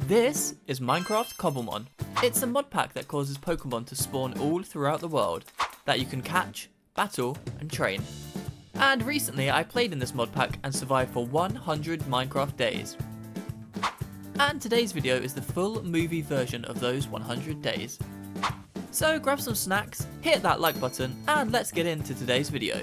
This is Minecraft Cobblemon. It's a mod pack that causes Pokemon to spawn all throughout the world that you can catch, battle, and train. And recently I played in this mod pack and survived for 100 Minecraft days. And today's video is the full movie version of those 100 days. So grab some snacks, hit that like button, and let's get into today's video.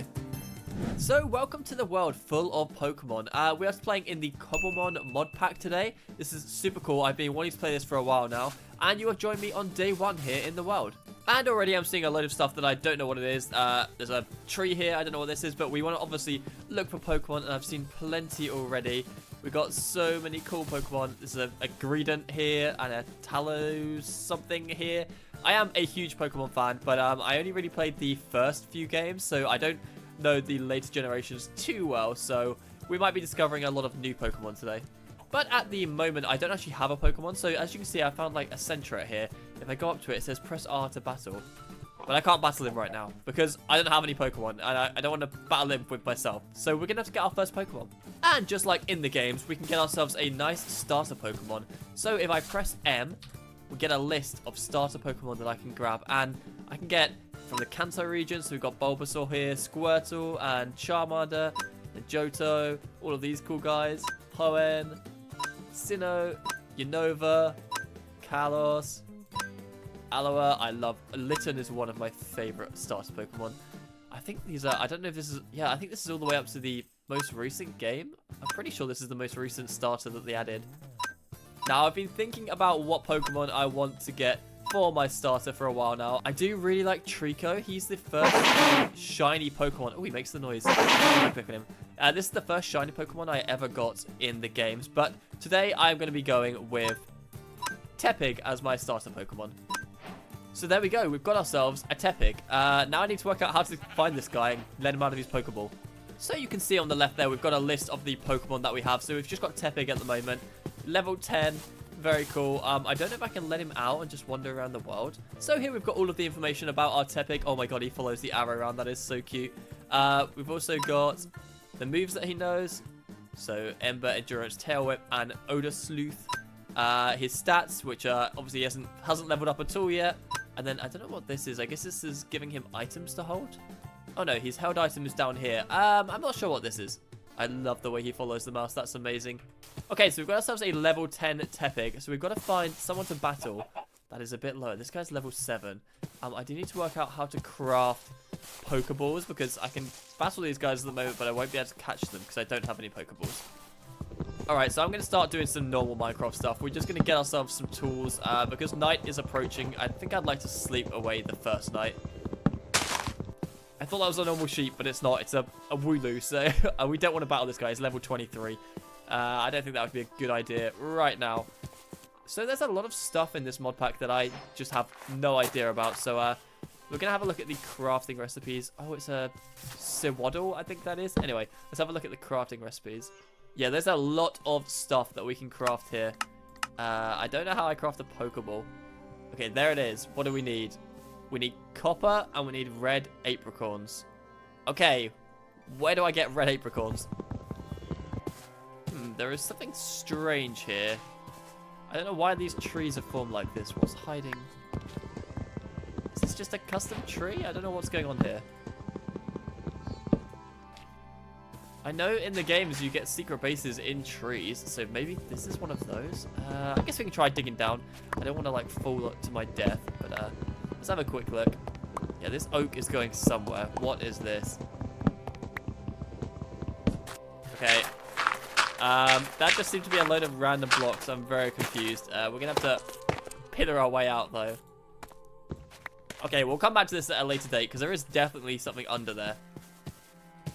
So welcome to the world full of Pokemon. We are playing in the cobblemon mod pack today. This is super cool. I've been wanting to play this for a while now, and you have joined me on day one here in the world. And already I'm seeing a load of stuff that I don't know what it is. There's a tree here, I don't know what this is, but we want to obviously look for Pokemon, and I've seen plenty already. We got so many cool Pokemon. This is a Greedent here, and a Talos something here. I am a huge Pokemon fan, but I only really played the first few games, so I don't know the later generations too well, so we might be discovering a lot of new Pokemon today. But at the moment, I don't actually have a Pokemon, so as you can see, I found like a Sentret here. If I go up to it, it says press R to battle. But I can't battle him right now, because I don't have any Pokemon, and I don't want to battle him with myself. So we're going to have to get our first Pokemon. And just like in the games, we can get ourselves a nice starter Pokemon. So if I press M, we get a list of starter Pokemon that I can grab, and I can get from the Kanto region. So we've got Bulbasaur here, Squirtle, and Charmander, and Johto, all of these cool guys, Hoenn, Sinnoh, Unova, Kalos, Alola. I love Litten, is one of my favorite starter Pokemon. I think these are, I don't know if this is, yeah, I think this is all the way up to the most recent game. I'm pretty sure this is the most recent starter that they added. Now, I've been thinking about what Pokemon I want to get for my starter for a while now. I do really like Trico. He's the first shiny Pokemon. Oh, he makes the noise. Click on him. This is the first shiny Pokemon I ever got in the games, but today I'm going to be going with Tepig as my starter Pokemon. So there we go. We've got ourselves a Tepig. Now I need to work out how to find this guy and let him out of his Pokeball. So you can see on the left there, we've got a list of the Pokemon that we have. So we've just got Tepig at the moment. Level 10. Very cool. I don't know if I can let him out and just wander around the world. So here we've got all of the information about our Tepig. Oh my god, he follows the arrow around. That is so cute. We've also got the moves that he knows. So Ember, Endurance, Tail Whip, and Odor Sleuth. His stats, which obviously he hasn't leveled up at all yet. And then I don't know what this is. I guess this is giving him items to hold. Oh no, his held item is down here. I'm not sure what this is. I love the way he follows the mouse. That's amazing. Okay, so we've got ourselves a level 10 Tepig. So we've got to find someone to battle that is a bit lower. This guy's level 7. I do need to work out how to craft Pokeballs, because I can battle these guys at the moment, but I won't be able to catch them because I don't have any Pokeballs. Alright, so I'm going to start doing some normal Minecraft stuff. We're just going to get ourselves some tools because night is approaching. I think I'd like to sleep away the first night. I thought that was a normal sheep, but it's not. It's a Wooloo, so we don't want to battle this guy. He's level 23. I don't think that would be a good idea right now. So there's a lot of stuff in this mod pack that I just have no idea about. So we're going to have a look at the crafting recipes. Oh, it's a Sewaddle, I think that is. Anyway, let's have a look at the crafting recipes. Yeah, there's a lot of stuff that we can craft here. I don't know how I craft a Pokeball. Okay, there it is. What do we need? We need copper, and we need red apricorns. Okay, where do I get red apricorns? There is something strange here. I don't know why these trees are formed like this. What's hiding? Is this just a custom tree? I don't know what's going on here. I know in the games you get secret bases in trees, so maybe this is one of those. I guess we can try digging down. I don't want to like fall to my death, but let's have a quick look. Yeah, this oak is going somewhere. What is this? Okay. That just seemed to be a load of random blocks. I'm very confused. We're going to have to pillar our way out, though. Okay, we'll come back to this at a later date, because there is definitely something under there.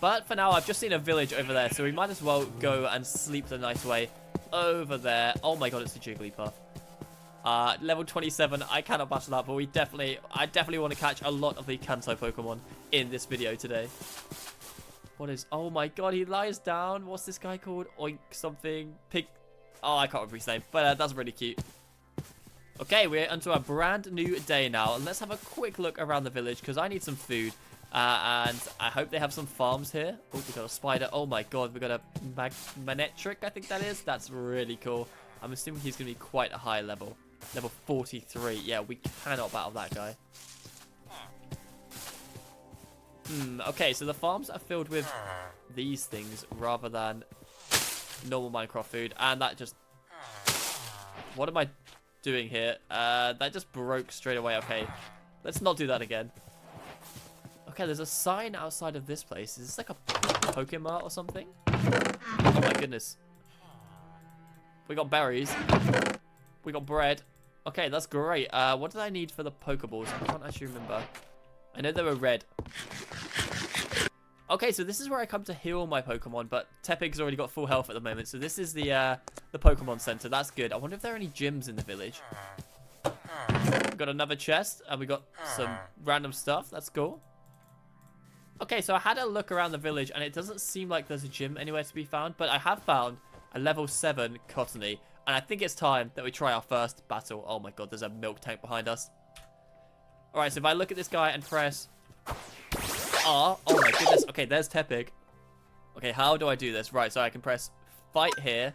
But for now, I've just seen a village over there, so we might as well go and sleep the night away over there. Oh my god, it's a Jigglypuff. Level 27, I cannot battle that, but I definitely want to catch a lot of the Kanto Pokemon in this video today. What is, oh my god, he lies down. What's this guy called? Oink something. Pig. Oh, I can't remember his name, but that's really cute. Okay, we're onto a brand new day now, and let's have a quick look around the village, because I need some food. And I hope they have some farms here. Oh, we got a spider. Oh my god, we got a Magnetric, I think that is. That's really cool. I'm assuming he's going to be quite a high level. Level 43. Yeah, we cannot battle that guy. Okay, so the farms are filled with these things rather than normal Minecraft food. And that just... What am I doing here? That just broke straight away. Okay, let's not do that again. Okay, there's a sign outside of this place. Is this like a Pokemon or something? Oh my goodness. We got berries. We got bread. Okay, that's great. What did I need for the Pokeballs? I can't actually remember. I know they were red. Okay, so this is where I come to heal my Pokemon, but Tepig's already got full health at the moment. So this is the Pokemon Center. That's good. I wonder if there are any gyms in the village. We got another chest, and we got some random stuff. That's cool. Okay, so I had a look around the village, and it doesn't seem like there's a gym anywhere to be found, but I have found a level 7 Cottony, and I think it's time that we try our first battle. Oh my god, there's a milk tank behind us. Alright, so if I look at this guy and press R, oh my goodness, okay, there's Tepig. Okay, how do I do this? Right, so I can press fight here,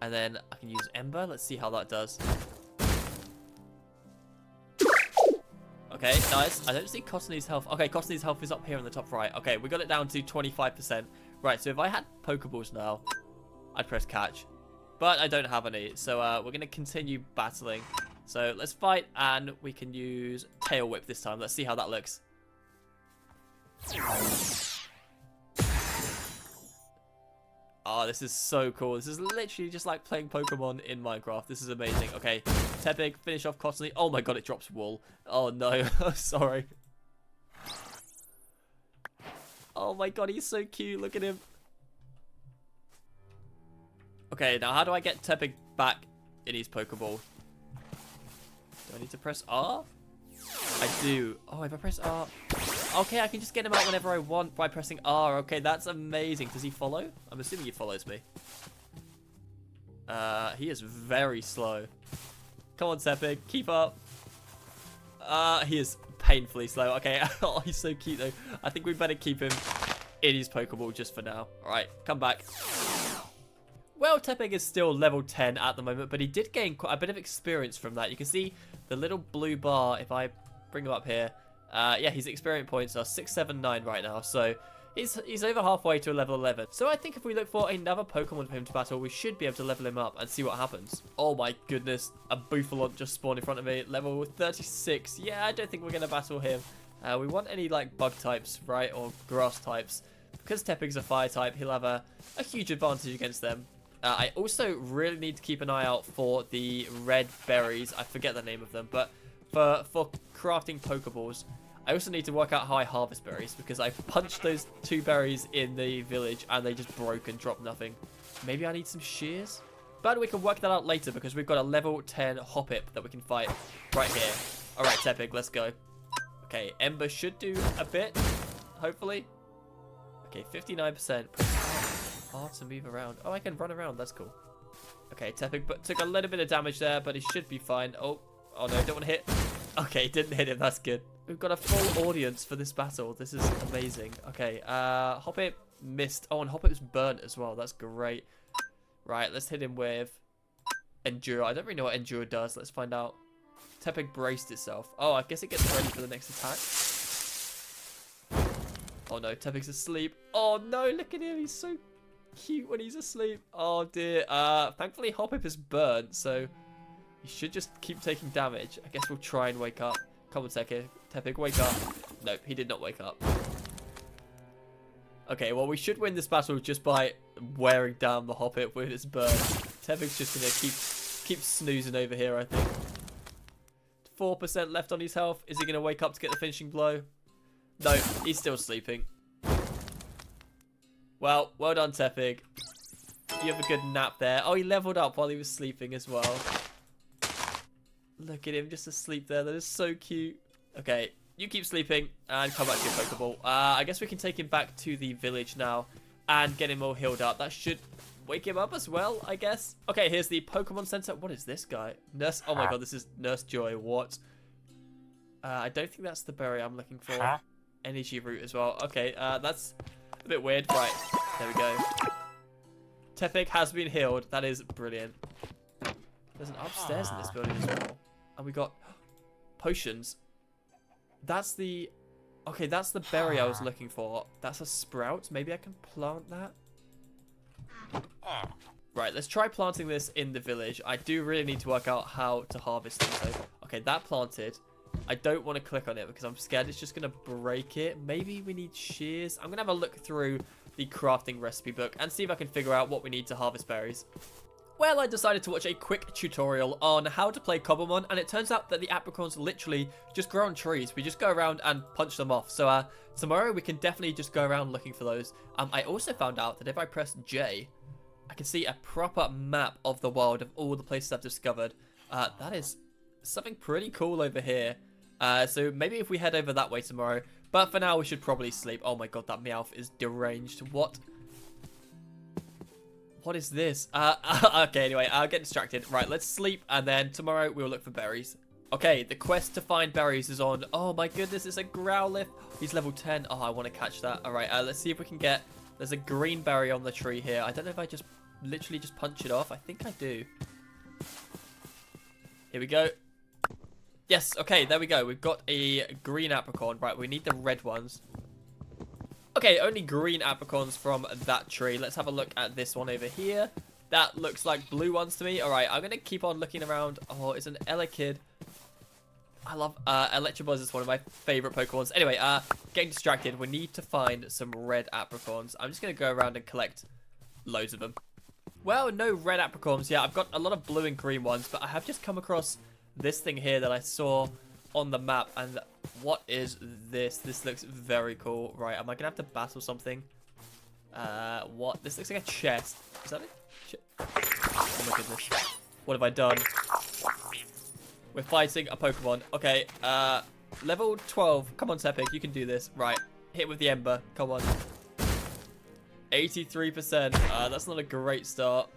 and then I can use Ember. Let's see how that does. Okay, nice. I don't see Cottony's health. Okay, Cottony's health is up here in the top right. Okay, we got it down to 25%. Right, so if I had Pokeballs now, I'd press catch. But I don't have any, so we're going to continue battling. So let's fight, and we can use Tail Whip this time. Let's see how that looks. Oh, this is so cool. This is literally just like playing Pokemon in Minecraft. This is amazing. Okay, Tepig, finish off Cottony. Oh my god, it drops wool. Oh no, sorry. Oh my god, he's so cute. Look at him. Okay, now how do I get Tepig back in his Pokeball? Do I need to press R? I do. Oh, if I press R... Okay, I can just get him out whenever I want by pressing R. Okay, that's amazing. Does he follow? I'm assuming he follows me. He is very slow. Come on, Tepig. Keep up. He is painfully slow. Okay, oh, he's so cute, though. I think we better keep him in his Pokeball just for now. All right, come back. Well, Tepig is still level 10 at the moment, but he did gain quite a bit of experience from that. You can see the little blue bar, if I bring him up here. Yeah, his experience points are 679 right now, so he's over halfway to a level 11. So I think if we look for another Pokemon for him to battle, we should be able to level him up and see what happens. Oh my goodness, a Bouffalant just spawned in front of me, level 36. Yeah, I don't think we're going to battle him. We want any like bug types, right, or grass types. Because Tepig's a fire type, he'll have a huge advantage against them. I also really need to keep an eye out for the red berries. I forget the name of them, but for crafting Pokeballs, I also need to work out how I harvest berries, because I punched those 2 berries in the village and they just broke and dropped nothing. Maybe I need some shears? But we can work that out later, because we've got a level 10 Hoppip that we can fight right here. Alright, Tepig, let's go. Okay, Ember should do a bit, hopefully. Okay, 59%. Hard to move around. Oh, I can run around. That's cool. Okay, Tepig took a little bit of damage there, but he should be fine. Oh no, don't want to hit. Okay, didn't hit him. That's good. We've got a full audience for this battle. This is amazing. Okay, Hoppip missed. Oh, and Hoppip's burnt as well. That's great. Right, let's hit him with Endure. I don't really know what Endure does. Let's find out. Tepig braced itself. Oh, I guess it gets ready for the next attack. Oh no, Tepig's asleep. Oh no, look at him. He's so cute when he's asleep. Oh dear. Thankfully Hoppip is burnt, so he should just keep taking damage. I guess we'll try and wake up. Come on, Tepig, wake up. Nope, he did not wake up. Okay, well, we should win this battle just by wearing down the Hoppip with its burn. Tepig's just gonna keep snoozing over here, I think. 4% left on his health. Is he gonna wake up to get the finishing blow? No, he's still sleeping. Well done, Tepig. You have a good nap there. Oh, he leveled up while he was sleeping as well. Look at him just asleep there. That is so cute. Okay, you keep sleeping and come back to your Pokeball. I guess we can take him back to the village now and get him all healed up. That should wake him up as well, I guess. Okay, here's the Pokemon Center. What is this guy? Nurse. Oh my god, this is Nurse Joy. What? I don't think that's the berry I'm looking for. Energy root as well. Okay, that's a bit weird. Right, there we go. Tepig has been healed. That is brilliant. There's an upstairs in this building as well. And we got potions. That's the... Okay, that's the berry I was looking for. That's a sprout. Maybe I can plant that. Right, let's try planting this in the village. I do really need to work out how to harvest things though. Okay, that planted. I don't want to click on it because I'm scared it's just going to break it. Maybe we need shears. I'm going to have a look through the crafting recipe book and see if I can figure out what we need to harvest berries. Well, I decided to watch a quick tutorial on how to play cobblemon, and it turns out that the apricons literally just grow on trees. We just go around and punch them off. So tomorrow we can definitely just go around looking for those. I also found out that if I press J, I can see a proper map of the world of all the places I've discovered. That is something pretty cool over here. So maybe if we head over that way tomorrow. But for now, we should probably sleep. Oh my god, that Meowth is deranged. What is this? Okay, anyway, I'll get distracted. Right, let's sleep, and then tomorrow we'll look for berries. Okay, the quest to find berries is on. Oh my goodness, it's a Growlithe. He's level 10. Oh, I want to catch that. All right, let's see if we can get... There's a green berry on the tree here. I don't know if I just literally just punch it off. I think I do. Here we go. Yes, okay, there we go. We've got a green apricot. Right, we need the red ones. Okay, only green apricons from that tree. Let's have a look at this one over here. That looks like blue ones to me. All right, I'm going to keep on looking around. Oh, it's an Elekid. I love Electabuzz is one of my favorite Pokemons. Anyway, getting distracted. We need to find some red apricons. I'm just going to go around and collect loads of them. Well, no red apricons. Yeah, I've got a lot of blue and green ones, but I have just come across this thing here that I saw on the map, and what is this? This looks very cool. Right, am I gonna have to battle something? What? This looks like a chest. Is that it? Oh my goodness. What have I done? We're fighting a Pokemon. Okay, level 12. Come on, Tepig, you can do this. Right, hit with the Ember. Come on. 83%. That's not a great start.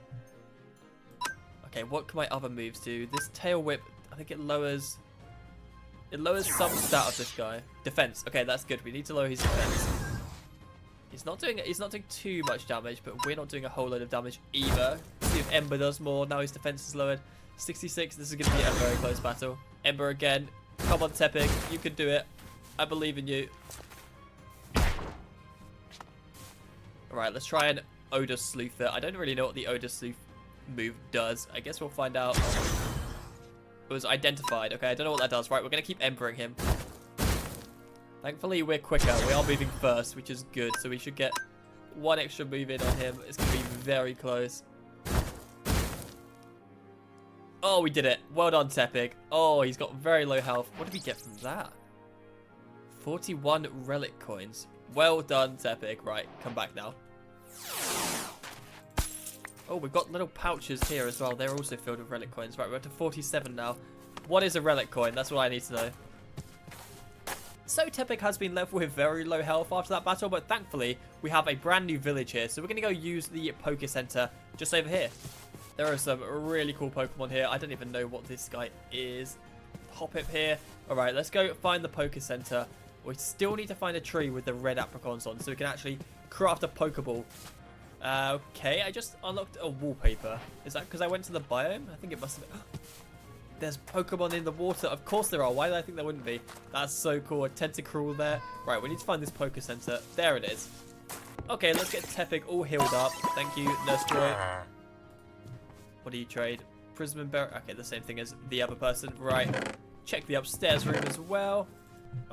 Okay, what can my other moves do? This Tail Whip, I think it lowers some stat of this guy. Defense. Okay, that's good. We need to lower his defense. He's not doing too much damage, but we're not doing a whole load of damage either. Let's see if Ember does more. Now his defense is lowered. 66. This is going to be a very close battle. Ember again. Come on, Tepig. You can do it. I believe in you. Alright, let's try and Odor Sleuth it. I don't really know what the Odor Sleuth move does. I guess we'll find out. It was identified. Okay, I don't know what that does. Right, we're going to keep Embering him. Thankfully, we're quicker. We are moving first, which is good. So we should get one extra move in on him. It's going to be very close. Oh, we did it. Well done, Tepig. Oh, he's got very low health. What did we get from that? 41 relic coins. Well done, Tepig. Right, come back now. Oh, we've got little pouches here as well. They're also filled with relic coins. Right, we're up to 47 now. What is a relic coin? That's what I need to know. So Tepig has been left with very low health after that battle, but thankfully we have a brand new village here. So we're going to go use the Poké Center just over here. There are some really cool Pokemon here. I don't even know what this guy is. Hoppip here. All right, let's go find the Poké Center. We still need to find a tree with the red apricons on so we can actually craft a Pokeball. Okay, I just unlocked a wallpaper. Is that because I went to the biome? I think it must have been. There's Pokemon in the water. Of course there are. Why did I think there wouldn't be? That's so cool. A Tentacruel there. Right, we need to find this Poké Center. There it is. Okay, let's get Tepig all healed up. Thank you, Nurse Joy. What do you trade? Prism Berry. Okay, the same thing as the other person. Right. Check the upstairs room as well.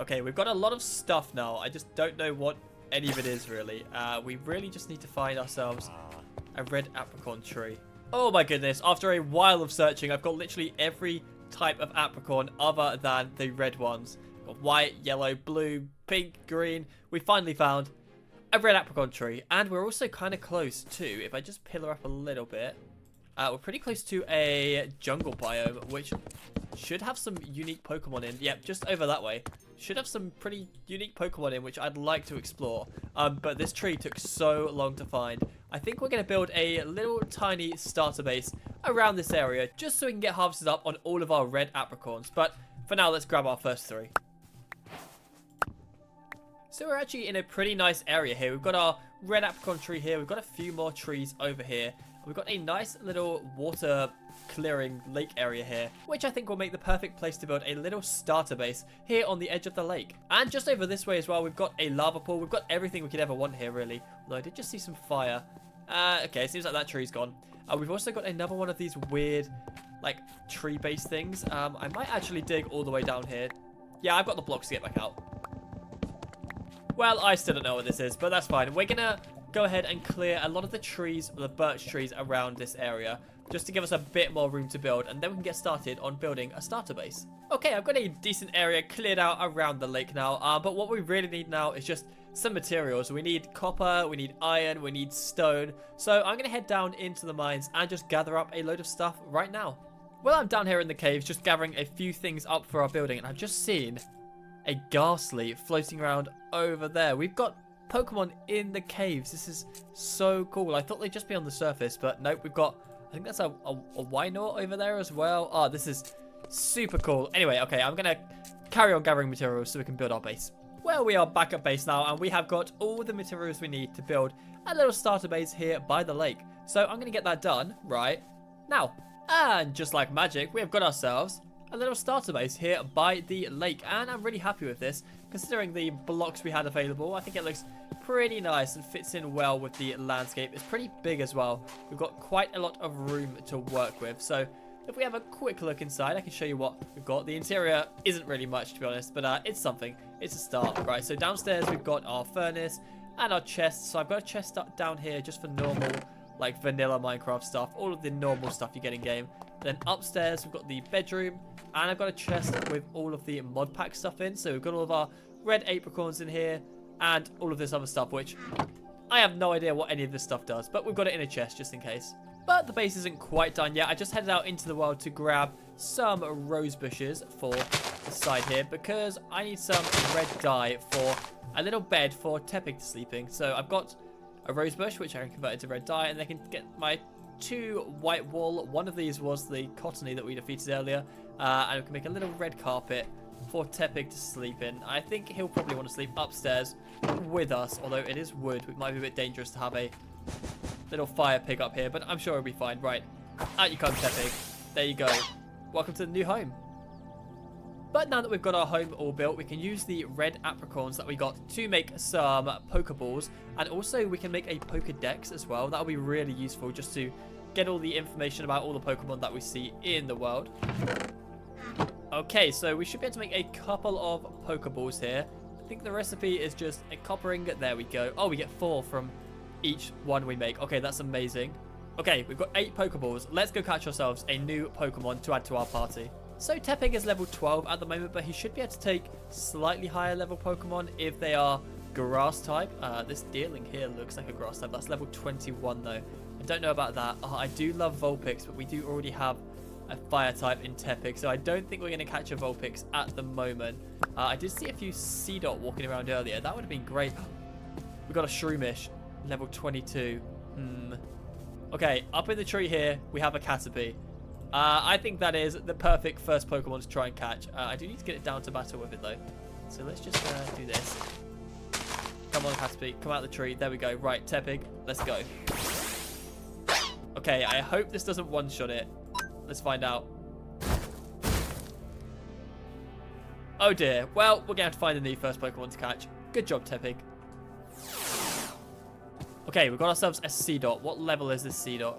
Okay, we've got a lot of stuff now. I just don't know what any of it is, really. We really just need to find ourselves a red apricot tree. Oh my goodness, after a while of searching, I've got literally every type of apricot other than the red ones. Got white, yellow, blue, pink, green. We finally found a red apricot tree. And we're also kind of close too. If I just pillar up a little bit, we're pretty close to a jungle biome, which should have some unique Pokemon in. Yep, just over that way. Should have some pretty unique Pokemon in, which I'd like to explore. But this tree took so long to find. I think we're going to build a little tiny starter base around this area, just so we can get harvested up on all of our red apricorns. But for now, let's grab our first three. So we're actually in a pretty nice area here. We've got our red apricot tree here. We've got a few more trees over here. we've got a nice little water clearing lake area here, which I think will make the perfect place to build a little starter base here on the edge of the lake. And just over this way as well, we've got a lava pool. We've got everything we could ever want here, really. Although I did just see some fire. Okay, it seems like that tree's gone. We've also got another one of these weird, like, tree-based things. I might actually dig all the way down here. Yeah, I've got the blocks to get back out. Well, I still don't know what this is, but that's fine. We're gonna go ahead and clear a lot of the trees, the birch trees around this area, just to give us a bit more room to build, and then we can get started on building a starter base. Okay, I've got a decent area cleared out around the lake now, but what we really need now is just some materials. We need copper, we need iron, we need stone. So I'm gonna head down into the mines and just gather up a load of stuff right now. Well, I'm down here in the caves just gathering a few things up for our building, and I've just seen a ghastly floating around over there. We've got Pokemon in the caves. This is so cool. I thought they'd just be on the surface, but nope, we've got, I think that's a Wynaut over there as well. Oh, this is super cool. Anyway, okay, I'm gonna carry on gathering materials so we can build our base. Well, we are back at base now, and we have got all the materials we need to build a little starter base here by the lake. So I'm gonna get that done right now. And just like magic, we have got ourselves a little starter base here by the lake, and I'm really happy with this considering the blocks we had available. I think it looks pretty nice and fits in well with the landscape. It's pretty big as well. We've got quite a lot of room to work with. So if we have a quick look inside, I can show you what we've got. The interior isn't really much, to be honest, but it's something. It's a start. Right, so downstairs we've got our furnace and our chests. So I've got a chest down here just for normal, like vanilla Minecraft stuff, all of the normal stuff you get in game. Then upstairs we've got the bedroom, and I've got a chest with all of the mod pack stuff in. So we've got all of our red apricorns in here and all of this other stuff, which I have no idea what any of this stuff does, but we've got it in a chest just in case. But the base isn't quite done yet. I just headed out into the world to grab some rose bushes for the side here because I need some red dye for a little bed for Tepig to sleep in. So I've got a rose bush, which I can convert into red dye, and they can get my 2 white wool. One of these was the cottony that we defeated earlier, and we can make a little red carpet for Tepig to sleep in. I think he'll probably want to sleep upstairs with us, although it is wood. It might be a bit dangerous to have a little fire pig up here, but I'm sure it'll be fine. Right, out you come, Tepig. There you go. Welcome to the new home. But now that we've got our home all built, we can use the red apricorns that we got to make some Pokeballs, and also we can make a Pokedex as well. That'll be really useful just to get all the information about all the Pokemon that we see in the world. Okay, so we should be able to make a couple of Pokeballs here. I think the recipe is just a copper ingot. There we go. Oh, we get 4 from each one we make. Okay, that's amazing. Okay, we've got 8 Pokeballs. Let's go catch ourselves a new Pokemon to add to our party. So Tepig is level 12 at the moment, but he should be able to take slightly higher level Pokemon if they are grass type. This Deerling here looks like a grass type. That's level 21 though. I don't know about that. I do love Vulpix, but we do already have a fire type in Tepig, so I don't think we're going to catch a Vulpix at the moment. I did see a few Seedot walking around earlier. That would have been great. We got a Shroomish, level 22. Okay, up in the tree here, we have a Caterpie. I think that is the perfect first Pokemon to try and catch. I do need to get it down to battle with it though. So let's just do this. Come on, Caterpie, come out of the tree. There we go. Right, Tepig, let's go. Okay, I hope this doesn't one-shot it. Let's find out. Oh dear. Well, we're going to have to find a new first Pokemon to catch. Good job, Tepig. Okay, we've got ourselves a Seedot. What level is this Seedot?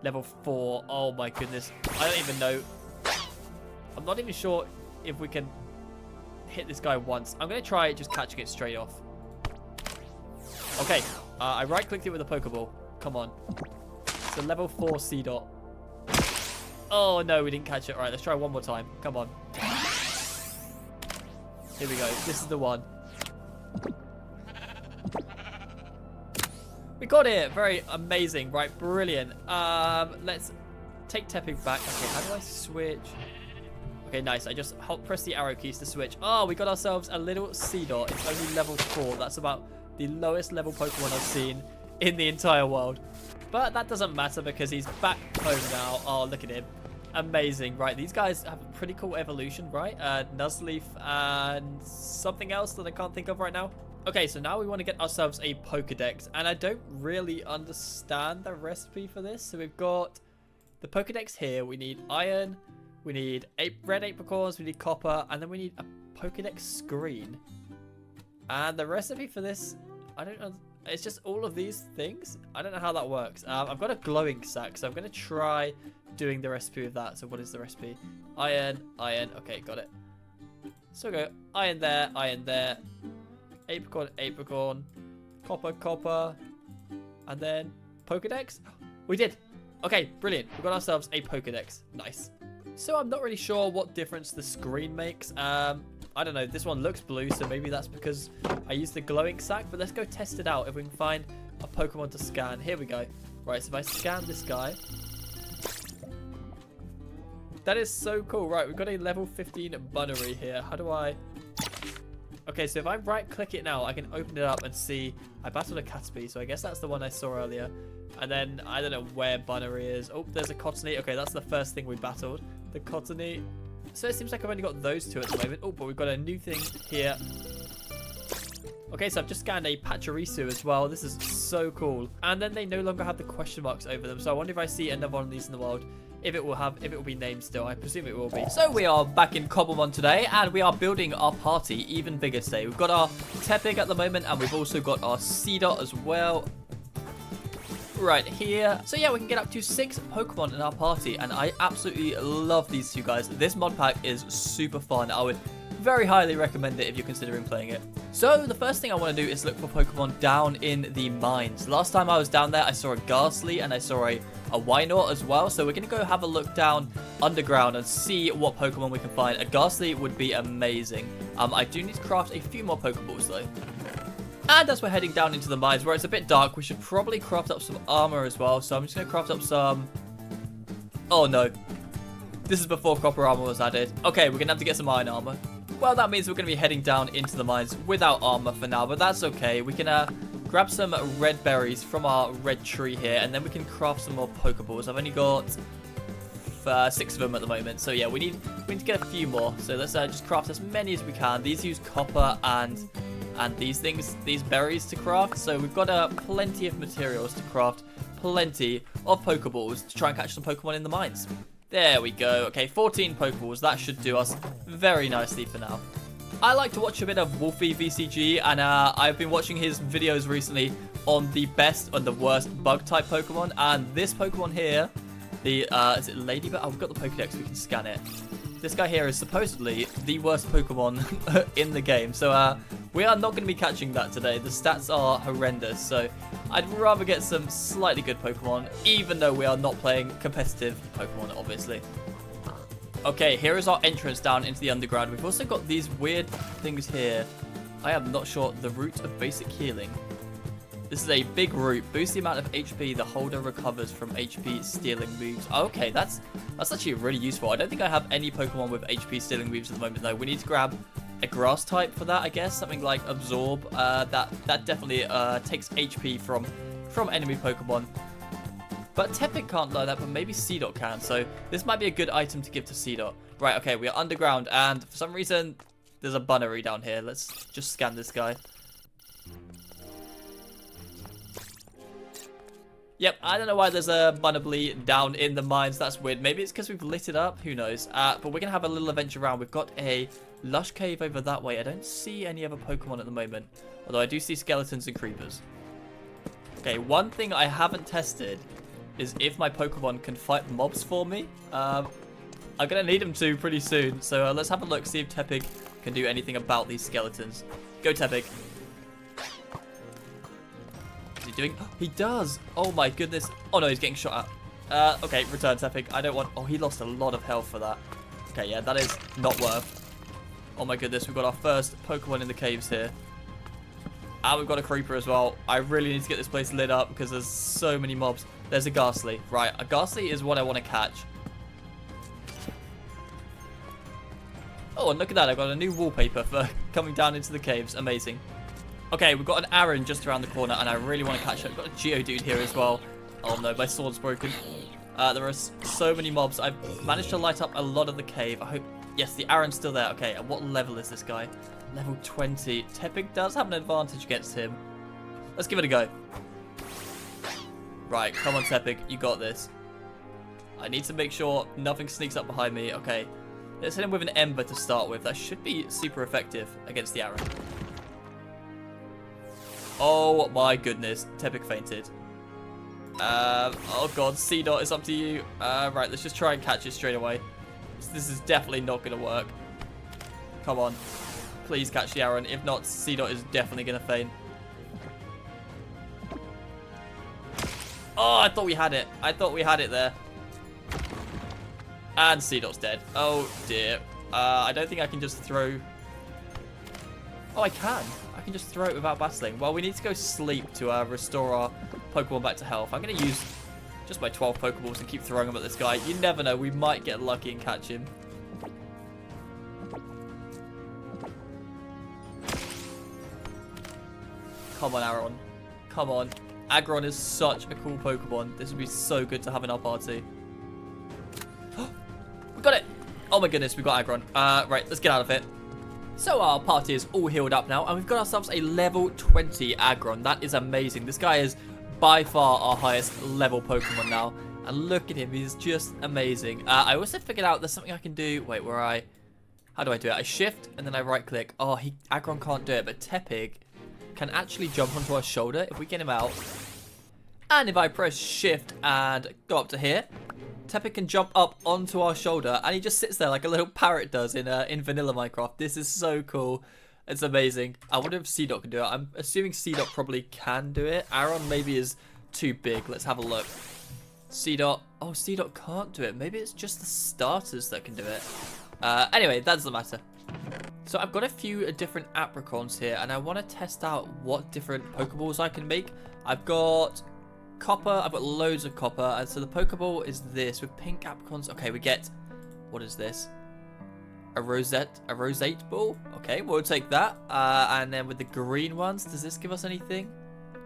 Level 4. Oh my goodness. I don't even know. I'm not even sure if we can hit this guy once. I'm going to try just catching it straight off. Okay. I right-clicked it with a Pokeball. Come on. It's a level 4 Seedot. Oh no, we didn't catch it. All right, let's try one more time. Come on. Here we go. This is the one. We got it. Very amazing. Right, brilliant. Let's take Tepig back. Okay, how do I switch? Okay, nice. I just press the arrow keys to switch. Oh, we got ourselves a little Seedot. It's only level 4. That's about the lowest level Pokemon I've seen in the entire world. But that doesn't matter because he's back home now. Oh, look at him. Amazing. Right, these guys have a pretty cool evolution, right? Nuzleaf and something else that I can't think of right now. Okay, so now we want to get ourselves a Pokedex, and I don't really understand the recipe for this. So we've got the Pokedex here. We need iron, we need red apricorns, we need copper, and then we need a Pokedex screen. And the recipe for this, I don't know. It's just all of these things. I don't know how that works. I've got a glowing sack, so I'm going to try doing the recipe with that. So what is the recipe? Iron, iron. Okay, got it. So go iron there, apricorn, apricorn, copper, copper, and then Pokedex. We did. Okay, brilliant. We got ourselves a Pokedex. Nice. So I'm not really sure what difference the screen makes. I don't know. This one looks blue, so maybe that's because I used the glowing sack. But let's go test it out if we can find a Pokemon to scan. Here we go. Right, so if I scan this guy. That is so cool. Right, we've got a level 15 Bunnery here. How do I... Okay, so if I right-click it now, I can open it up and see... I battled a Caterpie, so I guess that's the one I saw earlier. And then, I don't know where Bunnery is. Oh, there's a Cottony. Okay, that's the first thing we battled. The Cottony. So it seems like I've only got those two at the moment. Oh, but we've got a new thing here. Okay, so I've just scanned a Pachirisu as well. This is so cool. And then they no longer have the question marks over them. So I wonder if I see another one of these in the world, if it will be named still. I presume it will be. So we are back in Cobblemon today, and we are building our party even bigger today. We've got our Tepig at the moment, and we've also got our Seedot as well. Right here. So yeah, we can get up to 6 Pokemon in our party, and I absolutely love these two guys. This mod pack is super fun. I would very highly recommend it if you're considering playing it. So the first thing I want to do is look for Pokemon down in the mines. Last time I was down there, I saw a Ghastly and I saw a Wynaut as well. So we're going to go have a look down underground and see what Pokemon we can find. A Ghastly would be amazing. I do need to craft a few more Pokeballs though. And as we're heading down into the mines where it's a bit dark, we should probably craft up some armor as well. So I'm just going to craft up some... Oh no. This is before copper armor was added. Okay, we're going to have to get some iron armor. Well, that means we're going to be heading down into the mines without armor for now, but that's okay. We can grab some red berries from our red tree here, and then we can craft some more Pokeballs. I've only got 6 of them at the moment, so yeah, we need to get a few more. So let's just craft as many as we can. These use copper and these berries to craft, so we've got plenty of materials to craft plenty of Pokeballs to try and catch some Pokemon in the mines. There we go. Okay, 14 Pokeballs. That should do us very nicely for now. I like to watch a bit of Wolfie VCG, and I've been watching his videos recently on the best and the worst bug-type Pokemon, and this Pokemon here, is it Ladybug? Oh, we've got the Pokedex, we can scan it. This guy here is supposedly the worst Pokemon in the game, so we are not going to be catching that today. The stats are horrendous, so I'd rather get some slightly good Pokemon, even though we are not playing competitive Pokemon, obviously. Okay, here is our entrance down into the underground. We've also got these weird things here. I am not sure. The root of basic healing. This is a big root. Boosts the amount of HP the holder recovers from HP stealing moves. Okay, that's actually really useful. I don't think I have any Pokemon with HP stealing moves at the moment, though. We need to grab a grass type for that, I guess. Something like Absorb. That definitely takes HP from enemy Pokemon. But Tepig can't learn that, but maybe Seedot can. So this might be a good item to give to Seedot. Right, okay, we are underground, and for some reason, there's a Bunnery down here. Let's just scan this guy. Yep, I don't know why there's a Bunnably down in the mines. That's weird. Maybe it's because we've lit it up. Who knows? But we're going to have a little adventure around. We've got a lush cave over that way. I don't see any other Pokemon at the moment. Although I do see skeletons and creepers. Okay, one thing I haven't tested is if my Pokemon can fight mobs for me. I'm going to need them to pretty soon. So let's have a look, see if Tepig can do anything about these skeletons. Go, Tepig. Is he doing... He does! Oh my goodness. Oh no, he's getting shot at. Okay, return, Tepig. I don't want... Oh, he lost a lot of health for that. Okay, yeah, that is not worth. Oh my goodness, we've got our first Pokemon in the caves here. And we've got a creeper as well. I really need to get this place lit up because there's so many mobs. There's a Ghastly. Right, a Ghastly is what I want to catch. Oh, and look at that. I've got a new wallpaper for coming down into the caves. Amazing. Okay, we've got an Aaron just around the corner, and I really want to catch it. I've got a Geodude here as well. Oh no, my sword's broken. There are so many mobs. I've managed to light up a lot of the cave. I hope... Yes, the Aaron's still there. Okay, at what level is this guy? Level 20. Tepig does have an advantage against him. Let's give it a go. Right, come on, Tepig. You got this. I need to make sure nothing sneaks up behind me. Okay. Let's hit him with an Ember to start with. That should be super effective against the Aaron. Oh my goodness. Tepig fainted. Oh god, C-Dot, it's up to you. Right, let's just try and catch it straight away. This is definitely not going to work. Come on. Please catch the Aaron. If not, C-Dot is definitely going to faint. Oh, I thought we had it. I thought we had it there. And C-Dot's dead. Oh, dear. I don't think I can just throw... Oh, I can. I can just throw it without battling. Well, we need to go sleep to restore our Pokemon back to health. I'm going to use just my 12 Pokeballs and keep throwing them at this guy. You never know. We might get lucky and catch him. Come on, Aaron. Come on. Aggron is such a cool Pokemon. This would be so good to have in our party. We got it! Oh my goodness, we got Aggron. Right, let's get out of it. So our party is all healed up now, and we've got ourselves a level 20 Aggron. That is amazing. This guy is by far our highest level Pokemon now. And look at him, he's just amazing. I also figured out there's something I can do. Wait, how do I do it? I shift, and then I right click. Oh, Aggron can't do it, but Tepig can actually jump onto our shoulder if we get him out. And if I press shift and go up to here, Tepig can jump up onto our shoulder, and he just sits there like a little parrot does in vanilla Minecraft. This is so cool. It's amazing. I wonder if C-Dot can do it. I'm assuming C-Dot probably can do it. Aaron maybe is too big. Let's have a look. C-Dot. Oh, C-Dot can't do it. Maybe it's just the starters that can do it. Anyway, that doesn't matter. So I've got a few different apricons here, and I want to test out what different Pokeballs I can make. I've got copper. I've got loads of copper, and so the Pokeball is this with pink apricons. Okay, we get, what is this? A rosette ball. Okay, we'll take that. And then with the green ones, does this give us anything?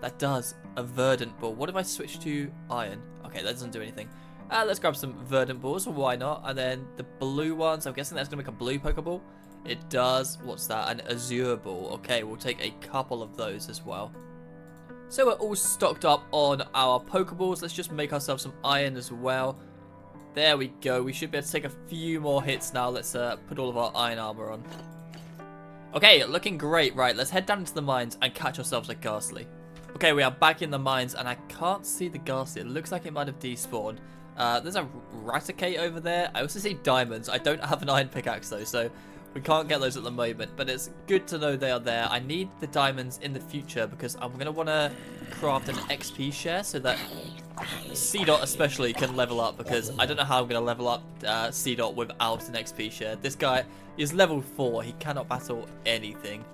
That does. A verdant ball. What if I switch to iron? Okay, that doesn't do anything. Let's grab some verdant balls. Why not? And then the blue ones. I'm guessing that's gonna make a blue Pokeball. It does. What's that? An azure ball. Okay, we'll take a couple of those as well. So we're all stocked up on our Pokeballs. Let's just make ourselves some iron as well. There we go. We should be able to take a few more hits now. Let's put all of our iron armor on. Okay, looking great. Right, let's head down into the mines and catch ourselves a Ghastly. Okay, we are back in the mines, and I can't see the Ghastly. It looks like it might have despawned. There's a Raticate over there. I also see diamonds. I don't have an iron pickaxe though, so we can't get those at the moment, but it's good to know they are there. I need the diamonds in the future because I'm going to want to craft an XP share so that C-Dot especially can level up, because I don't know how I'm going to level up C-Dot without an XP share. This guy is level 4. He cannot battle anything.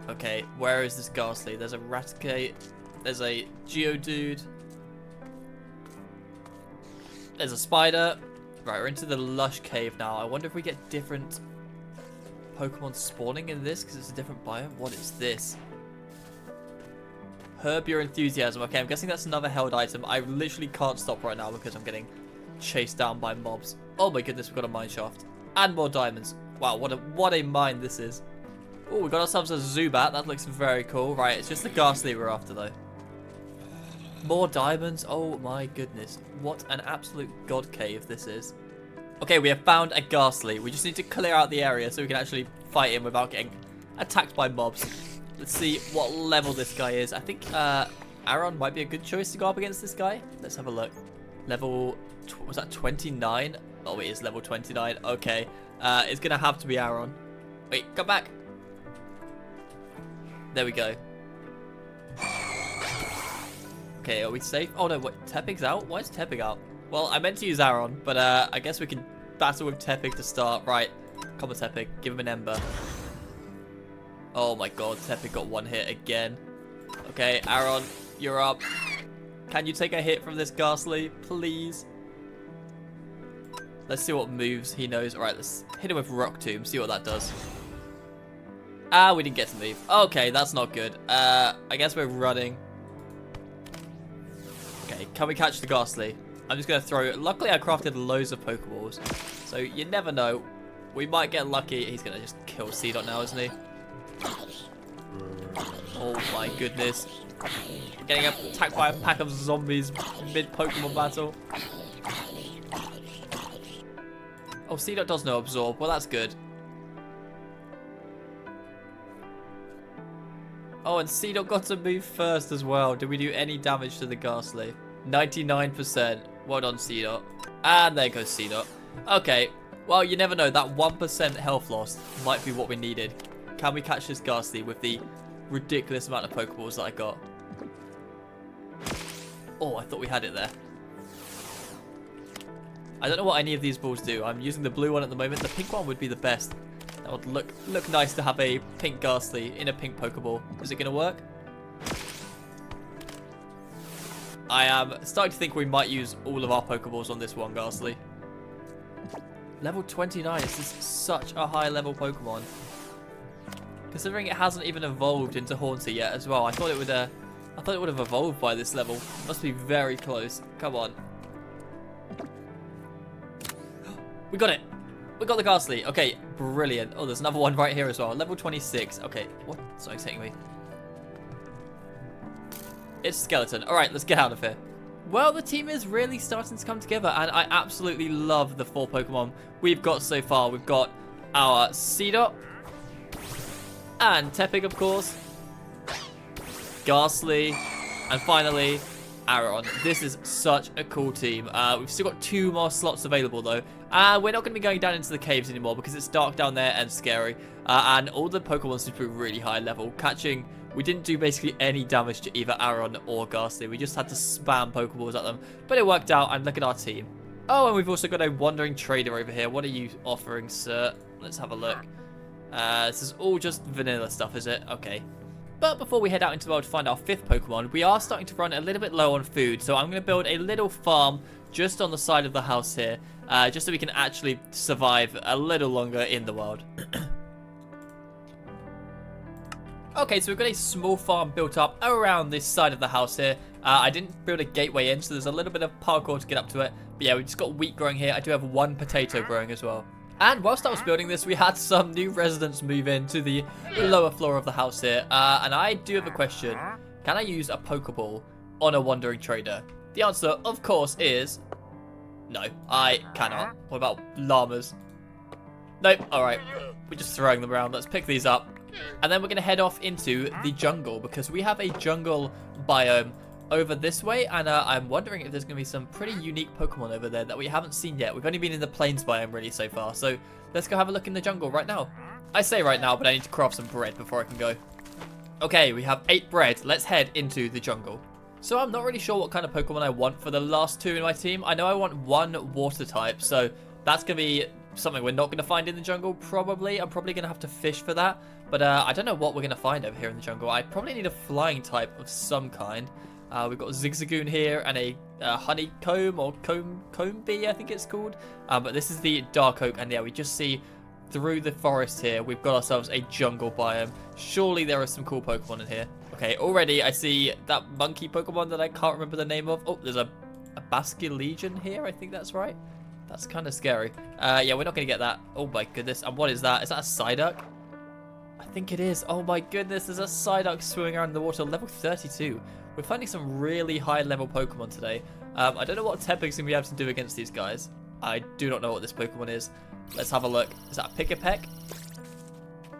Okay, where is this Ghastly? There's a Raticate. There's a Geodude. There's a spider. Right, we're into the lush cave now. I wonder if we get different Pokemon spawning in this because it's a different biome. What is this? Herb your enthusiasm. Okay, I'm guessing that's another held item. I literally can't stop right now because I'm getting chased down by mobs. Oh my goodness, we've got a mine shaft. And more diamonds. Wow, what a mine this is. Oh, we got ourselves a Zubat. That looks very cool. Right, it's just the Ghastly we're after though. More diamonds. Oh my goodness. What an absolute god cave this is. Okay, we have found a Ghastly. We just need to clear out the area so we can actually fight him without getting attacked by mobs. Let's see what level this guy is. I think Aaron might be a good choice to go up against this guy. Let's have a look. Level, was that 29? Oh, it is level 29. Okay. It's going to have to be Aaron. Wait, come back. There we go. Okay, are we safe? Oh no, what? Tepig's out? Why is Tepig out? Well, I meant to use Aaron, but I guess we can battle with Tepig to start. Right, come on Tepig, give him an Ember. Oh my god, Tepig got one hit again. Okay, Aaron, you're up. Can you take a hit from this Ghastly, please? Let's see what moves he knows. Alright, let's hit him with Rock Tomb, see what that does. Ah, we didn't get to move. Okay, that's not good. I guess we're running. Okay, can we catch the Ghastly? I'm just going to throw... Luckily, I crafted loads of Pokeballs, so you never know We might get lucky. He's going to just kill Seedot now, isn't he? Oh my goodness. Getting attacked by a pack of zombies mid-Pokemon battle. Oh, Seedot does know Absorb. Well, that's good. Oh, and Seedot got to move first as well. Did we do any damage to the Ghastly? 99%. Well done, Seedot. And there goes Seedot. Okay. Well, you never know. That 1% health loss might be what we needed. Can we catch this Ghastly with the ridiculous amount of Pokeballs that I got? Oh, I thought we had it there. I don't know what any of these balls do. I'm using the blue one at the moment. The pink one would be the best. That would look nice to have a pink Ghastly in a pink Pokeball. Is it going to work? I am starting to think we might use all of our Pokeballs on this one Ghastly. Level 29. This is such a high level Pokemon. Considering it hasn't even evolved into Haunter yet as well. I thought it would have evolved by this level. It must be very close. Come on. We got it. We got the Ghastly. Okay, brilliant. Oh, there's another one right here as well. Level 26. Okay, what? Something's hitting me. It's Skeleton. All right, let's get out of here. Well, the team is really starting to come together, and I absolutely love the 4 Pokemon we've got so far. We've got our Seedot, and Tepig, of course, Ghastly, and finally, Aron. This is such a cool team. We've still got 2 more slots available, though. We're not going to be going down into the caves anymore because it's dark down there and scary. And all the Pokemon seem to be really high level. We didn't do basically any damage to either Aron or Ghastly. We just had to spam Pokeballs at them. But it worked out, and look at our team. Oh, and we've also got a wandering trader over here. What are you offering, sir? Let's have a look. This is all just vanilla stuff, is it? Okay. But before we head out into the world to find our 5th Pokemon, we are starting to run a little bit low on food. So I'm going to build a little farm just on the side of the house here. Just so we can actually survive a little longer in the world. Okay, so we've got a small farm built up around this side of the house here. I didn't build a gateway in, so there's a little bit of parkour to get up to it. But yeah, we've just got wheat growing here. I do have 1 potato growing as well. And whilst I was building this, we had some new residents move into the lower floor of the house here. And I do have a question. Can I use a Pokeball on a wandering trader? The answer, of course, is no, I cannot. What about llamas? Nope, alright. We're just throwing them around. Let's pick these up. And then we're going to head off into the jungle because we have a jungle biome over this way. And I'm wondering if there's going to be some pretty unique Pokemon over there that we haven't seen yet. We've only been in the plains biome really so far. So let's go have a look in the jungle right now. I say right now, but I need to craft some bread before I can go. Okay, we have 8 bread. Let's head into the jungle. So I'm not really sure what kind of Pokemon I want for the last 2 in my team. I know I want 1 water type. So that's going to be something we're not going to find in the jungle, probably. I'm probably going to have to fish for that. But I don't know what we're going to find over here in the jungle. I probably need a flying type of some kind. We've got Zigzagoon here and a honeycomb or comb bee, I think it's called. But this is the dark oak. And yeah, we just see through the forest here, we've got ourselves a jungle biome. Surely there are some cool Pokemon in here. Okay, already I see that monkey Pokemon that I can't remember the name of. Oh, there's a Basculegion here. I think that's right. That's kind of scary. Yeah, we're not going to get that. Oh my goodness. And what is that? Is that a Psyduck? I think it is. Oh my goodness. There's a Psyduck swimming around in the water. Level 32. We're finding some really high level Pokemon today. I don't know what Tepig's going to be able to do against these guys. I do not know what this Pokemon is. Let's have a look. Is that a Pikipek?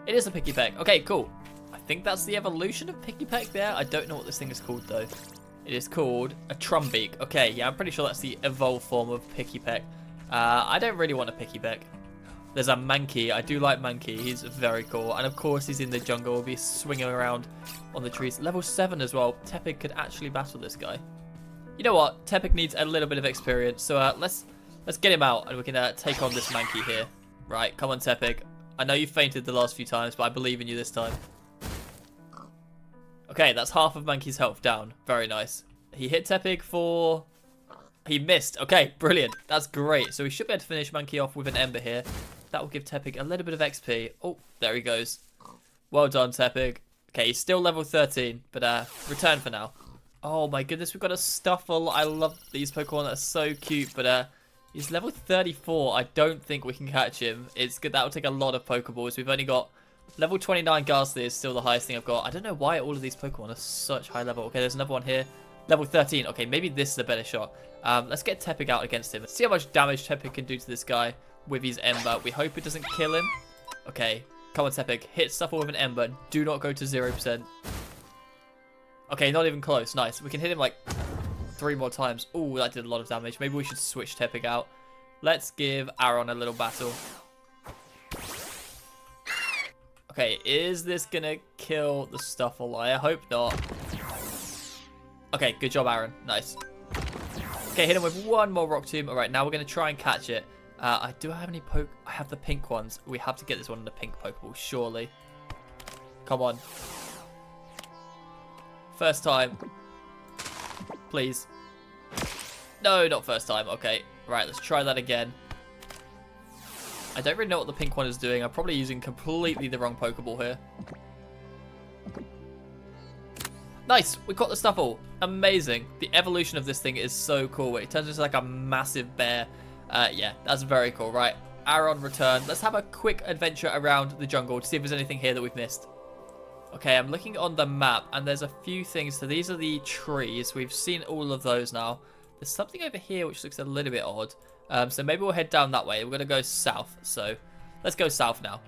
It is a Pikipek. Okay, cool. I think that's the evolution of Pikipek there. I don't know what this thing is called though. It is called a Trumbeak. Okay, yeah, I'm pretty sure that's the evolved form of Pikipek. I don't really want a Pikipek. There's a Mankey. I do like Mankey. He's very cool. And of course, he's in the jungle. We'll be swinging around on the trees. Level 7 as well. Tepig could actually battle this guy. You know what? Tepig needs a little bit of experience. So let's get him out and we can take on this Mankey here. Right, come on, Tepig. I know you fainted the last few times, but I believe in you this time. Okay, that's half of Mankey's health down. Very nice. He hit Tepig for... He missed. Okay, brilliant. That's great. So we should be able to finish Mankey off with an Ember here. That will give Tepig a little bit of XP. Oh, there he goes. Well done, Tepig. Okay, he's still level 13, but return for now. Oh my goodness, we've got a Stuffle. I love these Pokemon. That's so cute, but He's level 34. I don't think we can catch him. It's good. That will take a lot of Pokeballs. We've only got level 29 Ghastly is still the highest thing I've got. I don't know why all of these Pokemon are such high level. Okay, there's another one here. Level 13. Okay, maybe this is a better shot. Let's get Tepig out against him. See how much damage Tepig can do to this guy with his Ember. We hope it doesn't kill him. Okay, come on Tepig. Hit stuff with an Ember. Do not go to 0%. Okay, not even close. Nice. We can hit him like 3 more times. Oh, that did a lot of damage. Maybe we should switch Tepig out. Let's give Aaron a little battle. Okay, is this gonna kill the Stuffle? I hope not. Okay, good job, Aaron. Nice. Okay, hit him with one more Rock Tomb. All right, now we're gonna try and catch it. I do have any I have the pink ones. We have to get this one in the pink Pokeball, surely. Come on. First time. Please. No, not first time. Okay, right, let's try that again. I don't really know what the pink one is doing. I'm probably using completely the wrong Pokeball here. Nice! We caught the Stuffle. Amazing. The evolution of this thing is so cool. It turns into like a massive bear. Yeah, that's very cool. Right, Aaron returned. Let's have a quick adventure around the jungle to see if there's anything here that we've missed. Okay, I'm looking on the map, and there's a few things. So these are the trees. We've seen all of those now. There's something over here which looks a little bit odd. So maybe we'll head down that way. We're going to go south. So let's go south now.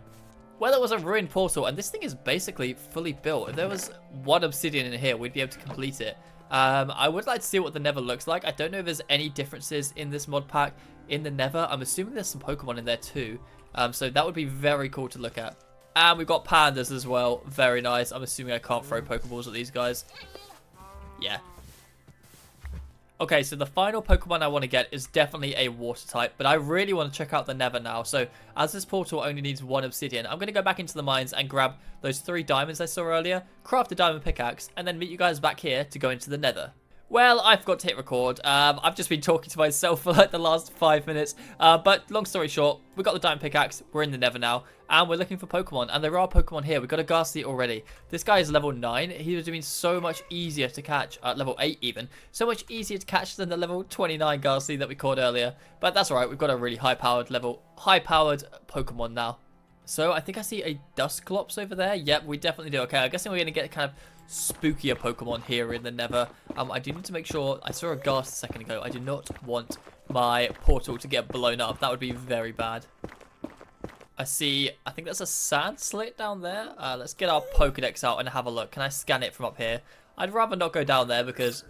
Well, it was a ruined portal, and this thing is basically fully built. If there was one obsidian in here, we'd be able to complete it. I would like to see what the Nether looks like. I don't know if there's any differences in this mod pack in the Nether. I'm assuming there's some Pokemon in there too. So that would be very cool to look at. And we've got pandas as well. Very nice. I'm assuming I can't throw Pokeballs at these guys. Yeah. Okay, so the final Pokemon I want to get is definitely a water type, but I really want to check out the Nether now. So as this portal only needs 1 obsidian, I'm going to go back into the mines and grab those 3 diamonds I saw earlier, craft a diamond pickaxe, and then meet you guys back here to go into the Nether. Well, I forgot to hit record. I've just been talking to myself for like the last 5 minutes. But long story short, we got the diamond pickaxe. We're in the Nether now, and we're looking for Pokemon. And there are Pokemon here. We've got a Ghastly already. This guy is level 9. He was doing so much easier to catch, level 8 even. So much easier to catch than the level 29 Ghastly that we caught earlier. But that's alright. We've got a really high-powered Pokemon now. So I think I see a Dusclops over there. Yep, we definitely do. Okay, I'm guessing we're going to get kind of spookier Pokemon here in the Nether. I do need to make sure. I saw a Ghast a second ago. I do not want my portal to get blown up. That would be very bad. I think that's a sand slit down there. Let's get our Pokedex out and have a look. Can I scan it from up here? I'd rather not go down there because,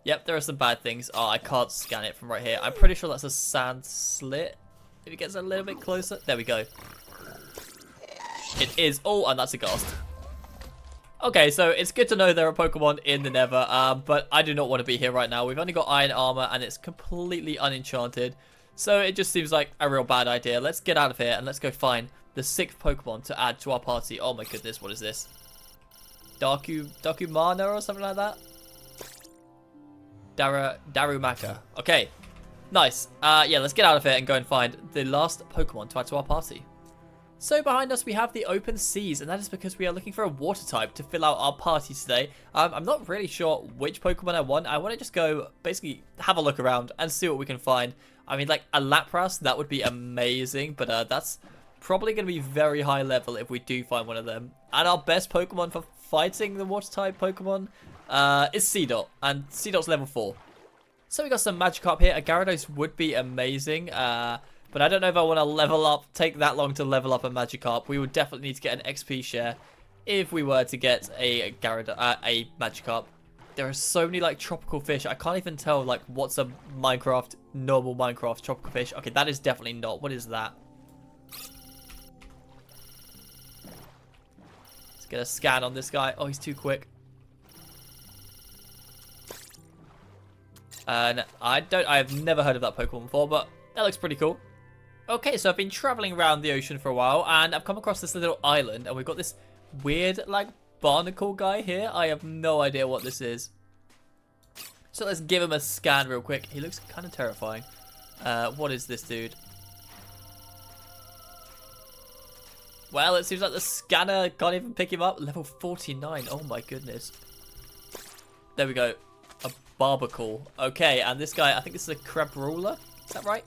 yep, there are some bad things. Oh, I can't scan it from right here. I'm pretty sure that's a sand slit. If it gets a little bit closer. There we go. It is. Oh, and that's a Ghast. Okay, so it's good to know there are Pokemon in the Nether, but I do not want to be here right now. We've only got iron armor, and it's completely unenchanted. So it just seems like a real bad idea. Let's get out of here, and let's go find the 6th Pokemon to add to our party. Oh my goodness, what is this? Darumaka or something like that? Darumaka. Okay, nice. Yeah, let's get out of here and go and find the last Pokemon to add to our party. So behind us we have the open seas, and that is because we are looking for a water type to fill out our party today. I'm not really sure which Pokemon I want. I want to just go basically have a look around and see what we can find. I mean, like a Lapras, that would be amazing, but that's probably going to be very high level if we do find one of them. And our best Pokemon for fighting the water type Pokemon is Seedot, and Seedot's level 4. So we got some Magikarp here. A Gyarados would be amazing. But I don't know if I want to level up, take that long to level up a Magikarp. We would definitely need to get an XP share if we were to get a Magikarp. There are so many like tropical fish. I can't even tell like what's a normal Minecraft tropical fish. Okay, that is definitely not. What is that? Let's get a scan on this guy. Oh, he's too quick. And I have never heard of that Pokemon before, but that looks pretty cool. Okay, so I've been traveling around the ocean for a while, and I've come across this little island, and we've got this weird, like, barnacle guy here. I have no idea what this is. So let's give him a scan real quick. He looks kind of terrifying. What is this dude? Well, it seems like the scanner can't even pick him up. Level 49. Oh my goodness. There we go. A barbacle. Okay, and this guy, I think this is a Crabrawler. Is that right?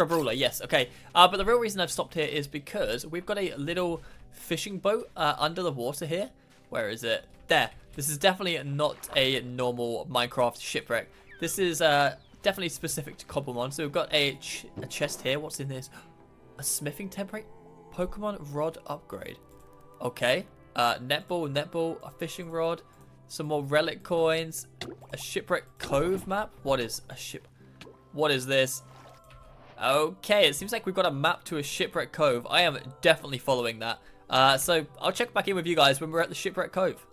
Crabrawler, yes, okay. But the real reason I've stopped here is because we've got a little fishing boat under the water here. Where is it? There. This is definitely not a normal Minecraft shipwreck. This is definitely specific to cobblemon. So we've got a chest here. What's in this? A smithing template? Pokemon rod upgrade. Okay. Netball, a fishing rod, some more relic coins, a shipwreck cove map. What is a ship? What is this? Okay, it seems like we've got a map to a shipwreck cove. I am definitely following that. So I'll check back in with you guys when we're at the shipwreck cove.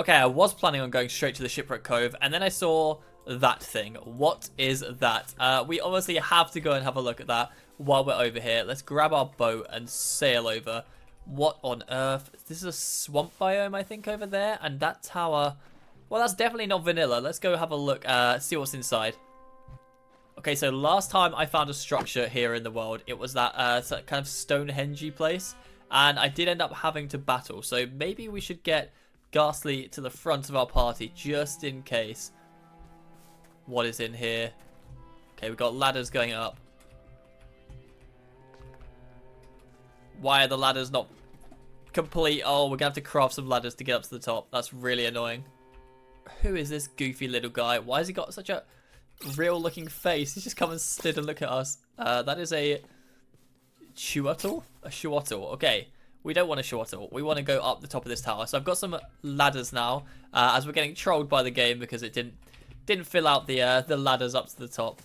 Okay, I was planning on going straight to the shipwreck cove, and then I saw that thing. What is that? We obviously have to go and have a look at that while we're over here. Let's grab our boat and sail over. What on earth? This is a swamp biome, I think, over there, and that tower... Well, that's definitely not vanilla. Let's go have a look, see what's inside. Okay, so last time I found a structure here in the world, it was that kind of Stonehenge-y place, and I did end up having to battle, so maybe we should get Ghastly to the front of our party, just in case. What is in here? Okay, we've got ladders going up. Why are the ladders not complete? Oh, we're going to have to craft some ladders to get up to the top. That's really annoying. Who is this goofy little guy? Why has he got such a real looking face? He's just come and stood and look at us. That is a Shuatl? A Shuatl. Okay. We don't want a Shuatl. We want to go up the top of this tower. So I've got some ladders now, as we're getting trolled by the game because it didn't fill out the ladders up to the top.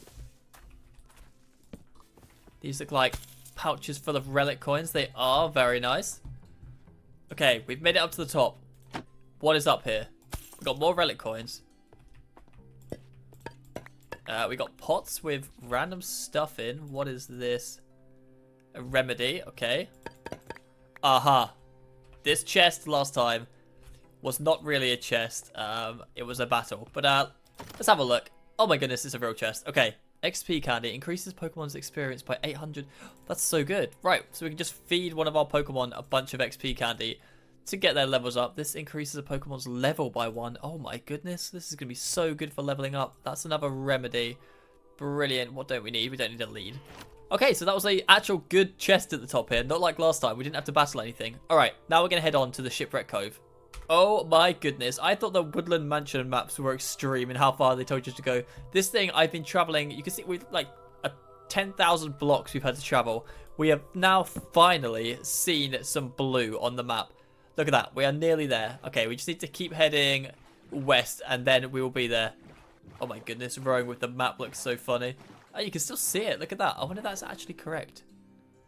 These look like pouches full of relic coins. They are very nice. Okay, we've made it up to the top. What is up here? We've got more relic coins. We got pots with random stuff in. What is this? A remedy. Okay. Aha. This chest last time was not really a chest. It was a battle. But let's have a look. Oh my goodness, it's a real chest. Okay. XP candy increases Pokemon's experience by 800. That's so good. Right, so we can just feed one of our Pokemon a bunch of XP candy to get their levels up. This increases a Pokemon's level by 1. Oh my goodness, this is going to be so good for leveling up. That's another remedy. Brilliant. What don't we need? We don't need a lead. Okay, so that was a actual good chest at the top here. Not like last time. We didn't have to battle anything. All right, now we're going to head on to the Shipwreck Cove. Oh my goodness. I thought the Woodland Mansion maps were extreme in how far they told you to go. This thing, I've been traveling. You can see we've like 10,000 blocks we've had to travel. We have now finally seen some blue on the map. Look at that. We are nearly there. Okay, we just need to keep heading west and then we will be there. Oh my goodness, rowing with the map looks so funny. Oh, you can still see it. Look at that. I wonder if that's actually correct.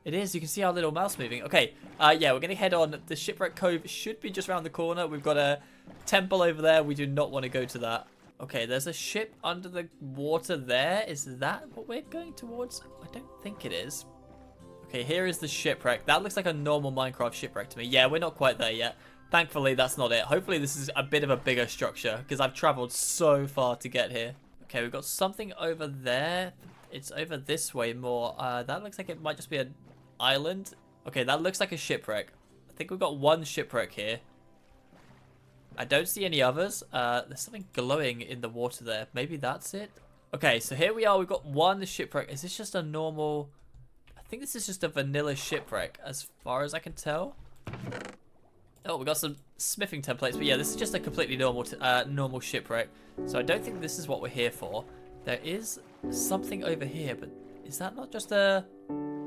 It is. You can see our little mouse moving. Okay, yeah, we're going to head on. The Shipwreck Cove should be just around the corner. We've got a temple over there. We do not want to go to that. Okay, there's a ship under the water there. Is that what we're going towards? I don't think it is. Okay, here is the shipwreck. That looks like a normal Minecraft shipwreck to me. Yeah, we're not quite there yet. Thankfully, that's not it. Hopefully, this is a bit of a bigger structure because I've traveled so far to get here. Okay, we've got something over there. It's over this way more. That looks like it might just be an island. Okay, that looks like a shipwreck. I think we've got one shipwreck here. I don't see any others. There's something glowing in the water there. Maybe that's it. Okay, so here we are. We've got one shipwreck. Is this just a normal... I think this is just a vanilla shipwreck as far as I can tell. Oh, we got some smithing templates. But yeah, this is just a completely normal shipwreck. So I don't think this is what we're here for. There is something over here, but is that not just a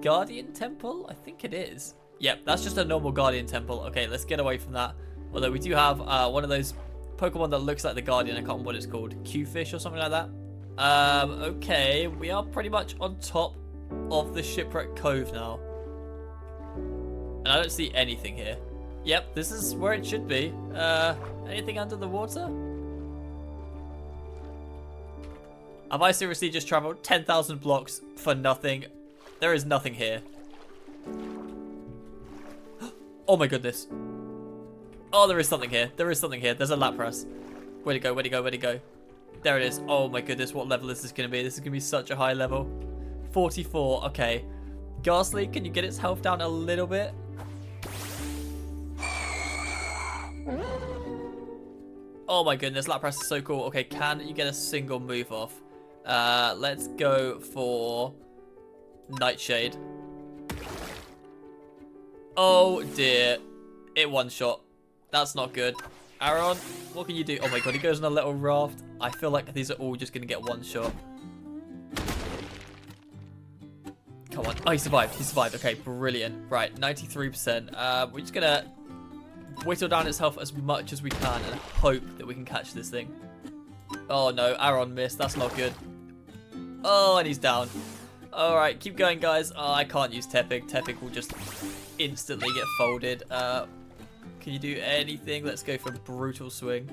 guardian temple? I think it is. Yep, that's just a normal guardian temple. Okay, let's get away from that. Although we do have one of those Pokemon that looks like the guardian. I can't remember what it's called. Q-fish or something like that. Okay, we are pretty much on top of the Shipwreck Cove now. And I don't see anything here. Yep, this is where it should be. Anything under the water? Have I seriously just traveled 10,000 blocks for nothing? There is nothing here. Oh my goodness. Oh, there is something here. There is something here. There's a Lapras. Where'd it go? Where'd it go? Where'd it go? There it is. Oh my goodness. What level is this going to be? This is going to be such a high level. 44. Okay. Ghastly, can you get its health down a little bit? Oh my goodness. Lapras is so cool. Okay, can you get a single move off? Let's go for Nightshade. Oh dear. It one-shot. That's not good. Aaron, what can you do? Oh my god, he goes on a little raft. I feel like these are all just going to get one shot. Come on. Oh, he survived. He survived. Okay, brilliant. Right, 93%. We're just going to whittle down its health as much as we can and hope that we can catch this thing. Oh no, Aaron missed. That's not good. Oh, and he's down. Alright, keep going, guys. Oh, I can't use Tepig. Tepig will just instantly get folded. Can you do anything? Let's go for Brutal Swing.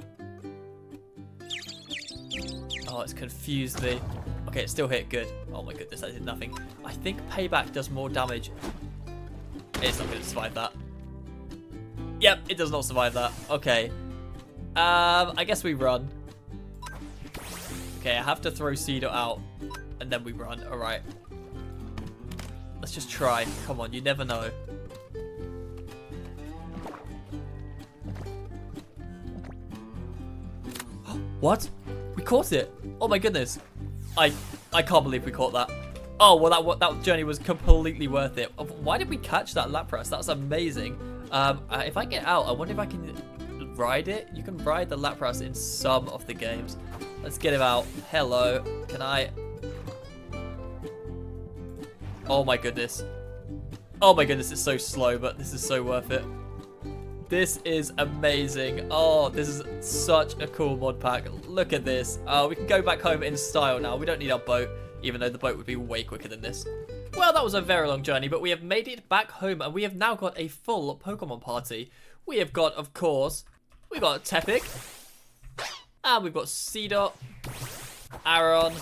Oh, it's confused me. Okay, it still hit. Good. Oh my goodness, that did nothing. I think Payback does more damage. It's not going to survive that. Yep, it does not survive that. Okay. I guess we run. Okay, I have to throw Cedar out. And then we run. Alright. Let's just try. Come on, you never know. What? We caught it. Oh my goodness. I can't believe we caught that. Oh, well that journey was completely worth it. Why did we catch that Lapras? That was amazing. If I get out, I wonder if I can ride it. You can ride the Lapras in some of the games. Let's get him out. Hello. Can I? Oh my goodness. Oh my goodness, it's so slow, but this is so worth it. This is amazing. Oh, this is such a cool mod pack. Look at this. We can go back home in style now. We don't need our boat, even though the boat would be way quicker than this. Well, that was a very long journey, but we have made it back home, and we have now got a full Pokemon party. We have got, of course, we've got Tepig, and we've got Seedot, Aaron,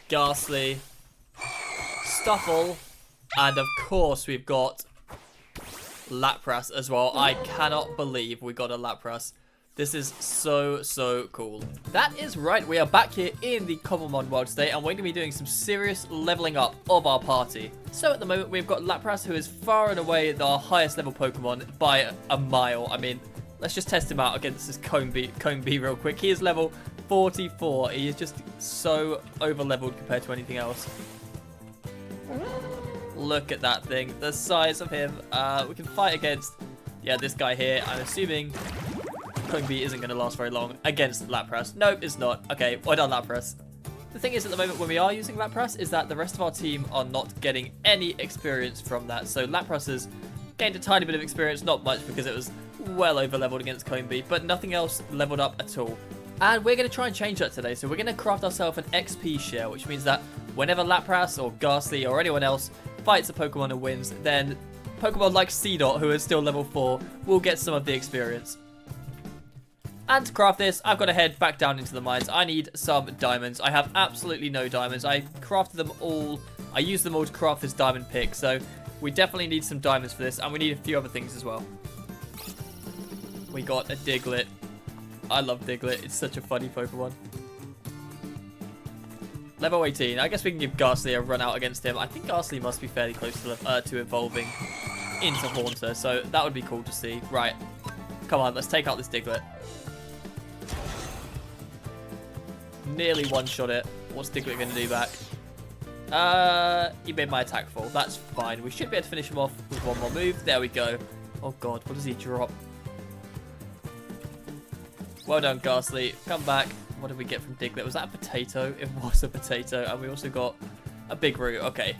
Ghastly, Stuffle, and of course we've got Lapras as well. I cannot believe we got a Lapras. This is so cool. That is right, we are back here in the cobblemon world today, and we're going to be doing some serious leveling up of our party. So at the moment we've got Lapras, who is far and away the highest level Pokemon by a mile. I mean, let's just test him out against this Combi real quick. He is level 44. He is just so over leveled compared to anything else. Look at that thing, the size of him. We can fight against, yeah, this guy here. I'm assuming Combi isn't going to last very long against Lapras. Nope, it's not. Okay, well done, Lapras. The thing is, at the moment, when we are using Lapras, is that the rest of our team are not getting any experience from that. So Lapras has gained a tiny bit of experience, not much, because it was well over leveled against Combi, but nothing else leveled up at all. And we're going to try and change that today. So we're going to craft ourselves an XP share, which means that whenever Lapras or Ghastly or anyone else fights a Pokemon and wins, then Pokemon like Seedot, who is still level 4, will get some of the experience. And to craft this, I've got to head back down into the mines. I need some diamonds. I have absolutely no diamonds. I crafted them all. I used them all to craft this diamond pick, so we definitely need some diamonds for this, and we need a few other things as well. We got a Diglett. I love Diglett. It's such a funny Pokemon. Level 18. I guess we can give Ghastly a run out against him. I think Ghastly must be fairly close to evolving into Haunter, so that would be cool to see. Right. Come on, let's take out this Diglett. Nearly one-shot it. What's Diglett going to do back? He made my attack fall. That's fine. We should be able to finish him off with one more move. There we go. Oh god, what does he drop? Well done, Ghastly. Come back. What did we get from Diglett? Was that a potato? It was a potato. And we also got a big root. Okay.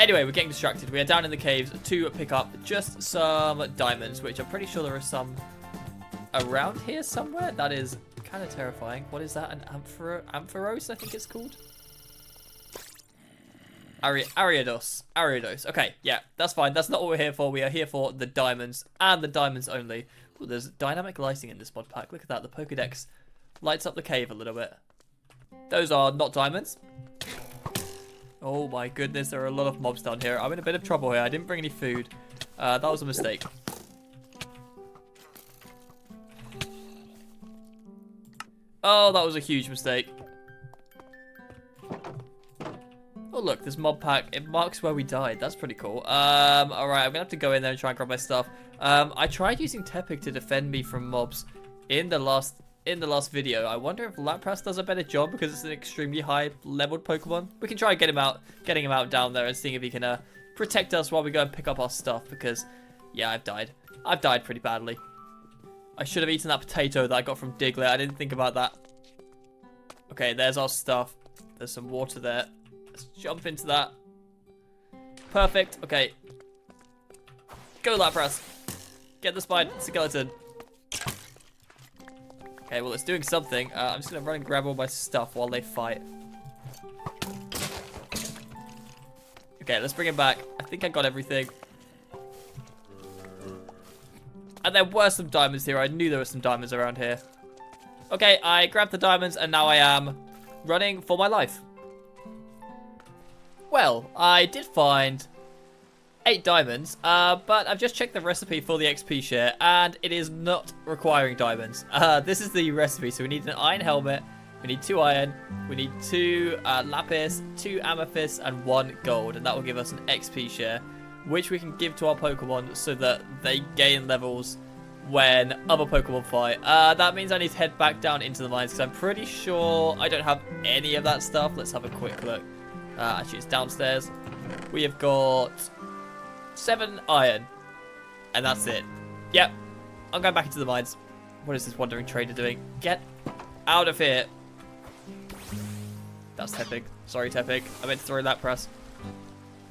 Anyway, we're getting distracted. We are down in the caves to pick up just some diamonds, which I'm pretty sure there are some around here somewhere. That is kind of terrifying. What is that? An Ampharos, I think it's called? Ariados. Okay, yeah, that's fine. That's not what we're here for. We are here for the diamonds and the diamonds only. Ooh, there's dynamic lighting in this mod pack. Look at that. The Pokedex lights up the cave a little bit. Those are not diamonds. Oh my goodness, there are a lot of mobs down here. I'm in a bit of trouble here. I didn't bring any food. That was a mistake. Oh, that was a huge mistake. Oh, look, this mob pack. It marks where we died. That's pretty cool. Alright, I'm gonna have to go in there and try and grab my stuff. I tried using Tepig to defend me from mobs in the last in the last video. I wonder if Lapras does a better job because it's an extremely high leveled Pokemon. We can try getting him out down there and seeing if he can protect us while we go and pick up our stuff because, yeah, I've died. I've died pretty badly. I should have eaten that potato that I got from Diglett. I didn't think about that. Okay, there's our stuff. There's some water there. Let's jump into that. Perfect. Okay. Go, Lapras. Get the spine skeleton. Okay, well, it's doing something. I'm just going to run and grab all my stuff while they fight. Okay, let's bring him back. I think I got everything. And there were some diamonds here. I knew there were some diamonds around here. Okay, I grabbed the diamonds and now I am running for my life. Well, I did find 8 diamonds, but I've just checked the recipe for the XP share and it is not requiring diamonds. This is the recipe, so we need an iron helmet, we need 2 iron, we need 2 lapis, 2 amethyst, and 1 gold, and that will give us an XP share, which we can give to our Pokemon so that they gain levels when other Pokemon fight. That means I need to head back down into the mines because I'm pretty sure I don't have any of that stuff. Let's have a quick look. Actually, it's downstairs. We have got 7 iron, and that's it. Yep, I'm going back into the mines. What is this wandering trader doing? Get out of here. That's Tepig. Sorry, Tepig. I meant to throw that press.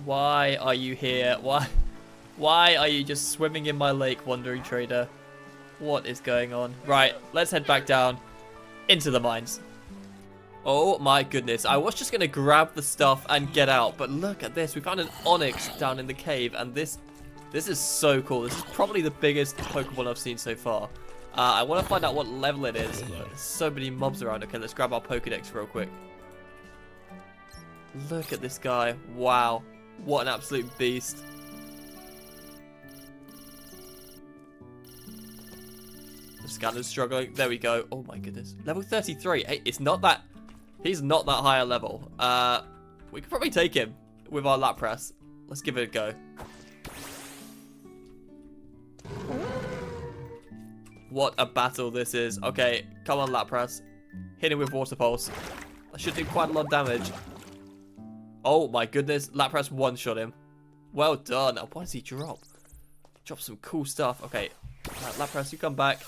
Why are you here? Why are you just swimming in my lake, wandering trader? What is going on? Right, let's head back down into the mines. Oh my goodness, I was just going to grab the stuff and get out, but look at this. We found an Onyx down in the cave, and this is so cool. This is probably the biggest Pokemon I've seen so far. I want to find out what level it is. There's so many mobs around. Okay, let's grab our Pokedex real quick. Look at this guy. Wow, what an absolute beast. The scanner's struggling. There we go. Oh my goodness. Level 33. Hey, it's not that... He's not that high a level. We could probably take him with our Lapras. Let's give it a go. What a battle this is. Okay, come on, Lapras. Hit him with Water Pulse. That should do quite a lot of damage. Oh my goodness. Lapras one-shot him. Well done. What does he drop? Drop some cool stuff. Okay, Lapras, you come back.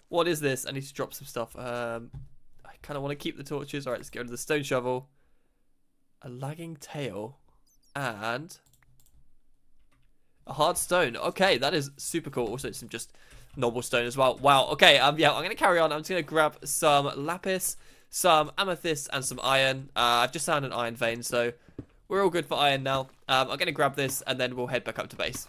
What is this? I need to drop some stuff. I kind of want to keep the torches. All right, let's get rid of the stone shovel. A lagging tail. And a hard stone. Okay, that is super cool. Also, some just normal stone as well. Wow. Okay, yeah, I'm going to carry on. I'm just going to grab some lapis, some amethyst, and some iron. I've just found an iron vein, so we're all good for iron now. I'm going to grab this, and then we'll head back up to base.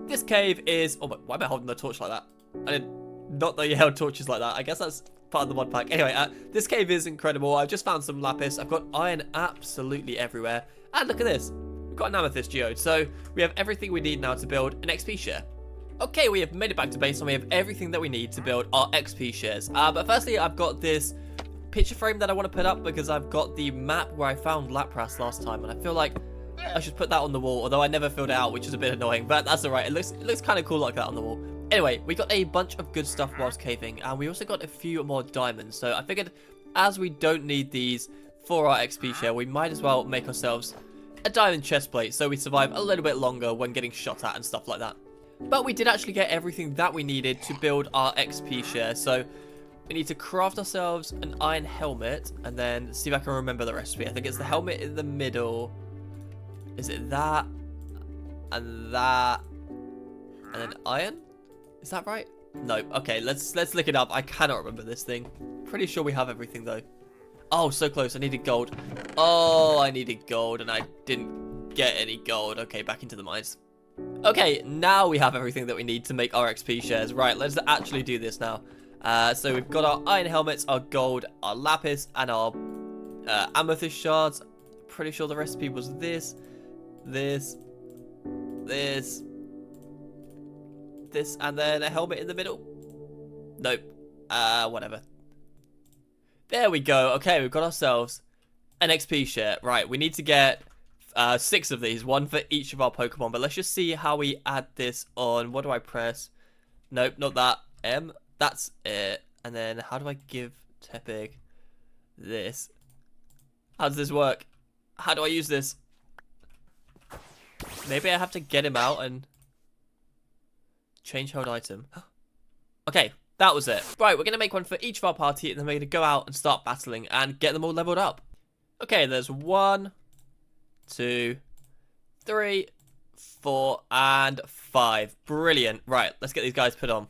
This cave is... Oh, why am I holding the torch like that? I did not know you held torches like that. I guess that's part of the mod pack. Anyway, this cave is incredible. I've just found some lapis. I've got iron absolutely everywhere. And look at this. We've got an amethyst geode. So we have everything we need now to build an XP share. Okay, we have made it back to base and we have everything that we need to build our XP shares. But firstly, I've got this picture frame that I want to put up because I've got the map where I found Lapras last time. And I feel like I should put that on the wall, although I never filled it out, which is a bit annoying. But that's alright. It looks kind of cool like that on the wall. Anyway, we got a bunch of good stuff whilst caving, and we also got a few more diamonds. So I figured, as we don't need these for our XP share, we might as well make ourselves a diamond chest plate so we survive a little bit longer when getting shot at and stuff like that. But we did actually get everything that we needed to build our XP share. So we need to craft ourselves an iron helmet, and then see if I can remember the recipe. I think it's the helmet in the middle. Is it that? And that? And then iron? Is that right? No. Okay, let's look it up. I cannot remember this thing. Pretty sure we have everything though. Oh, so close. I needed gold. Oh, I needed gold and I didn't get any gold. Okay, back into the mines. Okay, now we have everything that we need to make our XP shares. Right, let's actually do this now. So we've got our iron helmets, our gold, our lapis, and our amethyst shards. Pretty sure the recipe was this, and then a helmet in the middle. Nope. Whatever. There we go. Okay, we've got ourselves an XP share. Right, we need to get 6 of these, 1 for each of our Pokemon. But let's just see how we add this on. What do I press? Nope, not that. M. That's it. And And then how do I give Tepig this? How does this work? How do I use this? Maybe I have to get him out and change held item. Okay, that was it. Right, we're going to make one for each of our party, and then we're going to go out and start battling and get them all leveled up. Okay, there's 1, 2, 3, 4, and 5. Brilliant. Right, let's get these guys put on.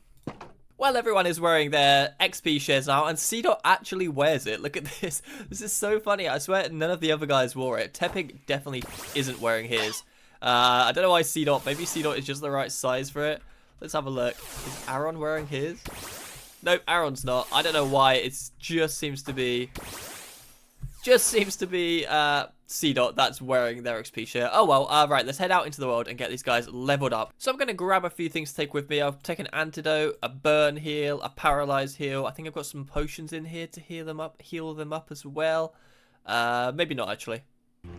Well, everyone is wearing their XP shares now, and C-Dot actually wears it. Look at this. This is so funny. I swear none of the other guys wore it. Tepig definitely isn't wearing his. I don't know why C-Dot. Maybe C-Dot is just the right size for it. Let's have a look. Is Aaron wearing his? Nope, Aaron's not. I don't know why. It just seems to be C-Dot that's wearing their XP share. Oh well, right, let's head out into the world and get these guys leveled up. So I'm going to grab a few things to take with me. I'll take an antidote, a burn heal, a paralyzed heal. I think I've got some potions in here to heal them up as well. Maybe not actually.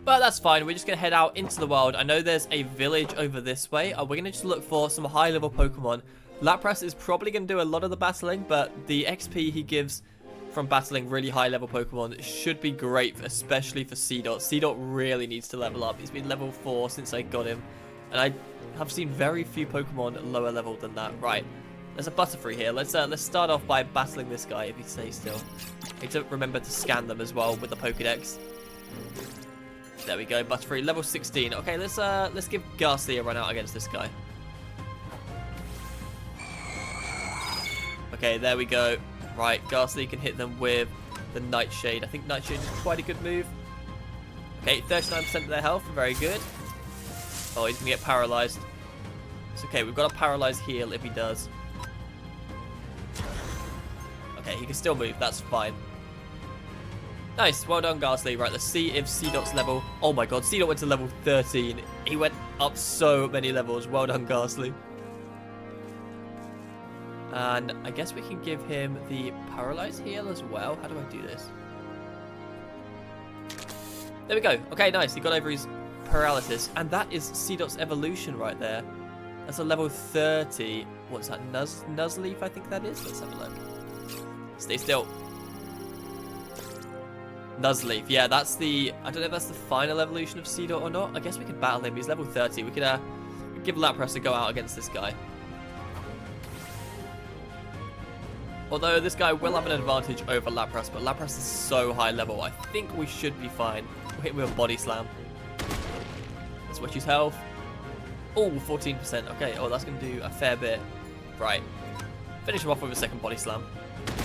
But that's fine, we're just going to head out into the world. I know there's a village over this way. We're going to just look for some high level Pokemon. Lapras is probably going to do a lot of the battling, but the XP he gives from battling really high level Pokemon should be great, especially for C-Dot. C-Dot really needs to level up. He's been level 4 since I got him, and I have seen very few Pokemon lower level than that. Right, there's a Butterfree here. Let's start off by battling this guy if he stays still. I need to remember to scan them as well with the Pokedex. There we go, Butterfree, level 16. Okay, let's give Ghastly a run out against this guy. Okay, there we go. Right, Ghastly can hit them with the Nightshade. I think Nightshade is quite a good move. Okay, 39% of their health, very good. Oh, he's gonna get paralyzed. It's okay, we've got a paralyzed heal if he does. Okay, he can still move, that's fine. Nice, well done, Ghastly. Right, let's see if C-Dot's level... Oh my god, C-Dot went to level 13. He went up so many levels. Well done, Ghastly. And I guess we can give him the paralyzed heal as well. How do I do this? There we go. Okay, nice. He got over his paralysis. And that is C-Dot's evolution right there. That's a level 30. What's that? Nuzleaf, I think that is. Let's have a look. Stay still. Nuzleaf. Yeah, that's the... I don't know if that's the final evolution of C-Dot or not. I guess we could battle him. He's level 30. We could give Lapras a go out against this guy. Although this guy will have an advantage over Lapras, but Lapras is so high level. I think we should be fine. We'll hit him with a Body Slam. Let's watch his health. Oh, 14%. Okay, oh, that's going to do a fair bit. Right. Finish him off with a second Body Slam.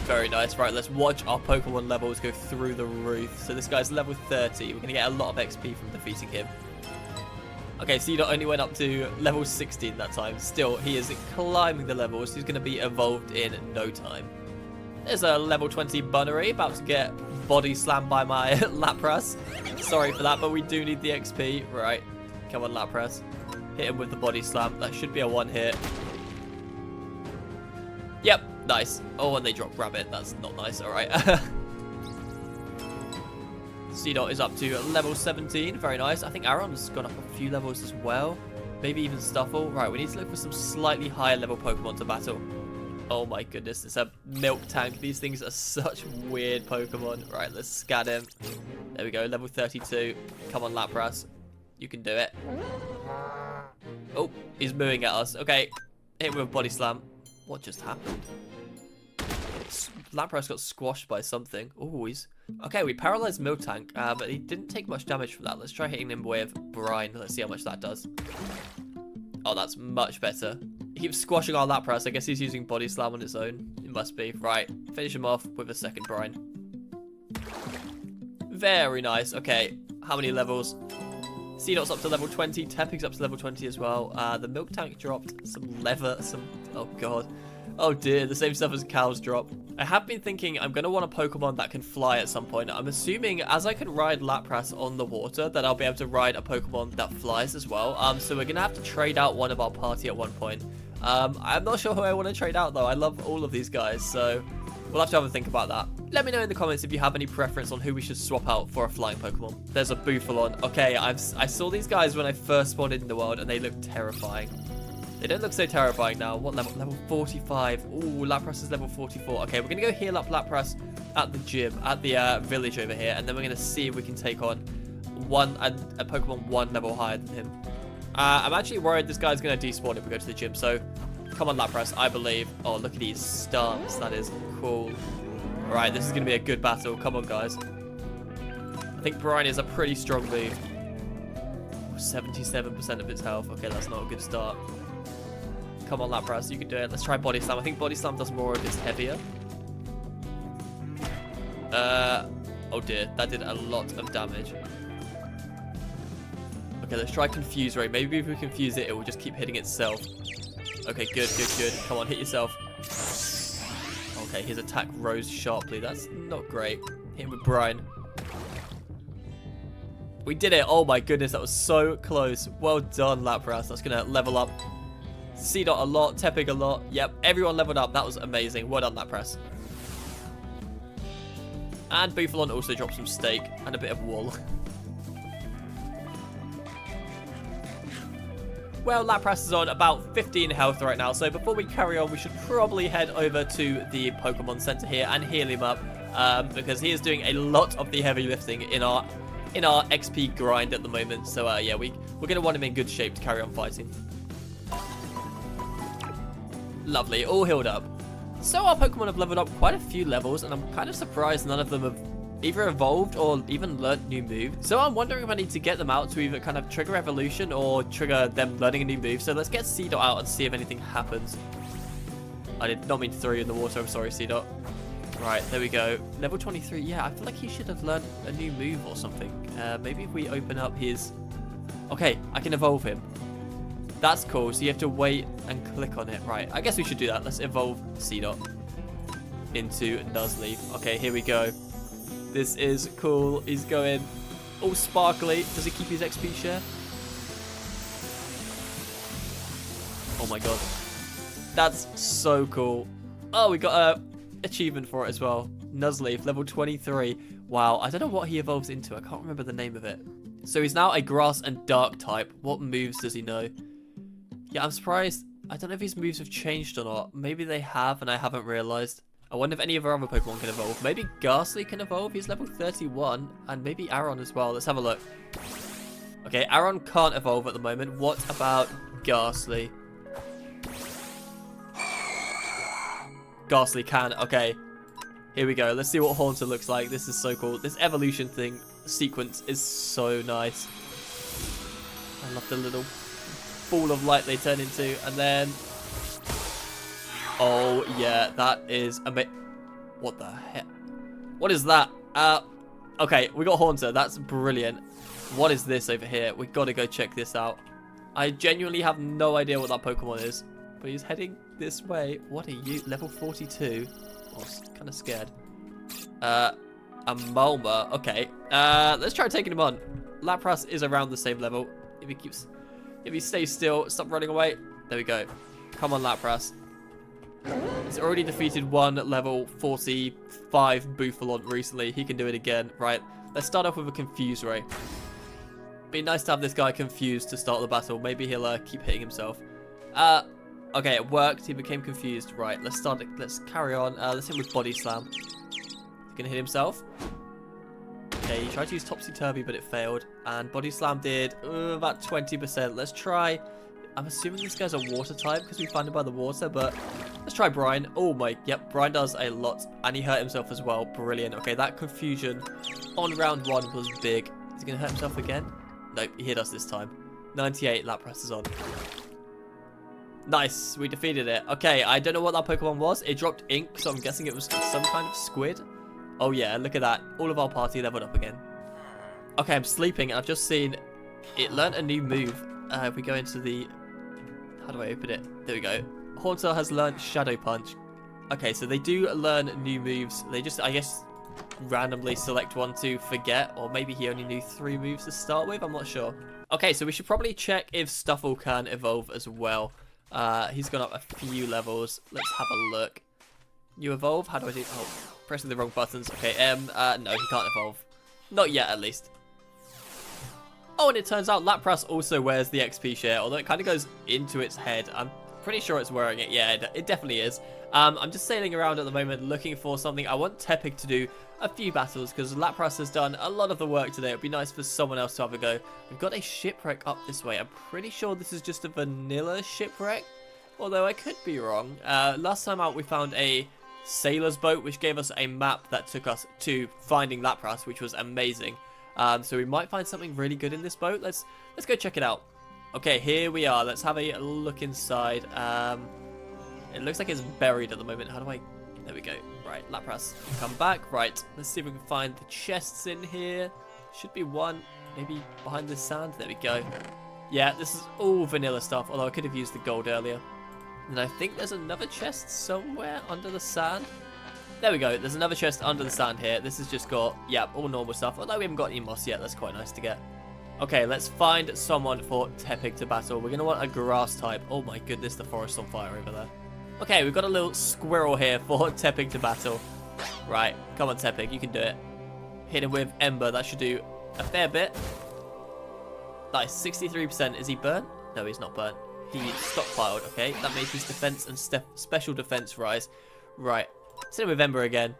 Very nice. Right, let's watch our Pokemon levels go through the roof. So this guy's level 30. We're going to get a lot of XP from defeating him. Okay, C-Dot only went up to level 16 that time. Still, he is climbing the levels. He's going to be evolved in no time. There's a level 20 Bunnery about to get Body Slammed by my Lapras. Sorry for that, but we do need the XP. Right, come on, Lapras. Hit him with the Body Slam. That should be a one hit. Yep, nice. Oh, and they drop Rabbit. That's not nice. All right. C-Dot is up to level 17. Very nice. I think Aaron's gone up a few levels as well. Maybe even Stuffle. Right, we need to look for some slightly higher level Pokemon to battle. Oh my goodness, it's a Milk Tank. These things are such weird Pokemon. Right, let's scan him. There we go, level 32. Come on, Lapras. You can do it. Oh, he's mooing at us. Okay, hit him with a Body Slam. What just happened? Lapras got squashed by something. Oh, he's... Okay, we paralyzed Miltank, but he didn't take much damage from that. Let's try hitting him with Brine. Let's see how much that does. Oh, that's much better. He keeps squashing our Lapras. I guess he's using Body Slam on its own. It must be. Right, finish him off with a second Brine. Very nice. Okay, how many levels? C-Dot's up to level 20. Tepig's up to level 20 as well. The Milk Tank dropped some leather, some... Oh, God. Oh, dear. The same stuff as cows drop. I have been thinking I'm going to want a Pokemon that can fly at some point. I'm assuming as I can ride Lapras on the water, that I'll be able to ride a Pokemon that flies as well. So we're going to have to trade out one of our party at one point. I'm not sure who I want to trade out, though. I love all of these guys, so we'll have to have a think about that. Let me know in the comments if you have any preference on who we should swap out for a flying Pokemon. There's a Bouffalant. Okay, I saw these guys when I first spawned in the world, and they look terrifying. It don't look so terrifying now. What level? Level 45. Ooh, Lapras is level 44. Okay, we're going to go heal up Lapras at the gym, at the village over here. And then we're going to see if we can take on a Pokemon 1 level higher than him. I'm actually worried this guy's going to despawn if we go to the gym. So, come on, Lapras, I believe. Oh, look at these stance. That is cool. Alright, this is going to be a good battle. Come on, guys. I think Brine is a pretty strong move. 77% of its health. Okay, that's not a good start. Come on, Lapras, you can do it. Let's try Body Slam. I think Body Slam does more if it's heavier. Oh dear, that did a lot of damage. Okay, let's try Confuse Ray. Maybe if we confuse it, it will just keep hitting itself. Okay, good, good, good. Come on, hit yourself. Okay, his attack rose sharply. That's not great. Hit him with Brine. We did it. Oh my goodness, that was so close. Well done, Lapras. That's going to level up C-Dot a lot, Tepig a lot. Yep, everyone leveled up. That was amazing. Well done, Lapras. And Bufalon also dropped some steak and a bit of wool. Well, Lapras is on about 15 health right now, so before we carry on, we should probably head over to the Pokemon Center here and heal him up, because he is doing a lot of the heavy lifting in our XP grind at the moment. So yeah, we're going to want him in good shape to carry on fighting. Lovely, all healed up. So our Pokemon have leveled up quite a few levels, and I'm kind of surprised none of them have either evolved or even learnt new moves. So I'm wondering if I need to get them out to either kind of trigger evolution or trigger them learning a new move. So let's get C-Dot out and see if anything happens. I did not mean to throw you in the water. I'm sorry, C-Dot. Right, there we go. Level 23. Yeah, I feel like he should have learned a new move or something. Maybe if we open up his... Okay, I can evolve him. That's cool. So you have to wait and click on it. Right, I guess we should do that. Let's evolve C-Dot into Nuzleaf. Okay, here we go. This is cool. He's going all sparkly. Does he keep his XP share? Oh my god. That's so cool. Oh, we got a achievement for it as well. Nuzleaf, level 23. Wow, I don't know what he evolves into. I can't remember the name of it. So he's now a grass and dark type. What moves does he know? Yeah, I'm surprised. I don't know if his moves have changed or not. Maybe they have and I haven't realized. I wonder if any of our other Pokemon can evolve. Maybe Ghastly can evolve. He's level 31. And maybe Aron as well. Let's have a look. Okay, Aron can't evolve at the moment. What about Ghastly? Ghastly can. Okay. Here we go. Let's see what Haunter looks like. This is so cool. This evolution thing sequence is so nice. I love the little ball of light they turn into. And then... Oh, yeah. That is amazing. What the heck? What is that? Okay. We got Haunter. That's brilliant. What is this over here? We got to go check this out. I genuinely have no idea what that Pokemon is. But he's heading this way. What are you? Level 42. I was kind of scared. A Malma. Okay. Let's try taking him on. Lapras is around the same level. If he stays still, stop running away. There we go. Come on, Lapras. He's already defeated one level 45 Bufalon recently. He can do it again. Right. Let's start off with a Confuse Ray. Be nice to have this guy confused to start the battle. Maybe he'll keep hitting himself. Okay, it worked. He became confused. Right, let's start it. Let's carry on. Let's hit him with Body Slam. He's gonna hit himself. Okay, he tried to use Topsy Turvy, but it failed. And Body Slam did about 20%. Let's try. I'm assuming this guy's a water type because we found him by the water, but let's try Brine. Oh my, yep, Brine does a lot. And he hurt himself as well. Brilliant. Okay, that confusion on round 1 was big. Is he gonna hurt himself again? Nope, he hit us this time. 98, Lapras is on. Nice, we defeated it. Okay, I don't know what that Pokemon was. It dropped ink, so I'm guessing it was some kind of squid. Oh yeah, look at that. All of our party leveled up again. Okay, I'm sleeping. I've just seen it learnt a new move. If we go into the... How do I open it? There we go. Haunter has learnt Shadow Punch. Okay, so they do learn new moves. They just, I guess, randomly select one to forget. Or maybe he only knew 3 moves to start with. I'm not sure. Okay, so we should probably check if Stuffle can evolve as well. He's gone up a few levels. Let's have a look. You evolve? How do I do? Oh, pressing the wrong buttons. Okay, no, he can't evolve. Not yet, at least. Oh, and it turns out Lapras also wears the XP share, although it kind of goes into its head. I'm pretty sure it's wearing it. Yeah, it definitely is. I'm just sailing around at the moment looking for something. I want Tepig to do a few battles because Lapras has done a lot of the work today. It would be nice for someone else to have a go. We've got a shipwreck up this way. I'm pretty sure this is just a vanilla shipwreck, although I could be wrong. Last time out we found a sailor's boat, which gave us a map that took us to finding Lapras, which was amazing. So we might find something really good in this boat. Let's go check it out. Okay, here we are. Let's have a look inside. It looks like it's buried at the moment. How do I... There we go. Right, Lapras, come back. Right, let's see if we can find the chests in here. Should be one, maybe behind the sand. There we go. Yeah, this is all vanilla stuff, although I could have used the gold earlier. And I think there's another chest somewhere under the sand. There we go. There's another chest under the sand here. This has just got, yeah, all normal stuff. Although we haven't got any moss yet. That's quite nice to get. Okay, let's find someone for Tepig to battle. We're going to want a grass type. Oh my goodness, the forest's on fire over there. Okay, we've got a little squirrel here for Tepig to battle. Right, come on Tepig, you can do it. Hit him with Ember. That should do a fair bit. Nice, 63%. Is he burnt? No, he's not burnt. He stockpiled, okay? That made his defense and special defense rise. Right. Let's hit him with Ember again.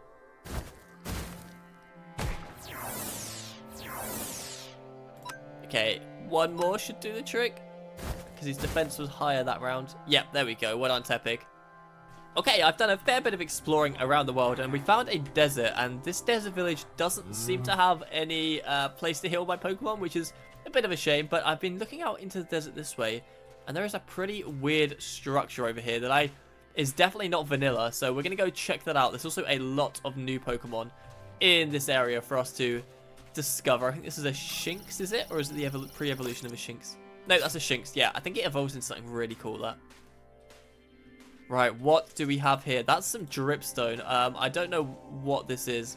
Okay, one more should do the trick. Because his defense was higher that round. Yep, there we go. Well done, Tepig. Okay, I've done a fair bit of exploring around the world, and we found a desert, and this desert village doesn't seem to have any place to heal my Pokemon, which is a bit of a shame, but I've been looking out into the desert this way, and there is a pretty weird structure over here that is definitely not vanilla, so we're going to go check that out. There's also a lot of new Pokemon in this area for us to discover. I think this is a Shinx, is it? Or is it the pre-evolution of a Shinx? No, that's a Shinx. Yeah, I think it evolves into something really cool, that. Right, what do we have here? That's some dripstone. I don't know what this is.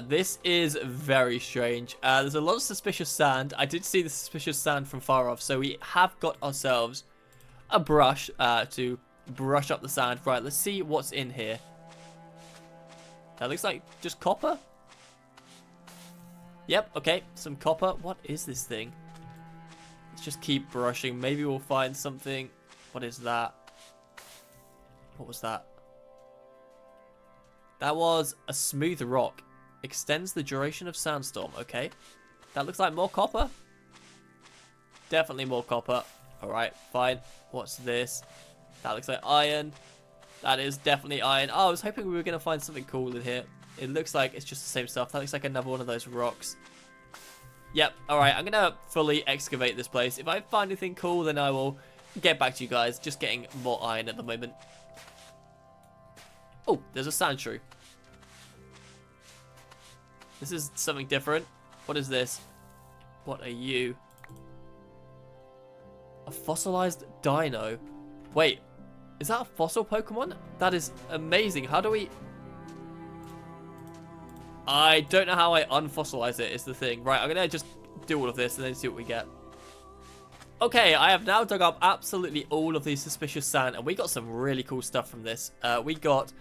This is very strange. There's a lot of suspicious sand. I did see the suspicious sand from far off, so we have got ourselves a brush to brush up the sand. Right, let's see what's in here. That looks like just copper. Yep, okay, some copper. What is this thing? Let's just keep brushing. Maybe we'll find something. What is that? What was that? That was a smooth rock. Extends the duration of sandstorm. Okay. That looks like more copper. Definitely more copper. Alright, fine. What's this? That looks like iron. That is definitely iron. Oh, I was hoping we were going to find something cool in here. It looks like it's just the same stuff. That looks like another one of those rocks. Yep. Alright, I'm going to fully excavate this place. If I find anything cool, then I will get back to you guys. Just getting more iron at the moment. Oh, there's a sand shrew. This is something different. What is this? What are you? A fossilized dino. Wait, is that a fossil Pokemon? That is amazing. How do we... I don't know how I unfossilize it is the thing. Right, I'm going to just do all of this and then see what we get. Okay, I have now dug up absolutely all of the suspicious sand, and we got some really cool stuff from this. We got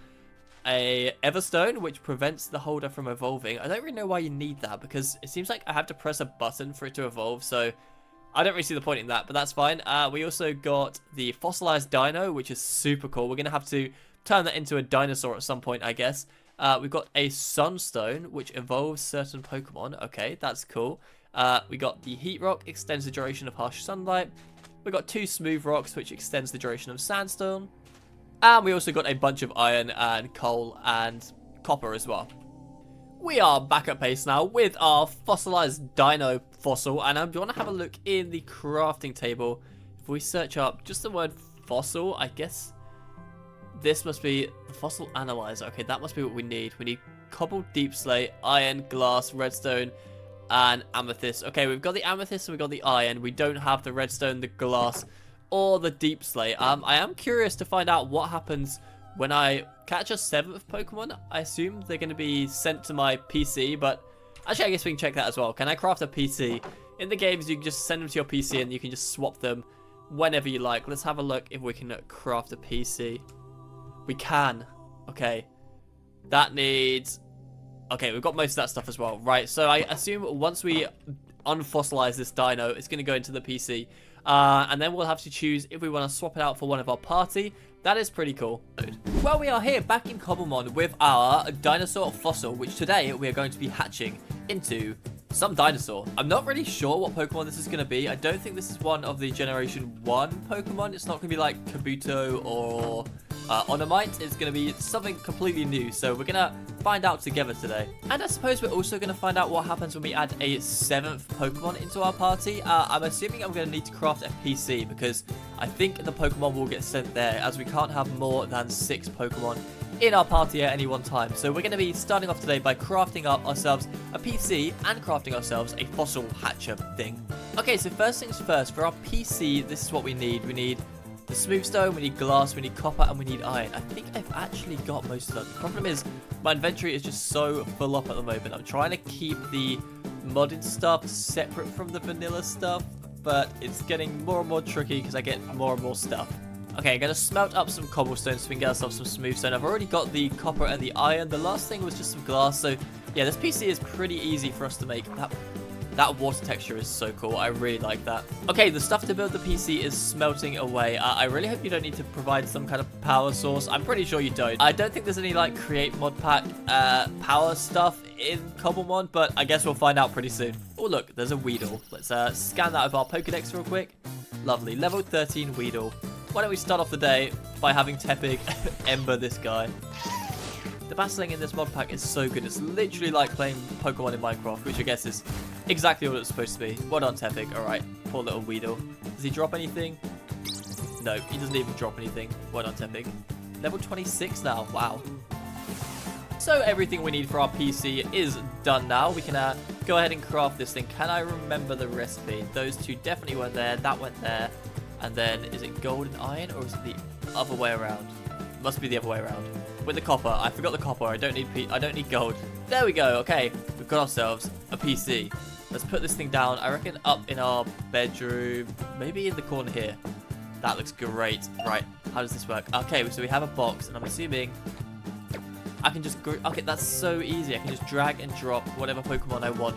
a Everstone, which prevents the holder from evolving. I don't really know why you need that, because it seems like I have to press a button for it to evolve, so I don't really see the point in that, but that's fine. We also got the fossilized dino, which is super cool. We're going to have to turn that into a dinosaur at some point, I guess. We've got a Sunstone, which evolves certain Pokemon. Okay, that's cool. We got the Heat Rock, extends the duration of harsh sunlight. We got two Smooth Rocks, which extends the duration of Sandstone. And we also got a bunch of iron and coal and copper as well. We are back at pace now with our fossilized dino fossil. And I want to have a look in the crafting table. If we search up just the word fossil, I guess this must be the fossil analyzer. Okay, that must be what we need. We need cobbled deep slate, iron, glass, redstone, and amethyst. Okay, we've got the amethyst and we've got the iron. We don't have the redstone, the glass, or the deep slate. I am curious to find out what happens when I catch a 7th Pokemon. I assume they're going to be sent to my PC, but actually I guess we can check that as well. Can I craft a PC? In the games, you can just send them to your PC and you can just swap them whenever you like. Let's have a look if we can craft a PC. We can. Okay. That needs... Okay, we've got most of that stuff as well. Right, so I assume once we unfossilize this dino. It's going to go into the PC. And then we'll have to choose if we want to swap it out for one of our party. That is pretty cool. Well, we are here back in Cobblemon with our dinosaur fossil, which today we are going to be hatching into some dinosaur. I'm not really sure what Pokemon this is going to be. I don't think this is one of the Generation 1 Pokemon. It's not going to be like Kabuto or Onomite. It's going to be something completely new. So we're going to find out together today. And I suppose we're also going to find out what happens when we add a 7th Pokemon into our party. I'm assuming I'm going to need to craft a PC because I think the Pokemon will get sent there as we can't have more than 6 Pokemon in our party at any one time. So we're going to be starting off today by crafting up ourselves a PC and crafting ourselves a fossil hatcher thing. Okay, so first things first, for our PC, this is what we need. We need the smooth stone, we need glass, we need copper, and we need iron. I think I've actually got most of them. The problem is my inventory is just so full up at the moment. I'm trying to keep the modded stuff separate from the vanilla stuff, but it's getting more and more tricky because I get more and more stuff. Okay, I'm going to smelt up some cobblestone so we can get ourselves some smooth stone. I've already got the copper and the iron. The last thing was just some glass. So, yeah, this PC is pretty easy for us to make. That water texture is so cool. I really like that. Okay, the stuff to build the PC is smelting away. I really hope you don't need to provide some kind of power source. I'm pretty sure you don't. I don't think there's any, like, create mod pack power stuff in Cobblemon, but I guess we'll find out pretty soon. Oh, look, there's a Weedle. Let's scan that with our Pokedex real quick. Lovely. Level 13 Weedle. Why don't we start off the day by having Tepig Ember this guy. The battling in this mod pack is so good. It's literally like playing Pokemon in Minecraft, which I guess is exactly what it's supposed to be. Well done, Tepig. Alright, poor little Weedle. Does he drop anything? No, he doesn't even drop anything. Well done, Tepig. Level 26 now. Wow. So everything we need for our PC is done now. We can go ahead and craft this thing. Can I remember the recipe? Those two definitely went there. That went there. And then, is it gold and iron, or is it the other way around? Must be the other way around. With the copper. I forgot the copper. I don't need gold. There we go. Okay, we've got ourselves a PC. Let's put this thing down. I reckon up in our bedroom. Maybe in the corner here. That looks great. Right, how does this work? Okay, so we have a box, and I'm assuming I can just... Okay, that's so easy. I can just drag and drop whatever Pokemon I want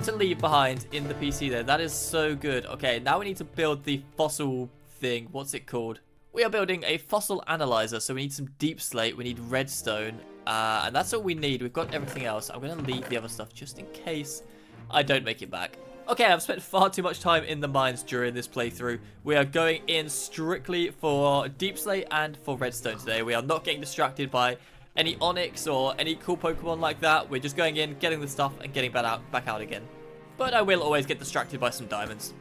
to leave behind in the PC there. That is so good. Okay, now we need to build the fossil thing. What's it called? We are building a fossil analyzer, so we need some deep slate, we need redstone, and that's all we need. We've got everything else. I'm going to leave the other stuff just in case I don't make it back. Okay, I've spent far too much time in the mines during this playthrough. We are going in strictly for deep slate and for redstone today. We are not getting distracted by any Onyx or any cool Pokemon like that. We're just going in, getting the stuff, and getting back out again. But I will always get distracted by some diamonds.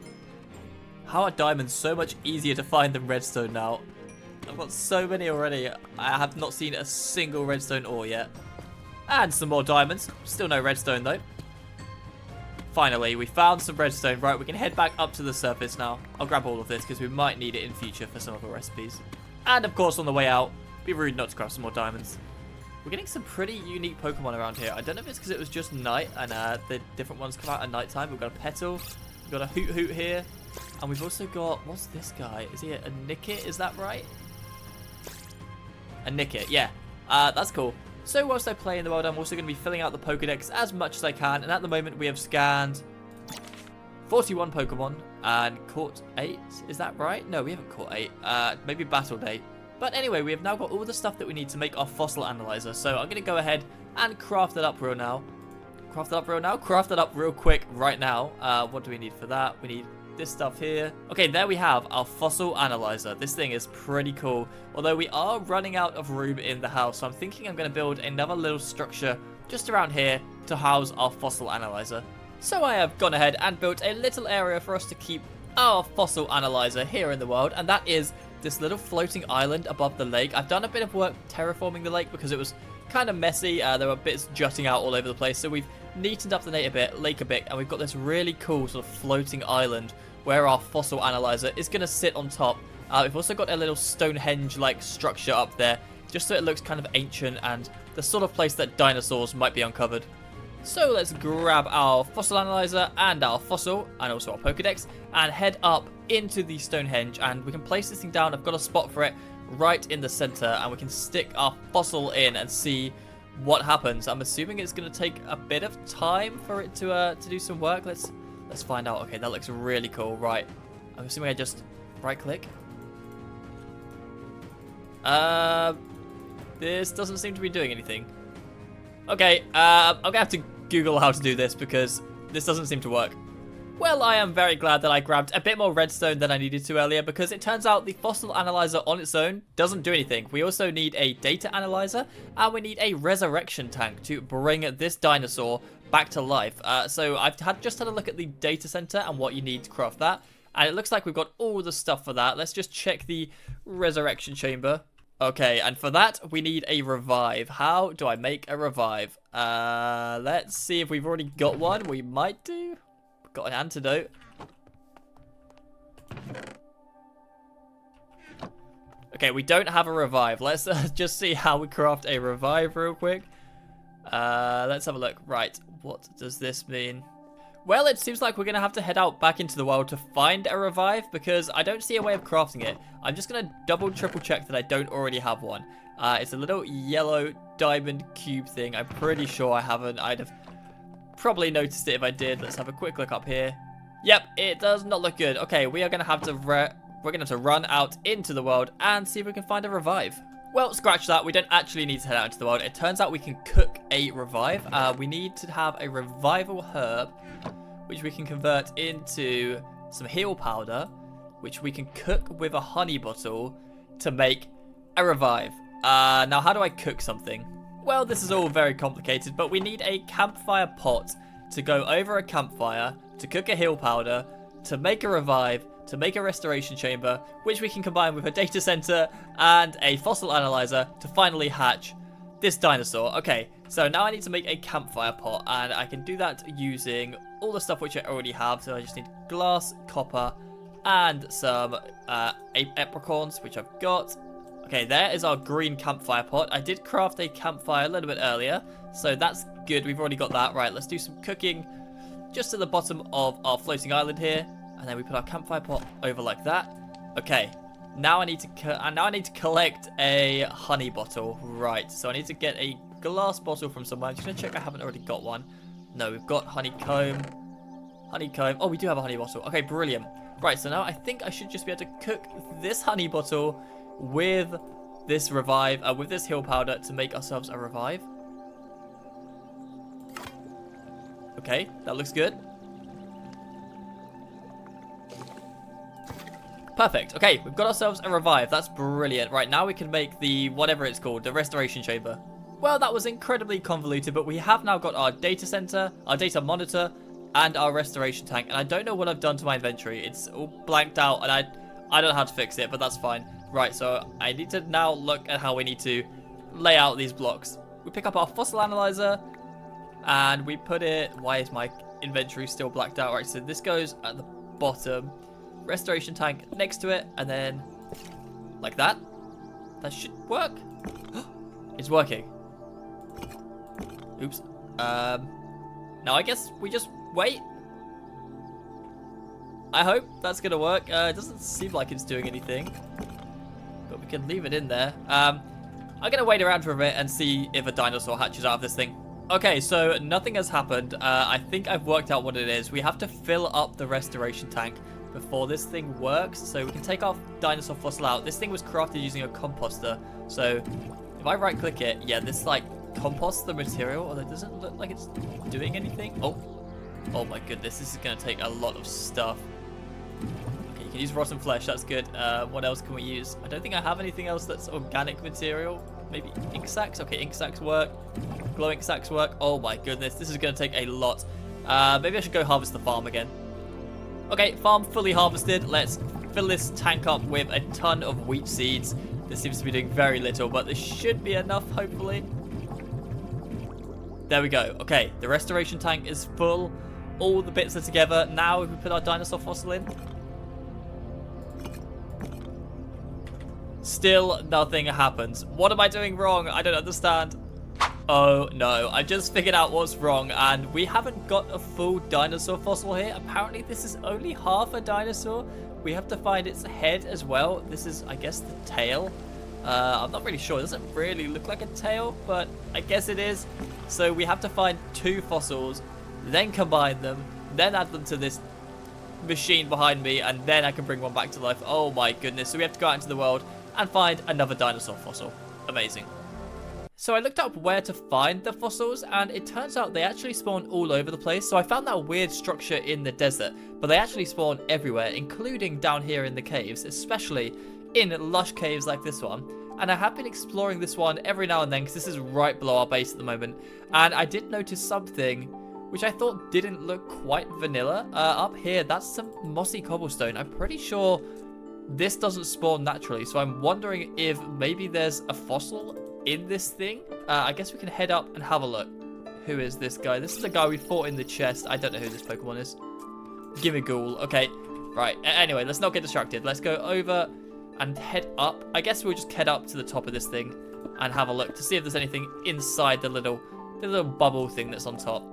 How are diamonds so much easier to find than redstone now? I've got so many already. I have not seen a single redstone ore yet. And some more diamonds. Still no redstone though. Finally, we found some redstone. Right, we can head back up to the surface now. I'll grab all of this because we might need it in future for some of our recipes. And of course, on the way out, be rude not to grab some more diamonds. We're getting some pretty unique Pokemon around here. I don't know if it's because it was just night and the different ones come out at night time. We've got a Petal, we've got a Hoot Hoot here, and we've also got, what's this guy? Is he a Nickit? Is that right? A Nickit, yeah. That's cool. So whilst I play in the world, I'm also going to be filling out the Pokedex as much as I can. And at the moment, we have scanned 41 Pokemon and caught 8. Is that right? No, we haven't caught 8. Maybe battled 8. But anyway, we have now got all the stuff that we need to make our fossil analyzer. So I'm going to go ahead and craft it up real now. Craft it up real now? Craft it up real quick right now. What do we need for that? We need this stuff here. Okay, there we have our fossil analyzer. This thing is pretty cool. Although we are running out of room in the house. So I'm thinking I'm going to build another little structure just around here to house our fossil analyzer. So I have gone ahead and built a little area for us to keep our fossil analyzer here in the world. And that is this little floating island above the lake. I've done a bit of work terraforming the lake because it was kind of messy. There were bits jutting out all over the place. So we've neatened up the lake a bit, and we've got this really cool sort of floating island where our fossil analyzer is going to sit on top. We've also got a little Stonehenge-like structure up there, just so it looks kind of ancient and the sort of place that dinosaurs might be uncovered. So let's grab our fossil analyzer and our fossil, and also our Pokedex, and head up into the Stonehenge, and we can place this thing down. I've got a spot for it right in the center, and we can stick our fossil in and see what happens. I'm assuming it's going to take a bit of time for it to do some work. Let's Let's find out. Okay, that looks really cool. Right. I'm assuming I just right click. This doesn't seem to be doing anything. Okay, I'm gonna have to Google how to do this because this doesn't seem to work. Well, I am very glad that I grabbed a bit more redstone than I needed to earlier because it turns out the fossil analyzer on its own doesn't do anything. We also need a data analyzer and we need a resurrection tank to bring this dinosaur back to life. So I've just had a look at the data center and what you need to craft that. And it looks like we've got all the stuff for that. Let's just check the resurrection chamber. Okay, and for that, we need a revive. How do I make a revive? Let's see if we've already got one. We might do. We've got an antidote. Okay, we don't have a revive. Let's just see how we craft a revive real quick. Let's have a look. Right, what does this mean? Well, it seems like we're going to have to head out back into the world to find a revive because I don't see a way of crafting it. I'm just going to double, triple check that I don't already have one. It's a little yellow diamond cube thing. I'm pretty sure I haven't. I'd have probably noticed it if I did. Let's have a quick look up here. Yep, it does not look good. Okay, we are going to have to run out into the world and see if we can find a revive. Well, scratch that. We don't actually need to head out into the world. It turns out we can cook a revive. We need to have a revival herb, which we can convert into some heal powder, which we can cook with a honey bottle to make a revive. Now, how do I cook something? Well, this is all very complicated, but we need a campfire pot to go over a campfire, to cook a heal powder, to make a revive, to make a restoration chamber, which we can combine with a data center and a fossil analyzer to finally hatch this dinosaur. Okay, so now I need to make a campfire pot, and I can do that using all the stuff which I already have. So I just need glass, copper, and some apricorns, which I've got. Okay, there is our green campfire pot. I did craft a campfire a little bit earlier, so that's good. We've already got that. Right, let's do some cooking just at the bottom of our floating island here. And then we put our campfire pot over like that. Okay, now I need to collect a honey bottle. Right, so I need to get a glass bottle from somewhere. I'm just gonna check I haven't already got one. No, we've got honeycomb. Honeycomb. Oh, we do have a honey bottle. Okay, brilliant. Right, so now I think I should just be able to cook this honey bottle with this revive, with this heal powder to make ourselves a revive. Okay, that looks good. Perfect. Okay, we've got ourselves a revive. That's brilliant. Right, now we can make the, whatever it's called, the restoration chamber. Well, that was incredibly convoluted, but we have now got our data center, our data monitor, and our restoration tank. And I don't know what I've done to my inventory. It's all blanked out, and I don't know how to fix it, but that's fine. Right, so I need to now look at how we need to lay out these blocks. We pick up our fossil analyzer, and we put it... Why is my inventory still blacked out? Right, so this goes at the bottom. Restoration tank next to it, and then like that. That should work. It's working. Oops. Now I guess we just wait. I hope that's gonna work. It doesn't seem like it's doing anything, but we can leave it in there. I'm gonna wait around for a bit and see if a dinosaur hatches out of this thing. Okay, so nothing has happened. I think I've worked out what it is. We have to fill up the restoration tank before this thing works, so we can take our dinosaur fossil out. This thing was crafted using a composter, so if I right click it, yeah, this like composts the material, although it doesn't look like it's doing anything. Oh my goodness, this is going to take a lot of stuff. Okay, you can use rotten flesh, that's good. What else can we use? I don't think I have anything else that's organic material. Maybe ink sacks? Okay, ink sacks work. Glow ink sacks work. Oh my goodness, this is going to take a lot. Maybe I should go harvest the farm again. Okay, farm fully harvested. Let's fill this tank up with a ton of wheat seeds. This seems to be doing very little, but this should be enough, hopefully. There we go. Okay, the restoration tank is full. All the bits are together. Now if we put our dinosaur fossil in. Still nothing happens. What am I doing wrong? I don't understand. Oh no, I just figured out what's wrong, and we haven't got a full dinosaur fossil here. Apparently this is only half a dinosaur. We have to find its head as well. This is, I guess, the tail. I'm not really sure. It doesn't really look like a tail, but I guess it is. So we have to find two fossils, then combine them, then add them to this machine behind me, and then I can bring one back to life. Oh my goodness. So we have to go out into the world and find another dinosaur fossil. Amazing. So I looked up where to find the fossils, and it turns out they actually spawn all over the place. So I found that weird structure in the desert, but they actually spawn everywhere, including down here in the caves, especially in lush caves like this one. And I have been exploring this one every now and then because this is right below our base at the moment. And I did notice something which I thought didn't look quite vanilla. Up here, that's some mossy cobblestone. I'm pretty sure this doesn't spawn naturally, so I'm wondering if maybe there's a fossil in this thing. I guess we can head up and have a look. Who is this guy? This is the guy we fought in the chest. I don't know who this Pokemon is. Gimme Ghoul. Okay, right. Anyway, let's not get distracted. Let's go over and head up. I guess we'll just head up to the top of this thing and have a look to see if there's anything inside the little bubble thing that's on top.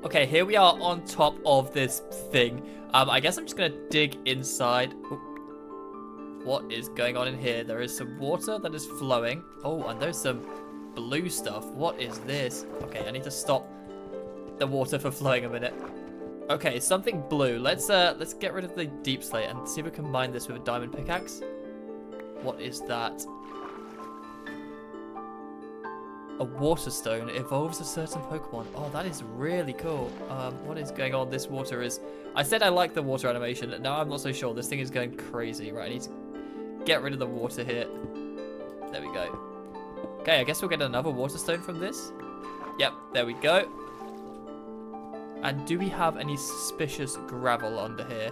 Okay, here we are on top of this thing. I guess I'm just going to dig inside. Ooh. What is going on in here? There is some water that is flowing. Oh, and there's some blue stuff. What is this? Okay, I need to stop the water from flowing a minute. Okay, something blue. Let's get rid of the deep slate and see if we can combine this with a diamond pickaxe. What is that? A water stone evolves a certain Pokemon. Oh, that is really cool. What is going on? This water is... I said I like the water animation. Now I'm not so sure. This thing is going crazy. Right, I need to get rid of the water here. There we go. Okay, I guess we'll get another water stone from this. Yep, there we go. And do we have any suspicious gravel under here?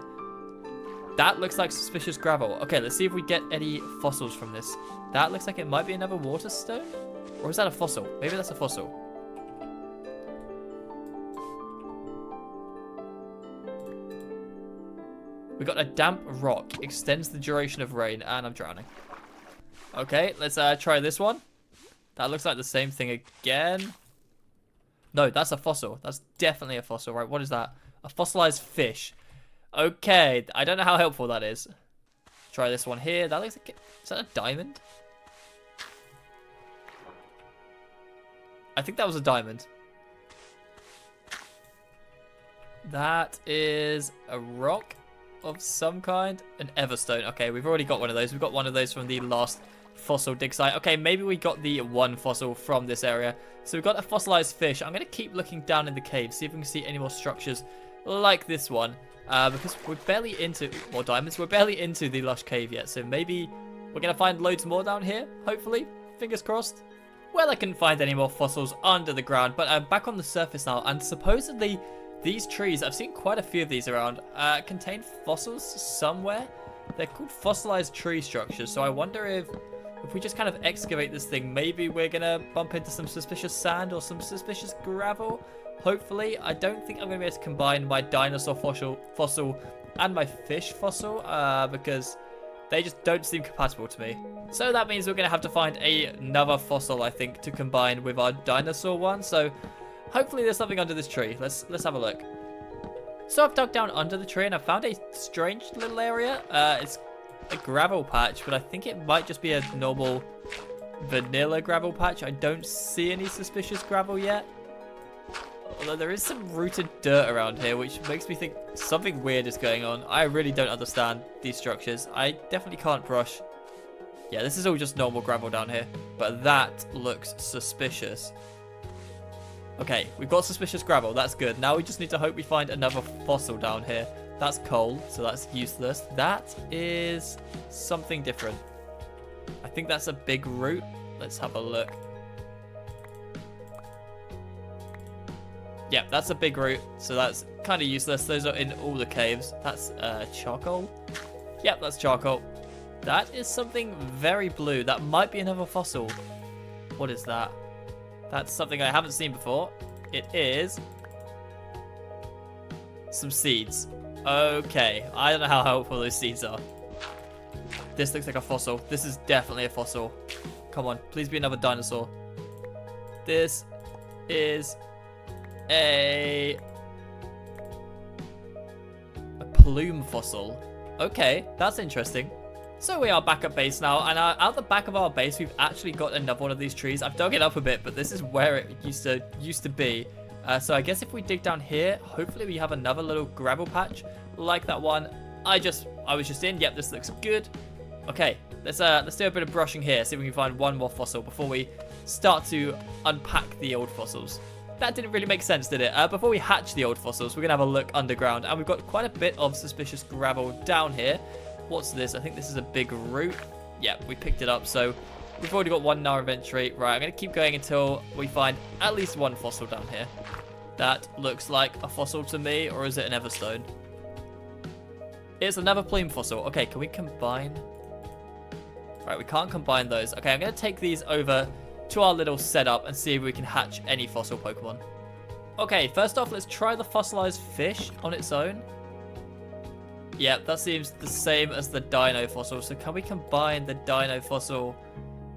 That looks like suspicious gravel. Okay, let's see if we get any fossils from this. That looks like it might be another water stone. Or is that a fossil? Maybe that's a fossil. We got a damp rock. Extends the duration of rain. And I'm drowning. Okay, let's try this one. That looks like the same thing again. No, that's a fossil. That's definitely a fossil, right? What is that? A fossilized fish. Okay, I don't know how helpful that is. Try this one here. That looks like... Is that a diamond? I think that was a diamond. That is a rock of some kind. An everstone. Okay, we've already got one of those. We've got one of those from the last fossil dig site. Okay, maybe we got the one fossil from this area. So we've got a fossilized fish. I'm going to keep looking down in the cave, see if we can see any more structures like this one. Because we're barely into... More diamonds. We're barely into the lush cave yet. So maybe we're going to find loads more down here. Hopefully. Fingers crossed. Well, I couldn't find any more fossils under the ground, but I'm back on the surface now, and supposedly these trees, I've seen quite a few of these around, contain fossils somewhere. They're called fossilized tree structures, so I wonder if we just kind of excavate this thing, maybe we're going to bump into some suspicious sand or some suspicious gravel. Hopefully. I don't think I'm going to be able to combine my dinosaur fossil and my fish fossil, because they just don't seem compatible to me. So that means we're going to have to find another fossil, I think, to combine with our dinosaur one. So hopefully there's something under this tree. Let's have a look. So I've dug down under the tree and I found a strange little area. It's a gravel patch, but I think it might just be a normal vanilla gravel patch. I don't see any suspicious gravel yet. Although there is some rooted dirt around here, which makes me think something weird is going on. I really don't understand these structures. I definitely can't brush. Yeah, this is all just normal gravel down here. But that looks suspicious. Okay, we've got suspicious gravel. That's good. Now we just need to hope we find another fossil down here. That's coal, so that's useless. That is something different. I think that's a big root. Let's have a look. Yeah, that's a big root, so that's kind of useless. Those are in all the caves. That's charcoal. Yep, that's charcoal. That is something very blue. That might be another fossil. What is that? That's something I haven't seen before. It is some seeds. Okay, I don't know how helpful those seeds are. This looks like a fossil. This is definitely a fossil. Come on, please be another dinosaur. This is a plume fossil. Okay, that's interesting. So we are back at base now, and out the back of our base, we've actually got another one of these trees. I've dug it up a bit, but this is where it used to be. So I guess if we dig down here, hopefully we have another little gravel patch like that one I was just in. Yep, this looks good. Okay, let's do a bit of brushing here, see if we can find one more fossil before we start to unpack the old fossils. That didn't really make sense, did it? Before we hatch the old fossils, we're gonna have a look underground, and we've got quite a bit of suspicious gravel down here. What's this? I think this is a big root. Yep, we picked it up, so we've already got one in our inventory. Right, I'm going to keep going until we find at least one fossil down here. That looks like a fossil to me, or is it an everstone? It's another plume fossil. Okay, can we combine? Right, we can't combine those. Okay, I'm going to take these over to our little setup and see if we can hatch any fossil Pokemon. Okay, first off, let's try the fossilized fish on its own. Yep, that seems the same as the dino fossil. So can we combine the dino fossil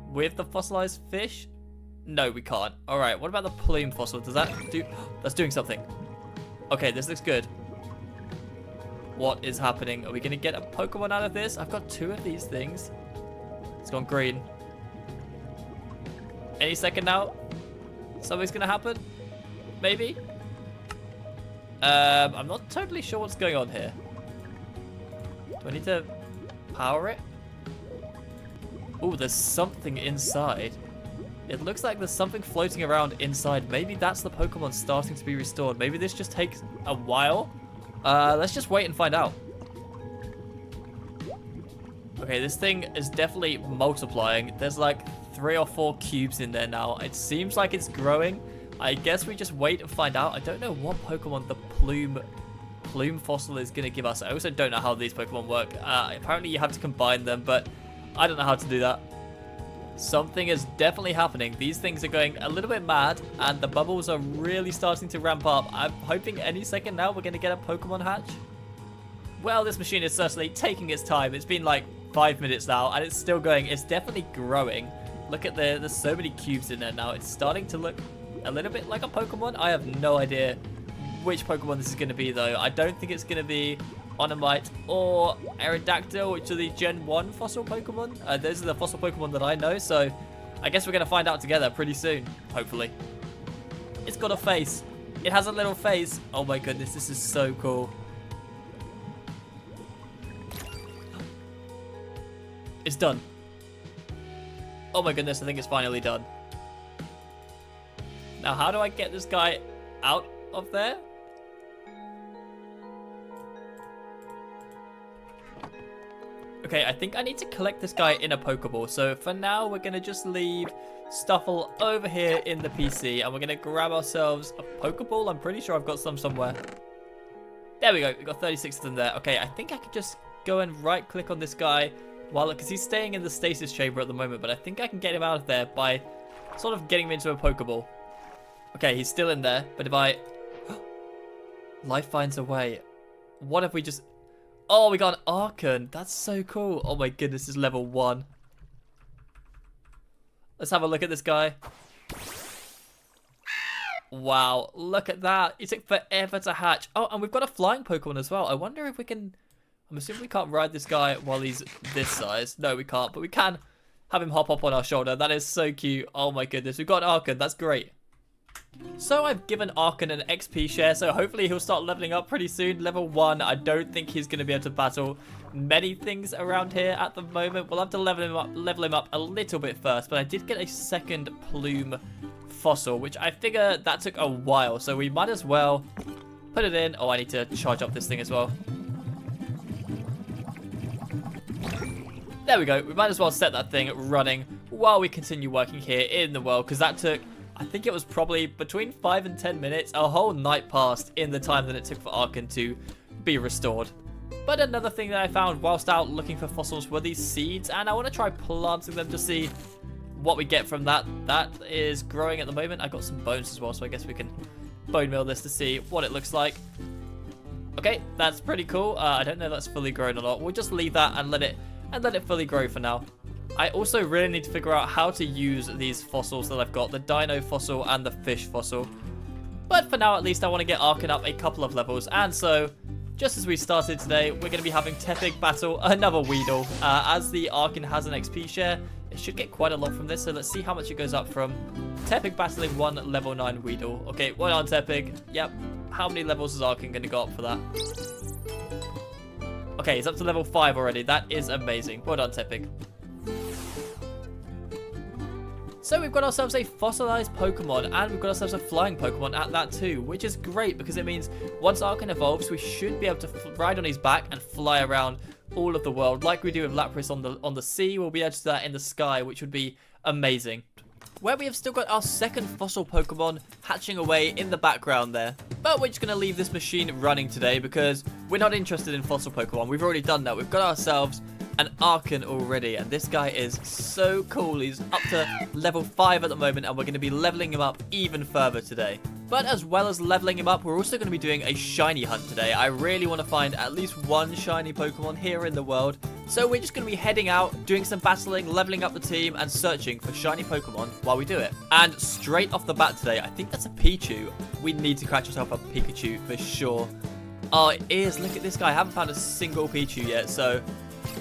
with the fossilized fish? No, we can't. All right, what about the plume fossil? Does that do... That's doing something. Okay, this looks good. What is happening? Are we going to get a Pokemon out of this? I've got 2 of these things. It's gone green. Any second now, something's going to happen. Maybe. I'm not totally sure what's going on here. Do I need to power it? Oh, there's something inside. It looks like there's something floating around inside. Maybe that's the Pokemon starting to be restored. Maybe this just takes a while. Let's just wait and find out. Okay, this thing is definitely multiplying. There's like 3 or 4 cubes in there now. It seems like it's growing. I guess we just wait and find out. I don't know what Pokemon the plume fossil is going to give us. I also don't know how these Pokemon work. Apparently you have to combine them, but I don't know how to do that. Something is definitely happening. These things are going a little bit mad, and the bubbles are really starting to ramp up. I'm hoping any second now we're going to get a Pokemon hatch. Well, this machine is certainly taking its time. It's been like 5 minutes now, and it's still going. It's definitely growing. Look at there's so many cubes in there now. It's starting to look a little bit like a Pokemon. I have no idea which Pokemon this is going to be, though. I don't think it's going to be Onomite or Aerodactyl, which are the Gen 1 fossil Pokemon. Those are the fossil Pokemon that I know, so I guess we're going to find out together pretty soon, hopefully. It's got a face. It has a little face. Oh my goodness, this is so cool. It's done. Oh my goodness, I think it's finally done. Now, how do I get this guy out of there? Okay, I think I need to collect this guy in a Pokeball. So for now, we're going to just leave Stuffle over here in the PC. And we're going to grab ourselves a Pokeball. I'm pretty sure I've got some somewhere. There we go. We've got 36 of them there. Okay, I think I could just go and right-click on this guy. Because he's staying in the stasis chamber at the moment. But I think I can get him out of there by sort of getting him into a Pokeball. Okay, he's still in there. But if I... Life finds a way. What if we just... Oh, we got an Archon. That's so cool. Oh my goodness, this is level 1. Let's have a look at this guy. Wow, look at that. It took forever to hatch. Oh, and we've got a flying Pokemon as well. I wonder if we can... I'm assuming we can't ride this guy while he's this size. No, we can't, but we can have him hop up on our shoulder. That is so cute. Oh my goodness, we've got an Archon. That's great. So I've given Archon an XP share, so hopefully he'll start leveling up pretty soon. Level 1, I don't think he's going to be able to battle many things around here at the moment. We'll have to level him up a little bit first, but I did get a second plume fossil, which I figure that took a while, so we might as well put it in. Oh, I need to charge up this thing as well. There we go. We might as well set that thing running while we continue working here in the world, because that took... I think it was probably between 5 and 10 minutes. A whole night passed in the time that it took for Archon to be restored. But another thing that I found whilst out looking for fossils were these seeds. And I want to try planting them to see what we get from that. That is growing at the moment. I got some bones as well, so I guess we can bone meal this to see what it looks like. Okay, that's pretty cool. I don't know if that's fully grown or not. We'll just leave that and let it fully grow for now. I also really need to figure out how to use these fossils that I've got, the dino fossil and the fish fossil. But for now, at least, I want to get Archon up a couple of levels. And so, just as we started today, we're going to be having Tepig battle another Weedle. As the Archon has an XP share, It should get quite a lot from this, so let's see how much it goes up from. Tepig battling 1 level 9 Weedle. Okay, well done, Tepig. Yep. How many levels is Arkin going to go up for that? Okay, he's up to level 5 already. That is amazing. Well done, Tepig. So we've got ourselves a fossilized Pokemon, and we've got ourselves a flying Pokemon at that too, which is great because it means once Arkin evolves, we should be able to ride on his back and fly around all of the world like we do with Lapras on the sea. We'll be able to do that in the sky, which would be amazing. Where we have still got our second fossil Pokemon hatching away in the background there. But we're just going to leave this machine running today because we're not interested in fossil Pokemon. We've already done that. We've got ourselves an Arkin already, and this guy is so cool. He's up to level 5 at the moment, and we're going to be leveling him up even further today. But as well as leveling him up, we're also going to be doing a shiny hunt today. I really want to find at least one shiny Pokemon here in the world. So we're just going to be heading out, doing some battling, leveling up the team, and searching for shiny Pokemon while we do it. And straight off the bat today, I think that's a Pichu. We need to catch ourselves a Pikachu for sure. Oh, it is. Look at this guy. I haven't found a single Pichu yet, so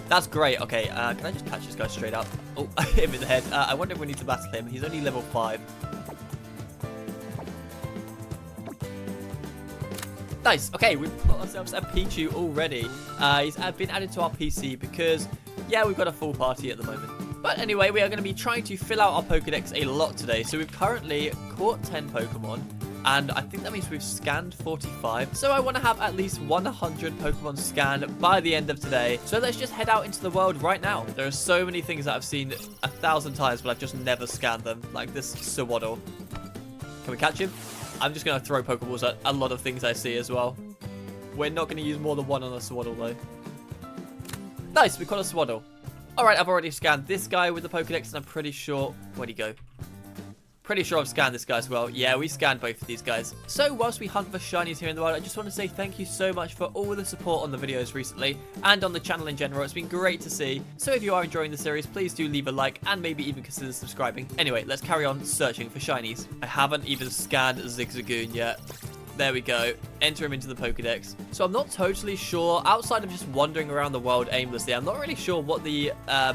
that's great. Okay, can I just catch this guy straight up? Oh, I hit him in the head. I wonder if we need to battle him. He's only level 5. Nice. Okay, we've got ourselves a Pichu already. He's been added to our PC because, yeah, we've got a full party at the moment. But anyway, we are going to be trying to fill out our Pokedex a lot today. So we've currently caught 10 Pokemon, and I think that means we've scanned 45. So I want to have at least 100 Pokemon scanned by the end of today. So let's just head out into the world right now. There are so many things that I've seen 1,000 times, but I've just never scanned them, like this Swaddle. Can we catch him? I'm just going to throw Pokeballs at a lot of things I see as well. We're not going to use more than one on a Swaddle, though. Nice, we caught a Swaddle. Alright, I've already scanned this guy with the Pokedex, and I'm pretty sure... Where'd he go? Pretty sure I've scanned this guy as well. Yeah, we scanned both of these guys. So whilst we hunt for shinies here in the world, I just want to say thank you so much for all the support on the videos recently and on the channel in general. It's been great to see. So if you are enjoying the series, please do leave a like and maybe even consider subscribing. Anyway, let's carry on searching for shinies. I haven't even scanned Zigzagoon yet. There we go. Enter him into the Pokedex. So I'm not totally sure, outside of just wandering around the world aimlessly, I'm not really sure what the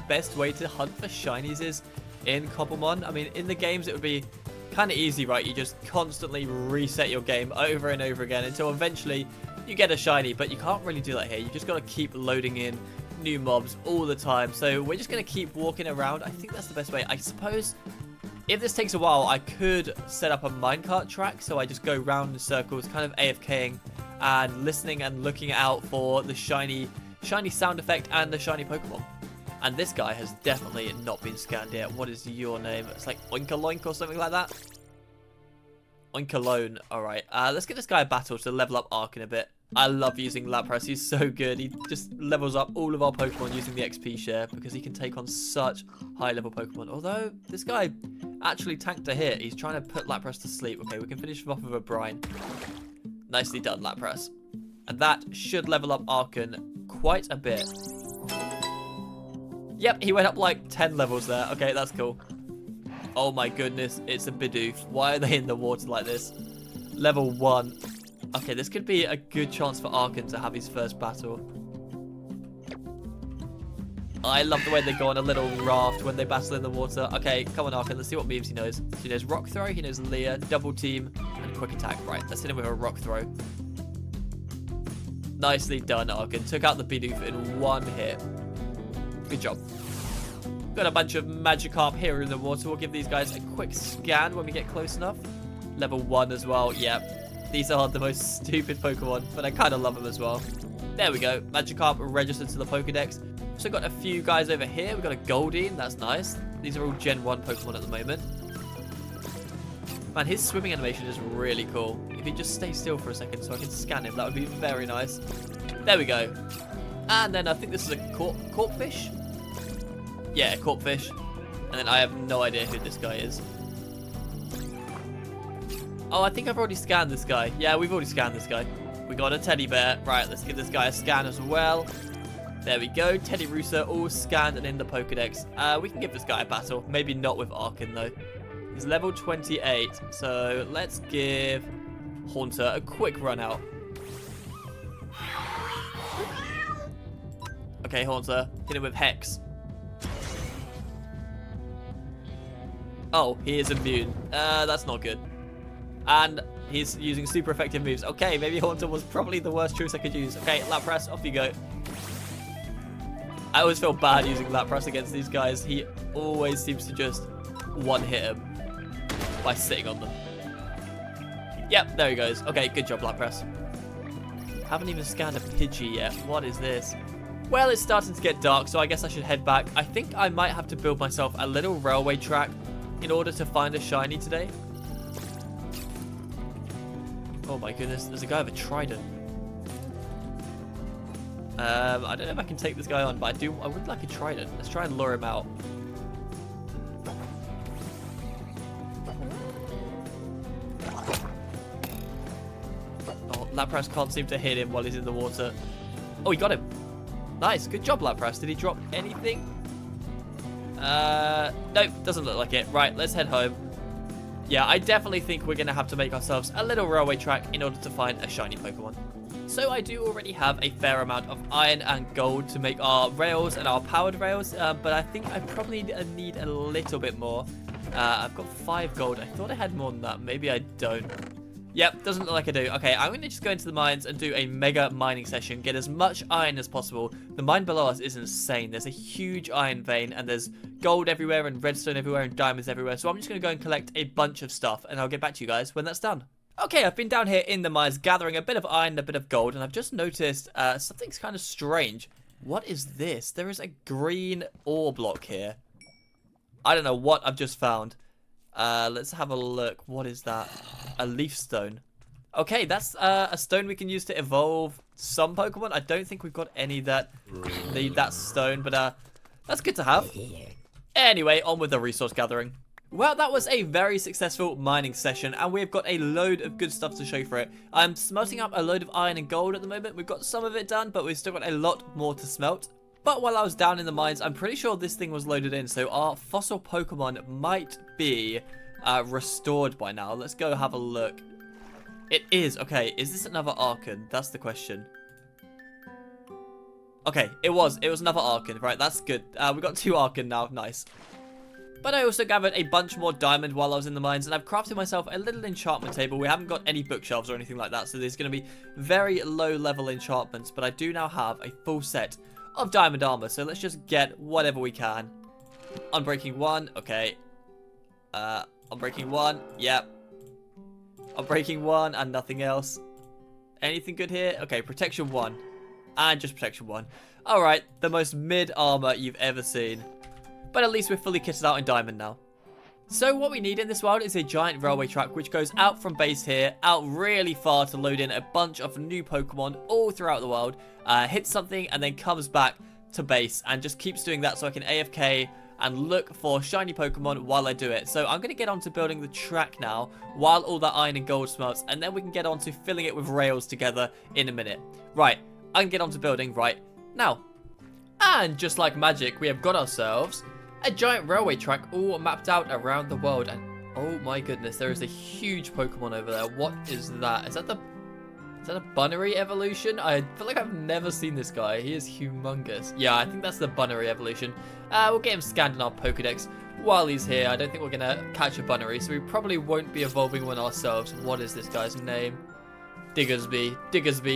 best way to hunt for shinies is in cobblemon. I mean, in the games, it would be kind of easy, right? You just constantly reset your game over and over again until eventually you get a shiny, but you can't really do that here. You just got to keep loading in new mobs all the time. So we're just going to keep walking around. I think that's the best way. I suppose if this takes a while, I could set up a minecart track, so I just go round in circles, kind of AFKing and listening and looking out for the shiny sound effect and the shiny Pokemon. And this guy has definitely not been scanned yet. What is your name? It's like Oinkaloink or something like that. Oinkalone. Alright, let's get this guy a battle to level up Arkin a bit. I love using Lapras. He's so good. He just levels up all of our Pokemon using the XP share because he can take on such high-level Pokemon. Although, this guy actually tanked a hit. He's trying to put Lapras to sleep. Okay, we can finish him off with a Brine. Nicely done, Lapras. And that should level up Arkin quite a bit. Yep, he went up like 10 levels there. Okay, that's cool. Oh my goodness, it's a Bidoof. Why are they in the water like this? Level 1. Okay, this could be a good chance for Arkin to have his first battle. I love the way they go on a little raft when they battle in the water. Okay, come on, Arkin. Let's see what moves he knows. He knows Rock Throw, he knows Leer, Double Team, and Quick Attack. Right, let's hit him with a Rock Throw. Nicely done, Arkin. Took out the Bidoof in one hit. Good job. Got a bunch of Magikarp here in the water. We'll give these guys a quick scan when we get close enough. Level 1 as well. Yep. These are the most stupid Pokemon, but I kind of love them as well. There we go. Magikarp registered to the Pokedex. So got a few guys over here. We've got a Goldeen. That's nice. These are all Gen 1 Pokemon at the moment. Man, his swimming animation is really cool. If he just stays still for a second so I can scan him, that would be very nice. There we go. And then I think this is a Corpfish. Yeah, Corpfish. And then I have no idea who this guy is. Oh, I think I've already scanned this guy. Yeah, we've already scanned this guy. We got a teddy bear. Right, let's give this guy a scan as well. There we go. Teddy Rooster all scanned and in the Pokedex. We can give this guy a battle. Maybe not with Arkin, though. He's level 28. So let's give Haunter a quick run out. Okay, Haunter. Hit him with Hex. Oh, he is immune. That's not good. And he's using super effective moves. Okay, maybe Haunter was probably the worst choice I could use. Okay, Lap Press, off you go. I always feel bad using Lap Press against these guys. He always seems to just one-hit him by sitting on them. Yep, there he goes. Okay, good job, Lap Press. Haven't even scanned a Pidgey yet. What is this? Well, it's starting to get dark, so I guess I should head back. I think I might have to build myself a little railway track in order to find a shiny today. Oh my goodness, there's a guy with a trident. I don't know if I can take this guy on, but I would like a trident. Let's try and lure him out. Oh, Lapras can't seem to hit him while he's in the water. Oh, he got him. Nice, good job, Lapras. Did he drop anything? Nope, doesn't look like it. Right, let's head home. Yeah, I definitely think we're going to have to make ourselves a little railway track in order to find a shiny Pokemon. So I do already have a fair amount of iron and gold to make our rails and our powered rails, but I think I probably need a little bit more. I've got 5 gold. I thought I had more than that. Maybe I don't. Yep, doesn't look like I do. Okay, I'm going to just go into the mines and do a mega mining session, get as much iron as possible. The mine below us is insane. There's a huge iron vein, and there's gold everywhere, and redstone everywhere, and diamonds everywhere. So I'm just going to go and collect a bunch of stuff, and I'll get back to you guys when that's done. Okay, I've been down here in the mines gathering a bit of iron and a bit of gold, and I've just noticed something's kind of strange. What is this? There is a green ore block here. I don't know what I've just found. Let's have a look. What is that? A leaf stone. Okay, that's a stone we can use to evolve some Pokemon. I don't think we've got any that need that stone, but that's good to have. Anyway, on with the resource gathering. Well, that was a very successful mining session, and we've got a load of good stuff to show for it. I'm smelting up a load of iron and gold at the moment. We've got some of it done, but we've still got a lot more to smelt. But while I was down in the mines, I'm pretty sure this thing was loaded in, so our fossil Pokemon might be restored by now. Let's go have a look. It is. Okay, is this another Archon? That's the question. Okay, it was another Archon. Right, that's good. We got 2 Archon now. Nice. But I also gathered a bunch more diamond while I was in the mines, and I've crafted myself a little enchantment table. We haven't got any bookshelves or anything like that, so there's going to be very low level enchantments, but I do now have a full set of diamond armor, so let's just get whatever we can. Unbreaking 1, okay. Unbreaking 1, yep. Unbreaking 1 and nothing else. Anything good here? Okay, protection 1. And just protection 1. Alright, the most mid armor you've ever seen. But at least we're fully kitted out in diamond now. So what we need in this world is a giant railway track which goes out from base here, out really far to load in a bunch of new Pokemon all throughout the world, hits something and then comes back to base and just keeps doing that so I can AFK and look for shiny Pokemon while I do it. So I'm going to get on to building the track now while all that iron and gold smelts, and then we can get on to filling it with rails together in a minute. Right, I can get on to building right now. And just like magic, we have got ourselves a giant railway track all mapped out around the world. And oh my goodness, there is a huge Pokemon over there. What is that? Is that a Bunnery evolution? I feel like I've never seen this guy. He is humongous. Yeah, I think that's the Bunnery evolution. We'll get him scanned in our Pokedex while he's here. I don't think we're going to catch a Bunnery, so we probably won't be evolving one ourselves. What is this guy's name? Diggersby.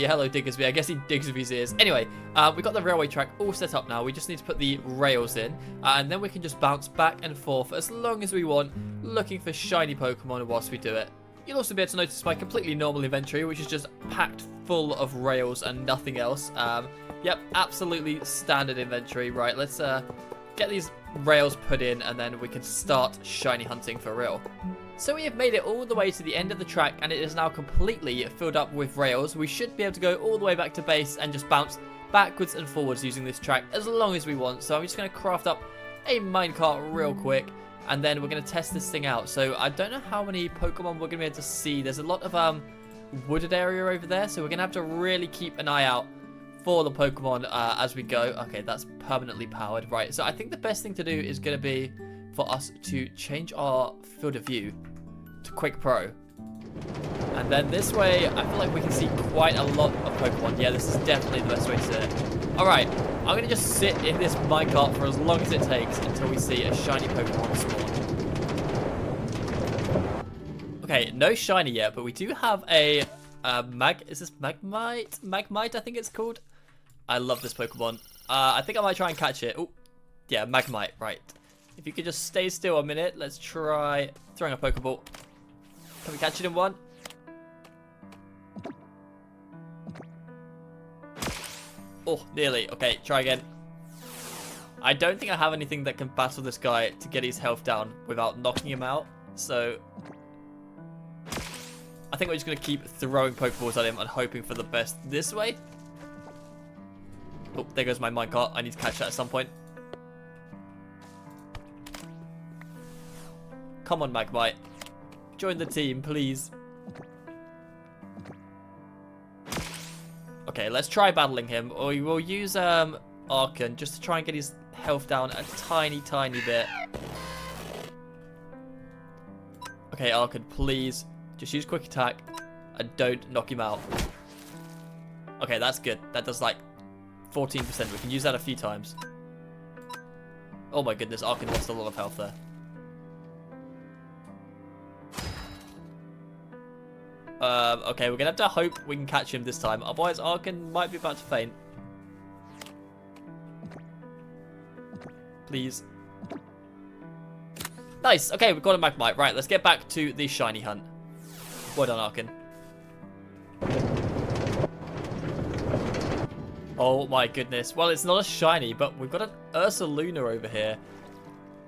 Hello, Diggersby. I guess he Diggersby's ears. Anyway, we got the railway track all set up now. We just need to put the rails in, and then we can just bounce back and forth as long as we want, looking for shiny Pokemon whilst we do it. You'll also be able to notice my completely normal inventory, which is just packed full of rails and nothing else. Yep, absolutely standard inventory. Right, let's get these rails put in, and then we can start shiny hunting for real. So we have made it all the way to the end of the track, and it is now completely filled up with rails. We should be able to go all the way back to base and just bounce backwards and forwards using this track as long as we want. So I'm just going to craft up a minecart real quick, and then we're going to test this thing out. So I don't know how many Pokemon we're going to be able to see. There's a lot of wooded area over there, so we're going to have to really keep an eye out for the Pokemon as we go. Okay, that's permanently powered. Right, so I think the best thing to do is going to be for us to change our field of view to Quick Pro. And then this way, I feel like we can see quite a lot of Pokemon. Yeah, this is definitely the best way to do it. Alright, I'm going to just sit in this minecart for as long as it takes until we see a shiny Pokemon spawn. Okay, no shiny yet, but we do have a is this Magmite? Magmite, I think it's called. I love this Pokemon. I think I might try and catch it. Oh, yeah, Magmite, right. If you could just stay still a minute, let's try throwing a Pokeball. Can we catch it in one? Oh, nearly. Okay, try again. I don't think I have anything that can battle this guy to get his health down without knocking him out. So I think we're just going to keep throwing Pokeballs at him and hoping for the best this way. Oh, there goes my minecart. I need to catch that at some point. Come on, Magmite. Join the team, please. Okay, let's try battling him. Or we will use Archon just to try and get his health down a tiny, tiny bit. Okay, Archon, please. Just use quick attack and don't knock him out. Okay, that's good. That does like 14%. We can use that a few times. Oh my goodness, Archon lost a lot of health there. Okay, we're gonna have to hope we can catch him this time. Otherwise, Archon might be about to faint. Please. Nice. Okay, we've got a Magmite. Right, let's get back to the shiny hunt. Well done, Archon. Oh my goodness. Well, it's not a shiny, but we've got an Ursaluna over here.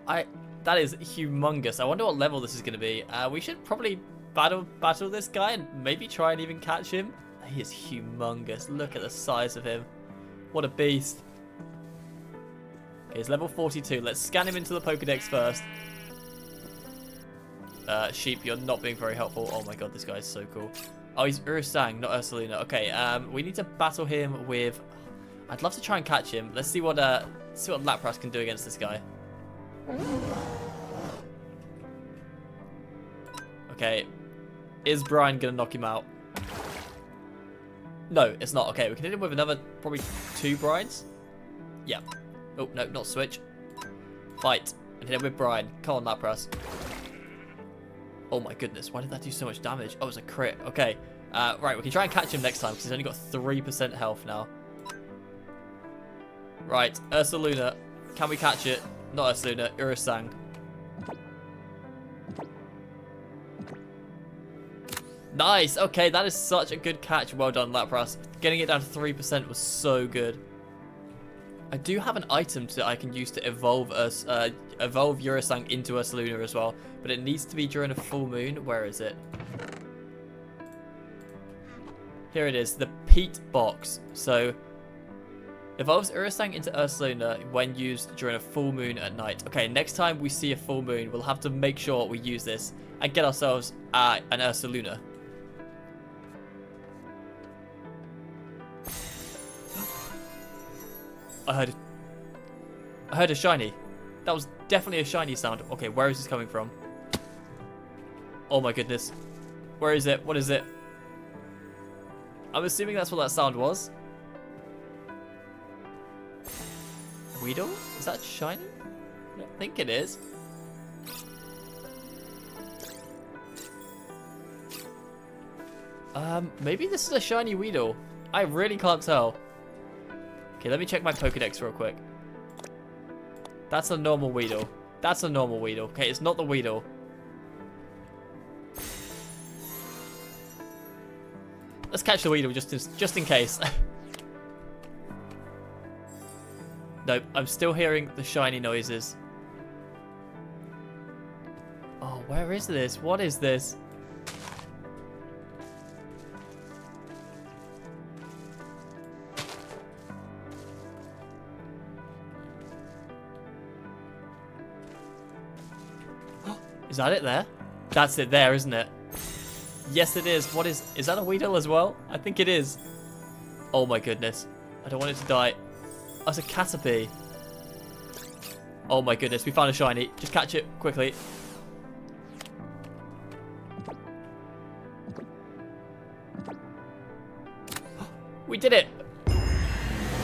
That is humongous. I wonder what level this is going to be. We should probably battle this guy and maybe try and even catch him. He is humongous. Look at the size of him. What a beast. Okay, he's level 42. Let's scan him into the Pokedex first. Sheep, you're not being very helpful. Oh my god, this guy is so cool. Oh, he's Urasang, not Ursaluna. Okay, we need to battle him with... I'd love to try and catch him. Let's see what Lapras can do against this guy. Okay, is Brian gonna knock him out? No, it's not. Okay, we can hit him with another, probably 2 Brians. Yeah. Oh, no, not switch. Fight. And hit him with Brian. Come on, Lapras. Oh my goodness, why did that do so much damage? Oh, it was a crit. Okay, right, we can try and catch him next time because he's only got 3% health now. Right, Ursaluna. Can we catch it? Not Ursaluna, Urasang. Nice, okay, that is such a good catch. Well done, Lapras. Getting it down to 3% was so good. I do have an item that I can use to evolve Urasang into Ursaluna as well, but it needs to be during a full moon. Where is it? Here it is, the Peat Box. So, evolves Urasang into Ursaluna when used during a full moon at night. Okay, next time we see a full moon, we'll have to make sure we use this and get ourselves an Ursaluna. I heard a shiny. That was definitely a shiny sound. Okay, where is this coming from? Oh my goodness. Where is it? What is it? I'm assuming that's what that sound was. Weedle? Is that shiny? I don't think it is. Maybe this is a shiny Weedle. I really can't tell. Okay, let me check my Pokedex real quick. That's a normal Weedle. That's a normal Weedle. Okay, it's not the Weedle. Let's catch the Weedle just in case. Nope, I'm still hearing the shiny noises. Oh, where is this? What is this? Is that it there? That's it there, isn't it? Yes, it is. What is that a Weedle as well? I think it is. Oh my goodness. I don't want it to die. Oh, it's a Caterpie. Oh my goodness, we found a shiny. Just catch it quickly. We did it.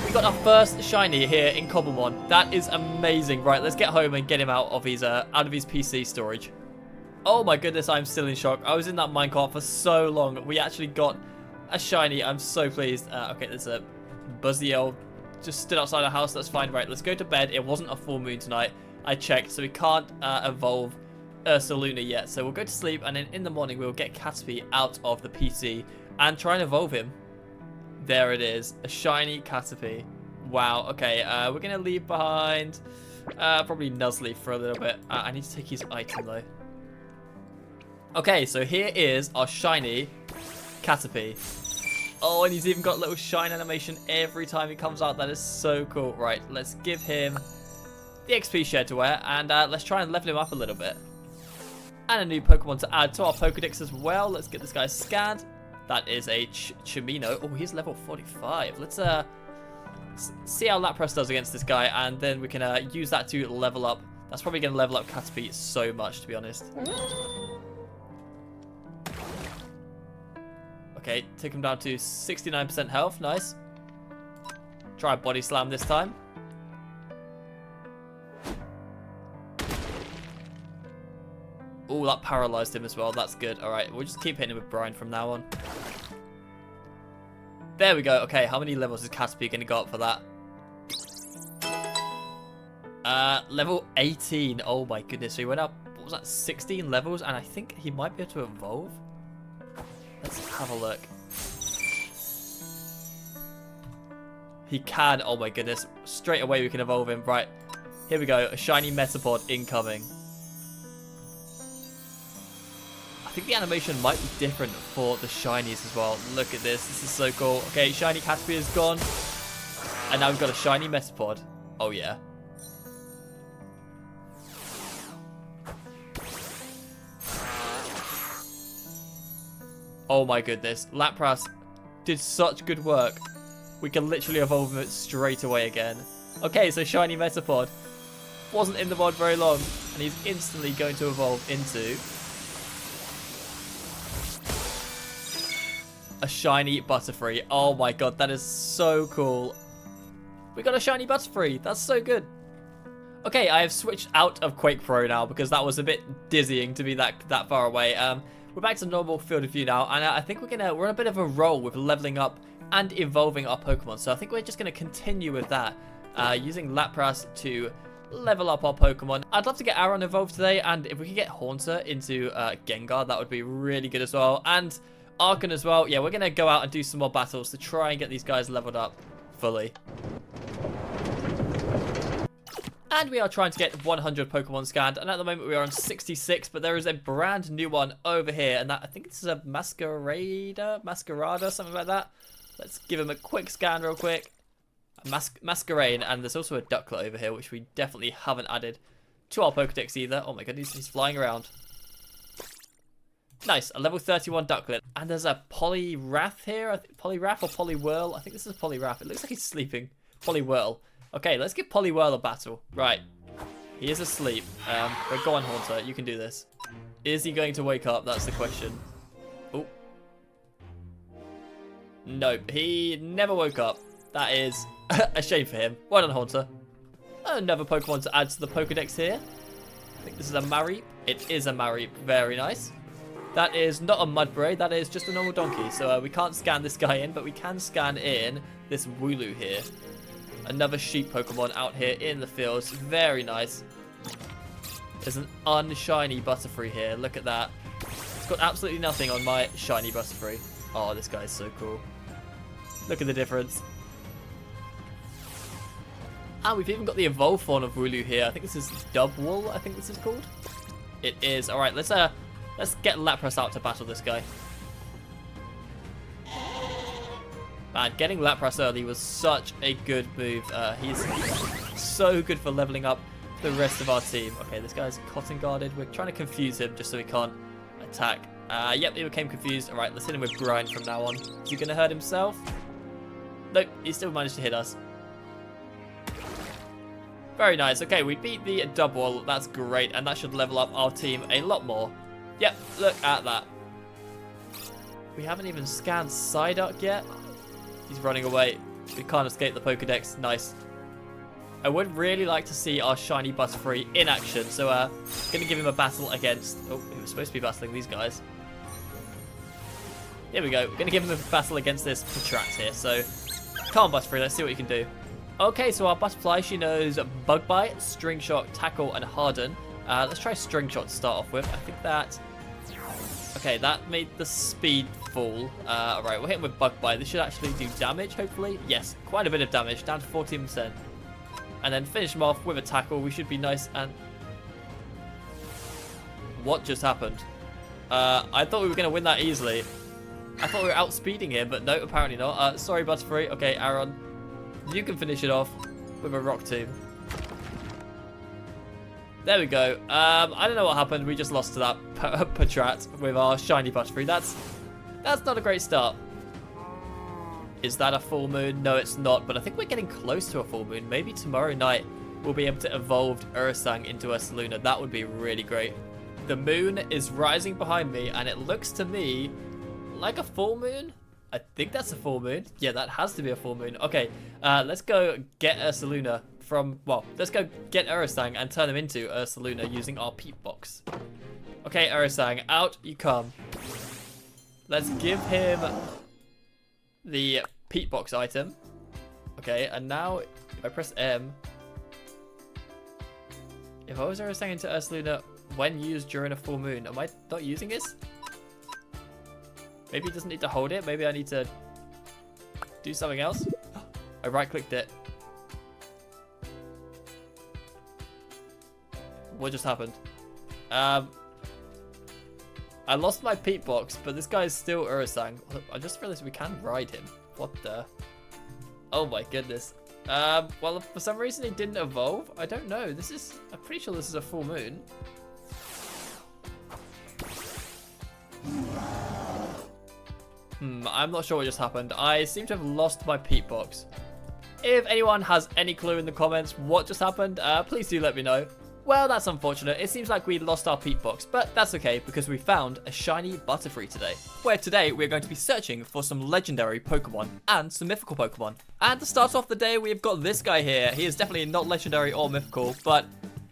We got our first shiny here in Cobblemon. That is amazing. Right, let's get home and get him out of his PC storage. Oh my goodness, I'm still in shock. I was in that minecart for so long. We actually got a shiny. I'm so pleased. Okay, there's a Buzziel just stood outside the house. That's fine. Right, let's go to bed. It wasn't a full moon tonight. I checked, so we can't evolve Ursaluna yet. So we'll go to sleep, and then in the morning we'll get Caterpie out of the PC and try and evolve him. There it is, a shiny Caterpie. Wow. Okay, we're gonna leave behind probably Nuzleaf for a little bit. I need to take his item though. Okay, so here is our shiny Caterpie. Oh, and he's even got a little shine animation every time he comes out. That is so cool. Right, let's give him the XP share to wear, and let's try and level him up a little bit. And a new Pokemon to add to our Pokedex as well. Let's get this guy scanned. That is a Chimino. Oh, he's level 45. Let's see how Lapras does against this guy, and then we can use that to level up. That's probably going to level up Caterpie so much, to be honest. Okay, take him down to 69% health. Nice. Try a body slam this time. Oh, that paralyzed him as well. That's good. All right, we'll just keep hitting him with brine from now on. There we go. Okay, how many levels is Caterpie going to go up for that? Level 18. Oh my goodness. So he went up, what was that, 16 levels? And I think he might be able to evolve. Let's have a look. He can. Oh my goodness. Straight away we can evolve him. Right. Here we go. A shiny Metapod incoming. I think the animation might be different for the shinies as well. Look at this. This is so cool. Okay, shiny Caterpie is gone. And now we've got a shiny Metapod. Oh yeah. Oh my goodness. Lapras did such good work. We can literally evolve it straight away again. Okay, so shiny Metapod wasn't in the mod very long, and he's instantly going to evolve into a shiny Butterfree. Oh my god, that is so cool. We got a shiny Butterfree. That's so good. Okay, I have switched out of Quake Pro now because that was a bit dizzying to be that far away. We're back to normal field of view now, and I think we're on a bit of a roll with leveling up and evolving our Pokemon. So I think we're just going to continue with that, using Lapras to level up our Pokemon. I'd love to get Aron evolved today, and if we could get Haunter into Gengar, that would be really good as well. And Archon as well. Yeah, we're going to go out and do some more battles to try and get these guys leveled up fully. And we are trying to get 100 Pokemon scanned, and at the moment we are on 66, but there is a brand new one over here, and that, I think this is a Masquerada, something like that. Let's give him a quick scan real quick. Masquerain, and there's also a Ducklet over here, which we definitely haven't added to our Pokedex either. Oh my goodness, he's flying around. Nice, a level 31 Ducklet. And there's a Poliwrath here. Poliwrath or Poliwhirl? I think this is Poliwrath. It looks like he's sleeping. Poliwhirl. Okay, let's give Poliwhirl a battle. Right. He is asleep. But go on, Haunter. You can do this. Is he going to wake up? That's the question. Oh. Nope. He never woke up. That is a shame for him. Well done, Haunter. Another Pokemon to add to the Pokedex here. I think this is a Mareep. It is a Mareep. Very nice. That is not a Mudbray. That is just a normal donkey. So we can't scan this guy in, but we can scan in this Wooloo here. Another sheep Pokemon out here in the fields. Very nice. There's an unshiny Butterfree here. Look at that. It's got absolutely nothing on my shiny Butterfree. Oh, this guy is so cool. Look at the difference. And we've even got the evolved form of Wooloo here. I think this is Dubwool, I think this is called. It is. Alright, let's get Lapras out to battle this guy. Man, getting Lapras early was such a good move. He's so good for leveling up the rest of our team. Okay, this guy's cotton guarded. We're trying to confuse him just so he can't attack. Yep, he became confused. Alright, let's hit him with Brine from now on. Is he going to hurt himself? Nope, he still managed to hit us. Very nice. Okay, we beat the Dubwool. That's great, and that should level up our team a lot more. Yep, look at that. We haven't even scanned Psyduck yet. He's running away. We can't escape the Pokedex. Nice. I would really like to see our shiny Butterfree in action. So, gonna give him a battle against... Oh, he was supposed to be battling these guys. Here we go. We're gonna give him a battle against this Patrat here. So, come on, Butterfree. Let's see what you can do. Okay, so our Butterfly, she knows Bug Bite, String Shot, Tackle, and Harden. Let's try String Shot to start off with. I think that... Okay, that made the speed fall. Alright, we'll hit him with Bug Bite. This should actually do damage, hopefully. Yes, quite a bit of damage, down to 14%. And then finish him off with a Tackle. We should be nice and... What just happened? I thought we were going to win that easily. I thought we were outspeeding him, but no, apparently not. Sorry, Butterfree. Okay, Aaron, you can finish it off with a Rock Tomb. There we go. I don't know what happened. We just lost to that Patrat with our shiny Butterfree. That's not a great start. Is that a full moon? No, it's not. But I think we're getting close to a full moon. Maybe tomorrow night we'll be able to evolve Ursang into Ursaluna. That would be really great. The moon is rising behind me, and it looks to me like a full moon. I think that's a full moon. Yeah, that has to be a full moon. Okay, let's go get Ursaluna from... Well, let's go get Ursang and turn him into Ursaluna using our peat box. Okay, Ursang, out you come. Let's give him the peat box item. Okay, and now if I press M... If I was Ursang into Ursaluna when used during a full moon, am I not using this? Maybe he doesn't need to hold it. Maybe I need to do something else. I right-clicked it. What just happened? I lost my peat box, but this guy is still Ursang. I just realized we can ride him. What the? Oh my goodness. Well, for some reason he didn't evolve. I don't know. I'm pretty sure this is a full moon. I'm not sure what just happened. I seem to have lost my peat box. If anyone has any clue in the comments what just happened, please do let me know. Well, that's unfortunate. It seems like we lost our peat box, but that's okay because we found a shiny Butterfree today. Where today we're going to be searching for some legendary Pokemon and some mythical Pokemon. And to start off the day, we've got this guy here. He is definitely not legendary or mythical, but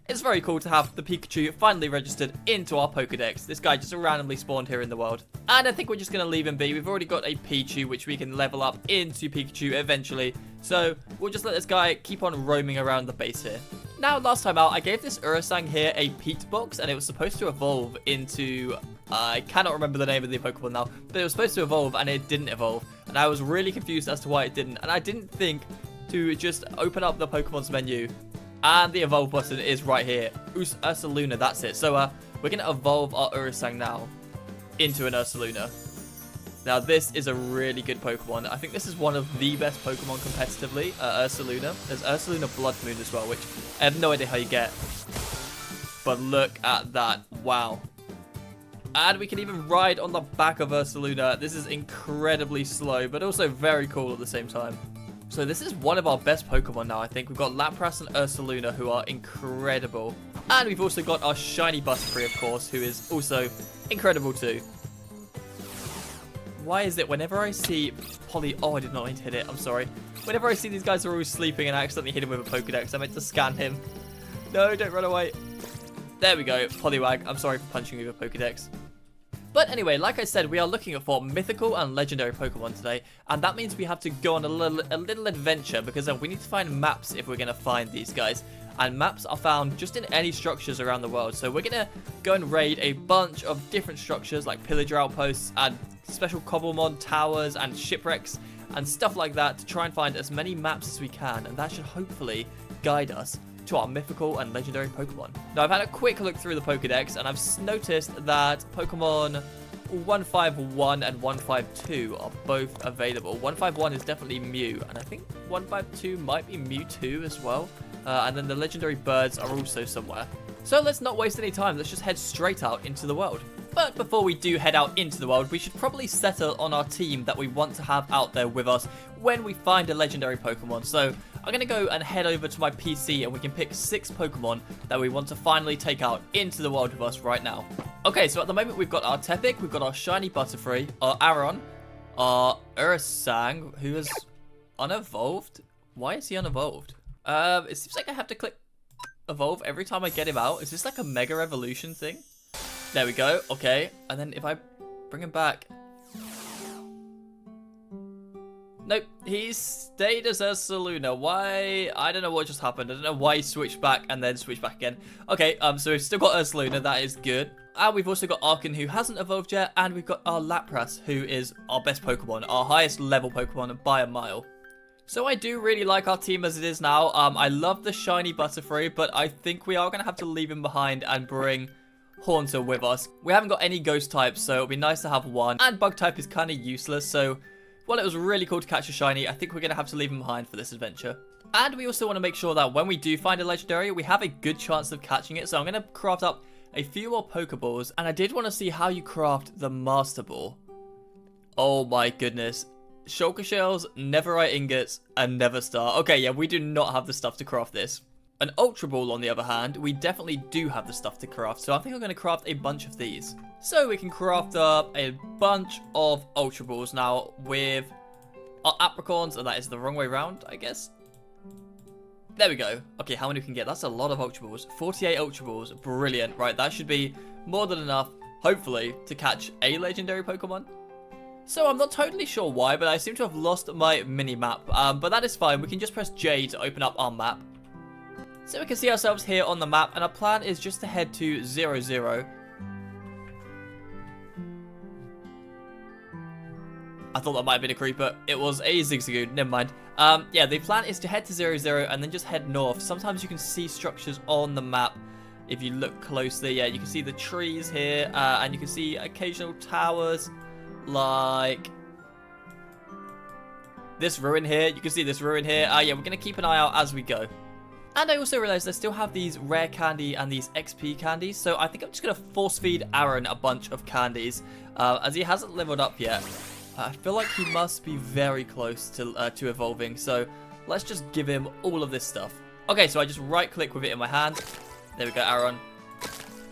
it's very cool to have the Pikachu finally registered into our Pokedex. This guy just randomly spawned here in the world. And I think we're just going to leave him be. We've already got a Pichu, which we can level up into Pikachu eventually. So we'll just let this guy keep on roaming around the base here. Now, last time out, I gave this Ursang here a peat box, and it was supposed to evolve into... I cannot remember the name of the Pokemon now, but it was supposed to evolve, and it didn't evolve. And I was really confused as to why it didn't. And I didn't think to just open up the Pokemon's menu. And the evolve button is right here. Ursaluna, that's it. So we're going to evolve our Ursang now into an Ursaluna. Now, this is a really good Pokemon. I think this is one of the best Pokemon competitively, Ursaluna. There's Ursaluna Blood Moon as well, which I have no idea how you get. But look at that. Wow. And we can even ride on the back of Ursaluna. This is incredibly slow, but also very cool at the same time. So this is one of our best Pokemon now, I think. We've got Lapras and Ursaluna, who are incredible. And we've also got our shiny Butterfree, of course, who is also incredible too. Why is it whenever I see Polly... Oh, I did not mean to hit it. I'm sorry. Whenever I see these guys are all sleeping and I accidentally hit him with a Pokedex, I meant to scan him. No, don't run away. There we go. Poliwag, I'm sorry for punching you with a Pokedex. But anyway, like I said, we are looking for mythical and legendary Pokemon today. And that means we have to go on a little adventure because we need to find maps if we're going to find these guys. And maps are found just in any structures around the world. So we're going to go and raid a bunch of different structures like pillager outposts and special cobblemon towers and shipwrecks and stuff like that to try and find as many maps as we can. And that should hopefully guide us to our mythical and legendary Pokemon. Now, I've had a quick look through the Pokedex and I've noticed that Pokemon 151 and 152 are both available. 151 is definitely Mew, and I think 152 might be Mewtwo as well. And then the legendary birds are also somewhere. So let's not waste any time. Let's just head straight out into the world. But before we do head out into the world, we should probably settle on our team that we want to have out there with us when we find a legendary Pokemon. So I'm going to go and head over to my PC and we can pick 6 Pokemon that we want to finally take out into the world with us right now. Okay, so at the moment we've got our Tepig, we've got our shiny Butterfree, our Aron, our Ursang, who is unevolved. Why is he unevolved? It seems like I have to click evolve every time I get him out. Is this like a mega evolution thing? There we go. Okay. And then if I bring him back. Nope. He stayed as Ursaluna. Why? I don't know what just happened. I don't know why he switched back and then switched back again. Okay. So we've still got Ursaluna. That is good. And we've also got Arkan, who hasn't evolved yet. And we've got our Lapras, who is our best Pokemon. Our highest level Pokemon by a mile. So I do really like our team as it is now. I love the shiny Butterfree, but I think we are going to have to leave him behind and bring Haunter with us. We haven't got any ghost types, so it'll be nice to have one. And bug type is kind of useless, so while it was really cool to catch a shiny, I think we're going to have to leave him behind for this adventure. And we also want to make sure that when we do find a legendary, we have a good chance of catching it. So I'm going to craft up a few more Pokeballs, and I did want to see how you craft the Master Ball. Oh my goodness. Shulker Shells, Netherite Ingots, and Nether Star. Okay, yeah, we do not have the stuff to craft this. An Ultra Ball, on the other hand, we definitely do have the stuff to craft. So I think I'm going to craft a bunch of these. So we can craft up a bunch of Ultra Balls now with our Apricorns. And that is the wrong way around, I guess. There we go. Okay, how many we can get? That's a lot of Ultra Balls. 48 Ultra Balls. Brilliant. Right, that should be more than enough, hopefully, to catch a legendary Pokemon. So I'm not totally sure why, but I seem to have lost my mini-map. But that is fine. We can just press J to open up our map. So we can see ourselves here on the map, and our plan is just to head to 00. I thought that might have been a creeper. It was a Zigzagoon. Never mind. Yeah, the plan is to head to 00 and then just head north. Sometimes you can see structures on the map if you look closely. Yeah, you can see the trees here, and you can see occasional towers. Like this ruin here. You can see this ruin here. Yeah, we're going to keep an eye out as we go. And I also realized I still have these rare candy and these XP candies. So I think I'm just going to force feed Aaron a bunch of candies as he hasn't leveled up yet. I feel like he must be very close to evolving. So let's just give him all of this stuff. Okay, so I just right click with it in my hand. There we go, Aaron.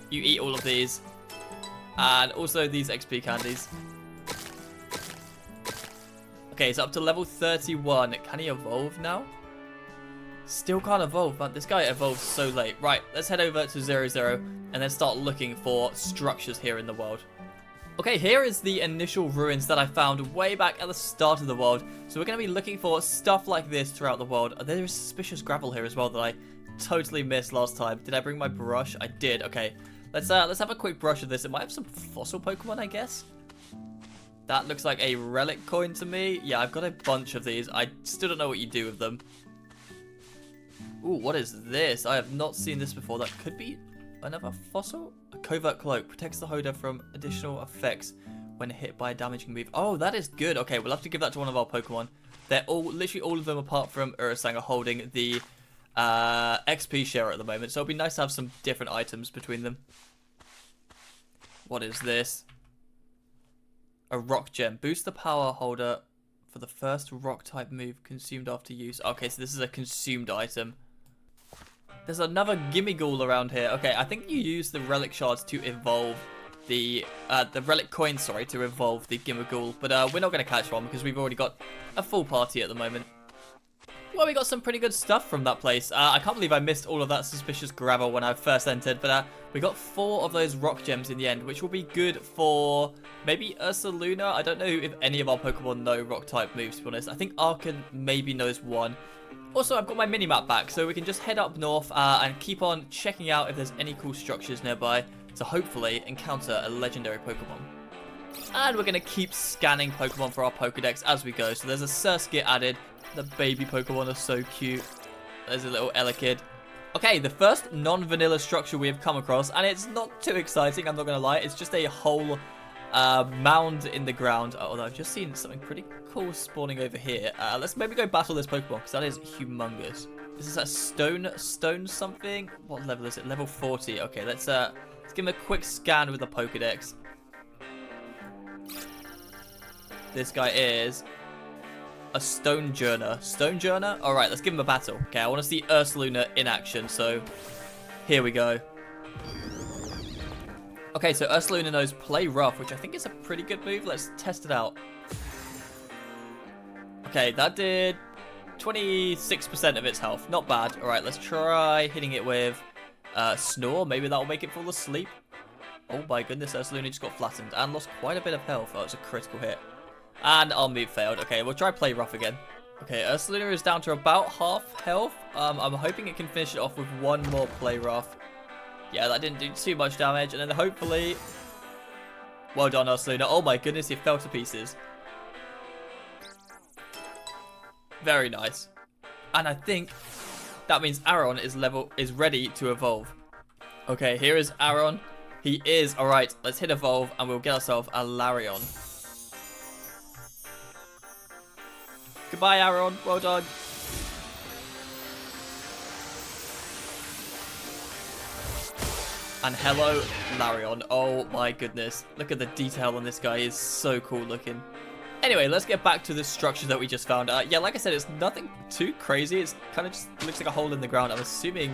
You eat all of these. And also these XP candies. Okay, so up to level 31. Can he evolve now? Still can't evolve, but this guy evolves so late. Right, let's head over to 00 and then start looking for structures here in the world. Okay, here is the initial ruins that I found way back at the start of the world. So we're going to be looking for stuff like this throughout the world. There is suspicious gravel here as well that I totally missed last time. Did I bring my brush? I did. Okay, let's have a quick brush of this. It might have some fossil Pokemon, I guess. That looks like a relic coin to me. Yeah, I've got a bunch of these. I still don't know what you do with them. Ooh, what is this? I have not seen this before. That could be another fossil? A covert cloak. Protects the holder from additional effects when hit by a damaging move. Oh, that is good. Okay, we'll have to give that to one of our Pokemon. They're literally all of them apart from Urasang are holding the XP share at the moment. So it'll be nice to have some different items between them. What is this? A rock gem. Boost the power holder for the first rock type move consumed after use. Okay, so this is a consumed item. There's another Gimmighoul around here. Okay, I think you use the relic shards to evolve the relic coins, sorry, to evolve the Gimmighoul. But we're not going to catch one because we've already got a full party at the moment. Well, we got some pretty good stuff from that place. I can't believe I missed all of that suspicious gravel when I first entered. But we got 4 of those rock gems in the end, which will be good for maybe Ursaluna. I don't know if any of our Pokemon know rock type moves, to be honest. I think Arkan maybe knows one. Also, I've got my mini-map back, so we can just head up north and keep on checking out if there's any cool structures nearby to hopefully encounter a legendary Pokemon. And we're going to keep scanning Pokemon for our Pokedex as we go. So there's a Surskit added. The baby Pokemon are so cute. There's a little Elekid. Okay, the first non-vanilla structure we have come across, and it's not too exciting, I'm not going to lie. It's just a whole mound in the ground. Although I've just seen something pretty cool spawning over here. Let's maybe go battle this Pokemon, because that is humongous. This is a stone something? What level is it? Level 40. Okay, let's give him a quick scan with the Pokedex. This guy is a Stonejourner. Stonejourner? Alright, let's give him a battle. Okay, I want to see Ursaluna in action, so here we go. Okay, so Ursaluna knows Play Rough, which I think is a pretty good move. Let's test it out. Okay, that did 26% of its health. Not bad. Alright, let's try hitting it with Snore. Maybe that'll make it fall asleep. Oh my goodness, Ursaluna just got flattened and lost quite a bit of health. Oh, it's a critical hit. And our move failed. Okay, we'll try Play Rough again. Okay, Ursaluna is down to about half health. I'm hoping it can finish it off with one more Play Rough. Yeah, that didn't do too much damage. And then hopefully... Well done, Ursaluna. Oh my goodness, it fell to pieces. Very nice. And I think that means Aron is ready to evolve. Okay, here is Aron. He is. Alright, let's hit evolve and we'll get ourselves a Larion. Goodbye, Aron. Well done. And hello, Larion. Oh my goodness. Look at the detail on this guy. It's so cool looking. Anyway, let's get back to the structure that we just found. Yeah, like I said, it's nothing too crazy. It's kind of just looks like a hole in the ground. I'm assuming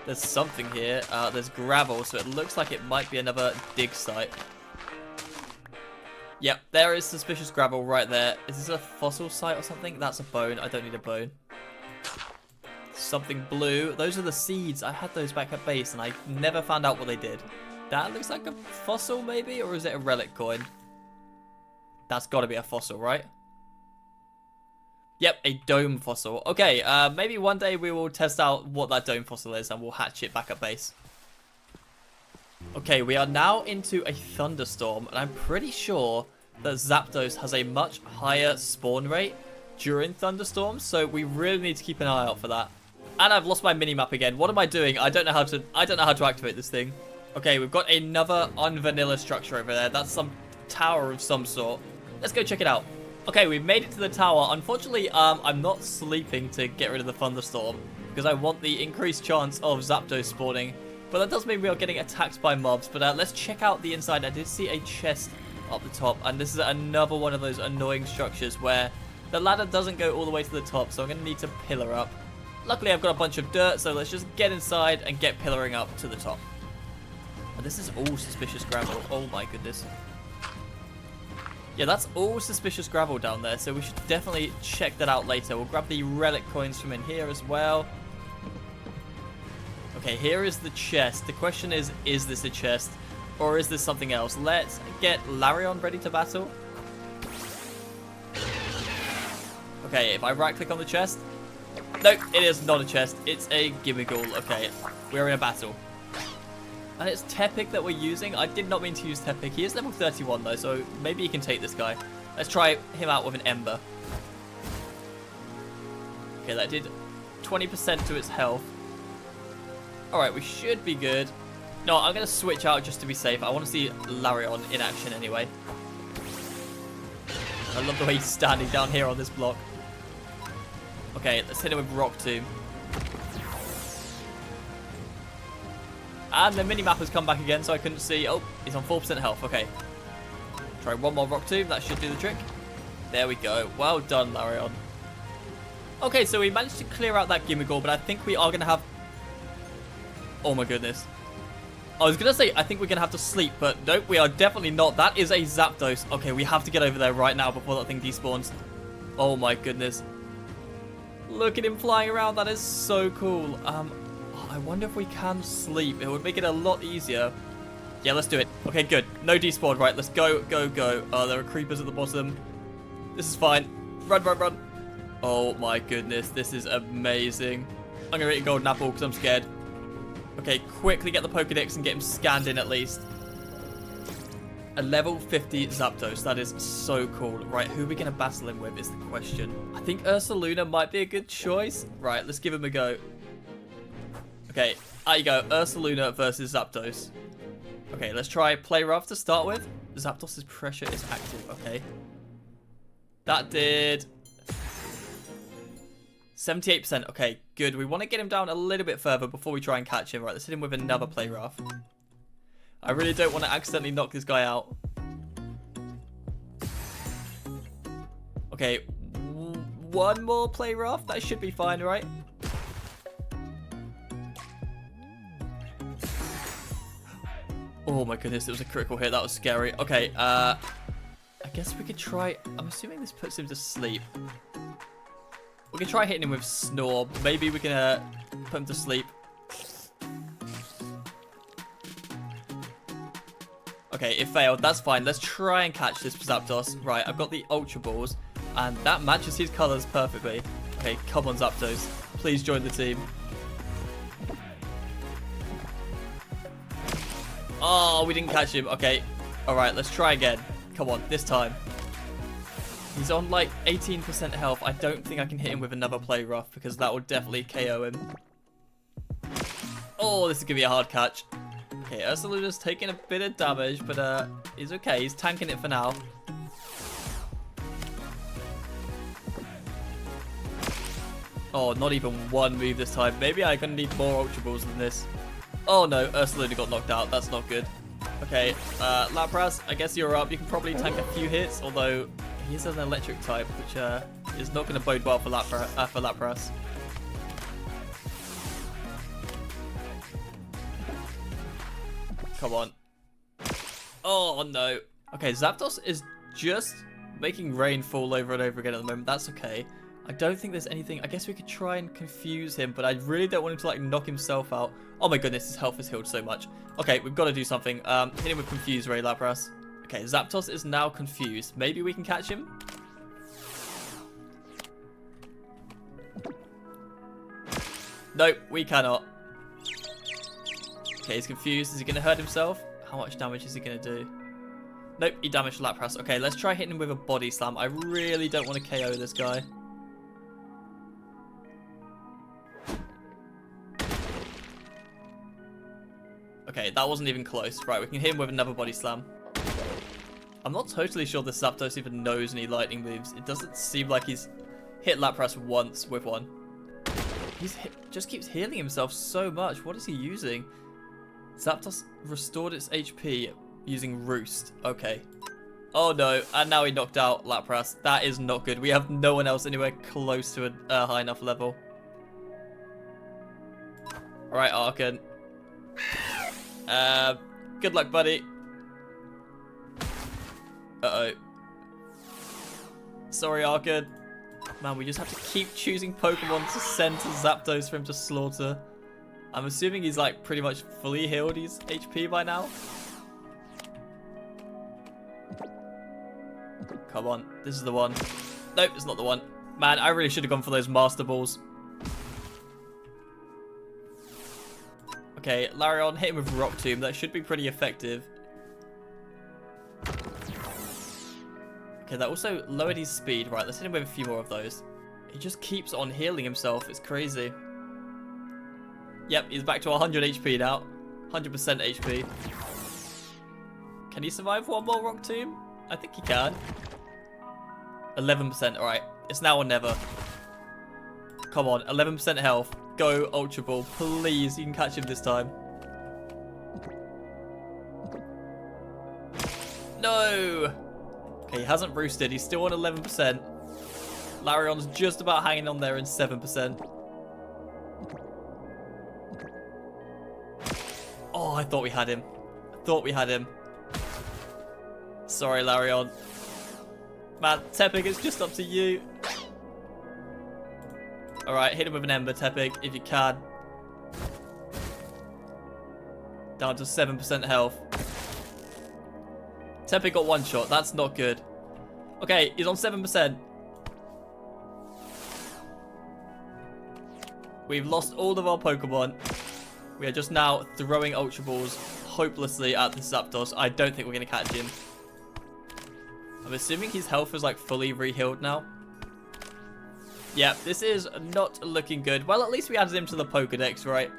there's something here. There's gravel, so it looks like it might be another dig site. Yep, there is suspicious gravel right there. Is this a fossil site or something? That's a bone. I don't need a bone. Something blue. Those are the seeds. I had those back at base, and I never found out what they did. That looks like a fossil, maybe? Or is it a relic coin? That's got to be a fossil, right? Yep, a dome fossil. Okay, maybe one day we will test out what that dome fossil is and we'll hatch it back at base. Okay, we are now into a thunderstorm, and I'm pretty sure that Zapdos has a much higher spawn rate during thunderstorms, so we really need to keep an eye out for that. And I've lost my minimap again. What am I doing? I don't know how to activate this thing. Okay, we've got another unvanilla structure over there. That's some tower of some sort. Let's go check it out. Okay, we've made it to the tower. Unfortunately, I'm not sleeping to get rid of the thunderstorm because I want the increased chance of Zapdos spawning. But that does mean we are getting attacked by mobs. But let's check out the inside. I did see a chest up the top, and this is another one of those annoying structures where the ladder doesn't go all the way to the top, so I'm going to need to pillar up. Luckily, I've got a bunch of dirt, so let's just get inside and get pillaring up to the top. And this is all suspicious gravel. Oh my goodness. Yeah, that's all suspicious gravel down there, so we should definitely check that out later. We'll grab the relic coins from in here as well. Okay, here is the chest. The question is this a chest, or is this something else? Let's get Larion ready to battle. Okay, if I right-click on the chest... Nope, it is not a chest. It's a Gimmighoul. Okay, we're in a battle. And it's Tepig that we're using. I did not mean to use Tepig. He is level 31 though, so maybe he can take this guy. Let's try him out with an Ember. Okay, that did 20% to its health. Alright, we should be good. No, I'm going to switch out just to be safe. I want to see Larion in action anyway. I love the way he's standing down here on this block. Okay, let's hit him with Rock Tomb. And the minimap has come back again, so I couldn't see. Oh, he's on 4% health. Okay. Try one more Rock Tomb. That should do the trick. There we go. Well done, Larion. Okay, so we managed to clear out that Gimmighoul, but I think we are going to have... Oh my goodness. I was going to say, I think we're going to have to sleep, but nope, we are definitely not. That is a Zapdos. Okay, we have to get over there right now before that thing despawns. Oh my goodness. Look at him flying around. That is so cool. I wonder if we can sleep. It would make it a lot easier. Yeah, let's do it. Okay, good. No despawn. Right, let's go, go, go. Oh, there are creepers at the bottom. This is fine. Run, run, run. Oh my goodness. This is amazing. I'm going to eat a golden apple because I'm scared. Okay, quickly get the Pokedex and get him scanned in at least. A level 50 Zapdos. That is so cool. Right, who are we going to battle him with is the question. I think Ursaluna might be a good choice. Right, let's give him a go. Okay, there you go. Ursaluna versus Zapdos. Okay, let's try Play Rough to start with. Zapdos' pressure is active. Okay. That did 78%. Okay, good. We want to get him down a little bit further before we try and catch him. Right, let's hit him with another Play Rough. I really don't want to accidentally knock this guy out. Okay, one more Play Rough. That should be fine, right? Oh my goodness, it was a critical hit. That was scary. Okay, I guess we could try... I'm assuming this puts him to sleep. We're can try hitting him with Snore. Maybe we can put him to sleep. Okay, it failed. That's fine. Let's try and catch this Zapdos. Right, I've got the Ultra Balls, and that matches his colors perfectly. Okay, come on, Zapdos. Please join the team. Oh, we didn't catch him. Okay. All right, let's try again. Come on, this time. He's on like 18% health. I don't think I can hit him with another Play Rough because that will definitely KO him. Oh, this is going to be a hard catch. Okay, Ursaluna's taking a bit of damage, but he's okay. He's tanking it for now. Oh, not even one move this time. Maybe I'm going to need more Ultra Balls than this. Oh no, Ursaluna got knocked out. That's not good. Okay, Lapras, I guess you're up. You can probably tank a few hits, although he's an electric type, which is not going to bode well for Lapras. Come on. Oh no. Okay, Zapdos is just making rain fall over and over again at the moment. That's okay. I don't think there's anything. I guess we could try and confuse him, but I really don't want him to like knock himself out. Oh my goodness, his health is healed so much. Okay, we've got to do something. Hit him with Confuse Ray, Lapras. Okay, Zapdos is now confused. Maybe we can catch him? Nope, we cannot. Okay, he's confused. Is he going to hurt himself? How much damage is he going to do? Nope, he damaged Lapras. Okay, let's try hitting him with a Body Slam. I really don't want to KO this guy. Okay, that wasn't even close. Right, we can hit him with another Body Slam. I'm not totally sure the Zapdos even knows any lightning moves. It doesn't seem like he's hit Lapras once with one. Just keeps healing himself so much. What is he using? Zapdos restored its HP using Roost. Okay. Oh no, and now he knocked out Lapras. That is not good. We have no one else anywhere close to a high enough level. Alright, Arkan. Good luck, buddy. Uh-oh. Sorry, Arkan. Man, we just have to keep choosing Pokemon to send to Zapdos for him to slaughter. I'm assuming he's like pretty much fully healed his HP by now. Come on, this is the one. Nope, it's not the one. Man, I really should have gone for those Master Balls. Okay, Larion, hit him with Rock Tomb. That should be pretty effective. Okay, that also lowered his speed. Right, let's hit him with a few more of those. He just keeps on healing himself. It's crazy. Yep, he's back to 100 HP now. 100% HP. Can he survive one more Rock Tomb? I think he can. 11%, alright. It's now or never. Come on, 11% health. Go, Ultra Ball. Please, you can catch him this time. No! Okay, he hasn't roosted. He's still on 11%. Larion's just about hanging on there in 7%. Oh, I thought we had him. I thought we had him. Sorry, Larion. Man, Tepig, it's just up to you. Alright, hit him with an Ember, Tepig, if you can. Down to 7% health. Tepig got one shot. That's not good. Okay, he's on 7%. We've lost all of our Pokemon. We are just now throwing Ultra Balls hopelessly at the Zapdos. I don't think we're going to catch him. I'm assuming his health is like fully re-healed now. Yeah, this is not looking good. Well, at least we added him to the Pokedex, right?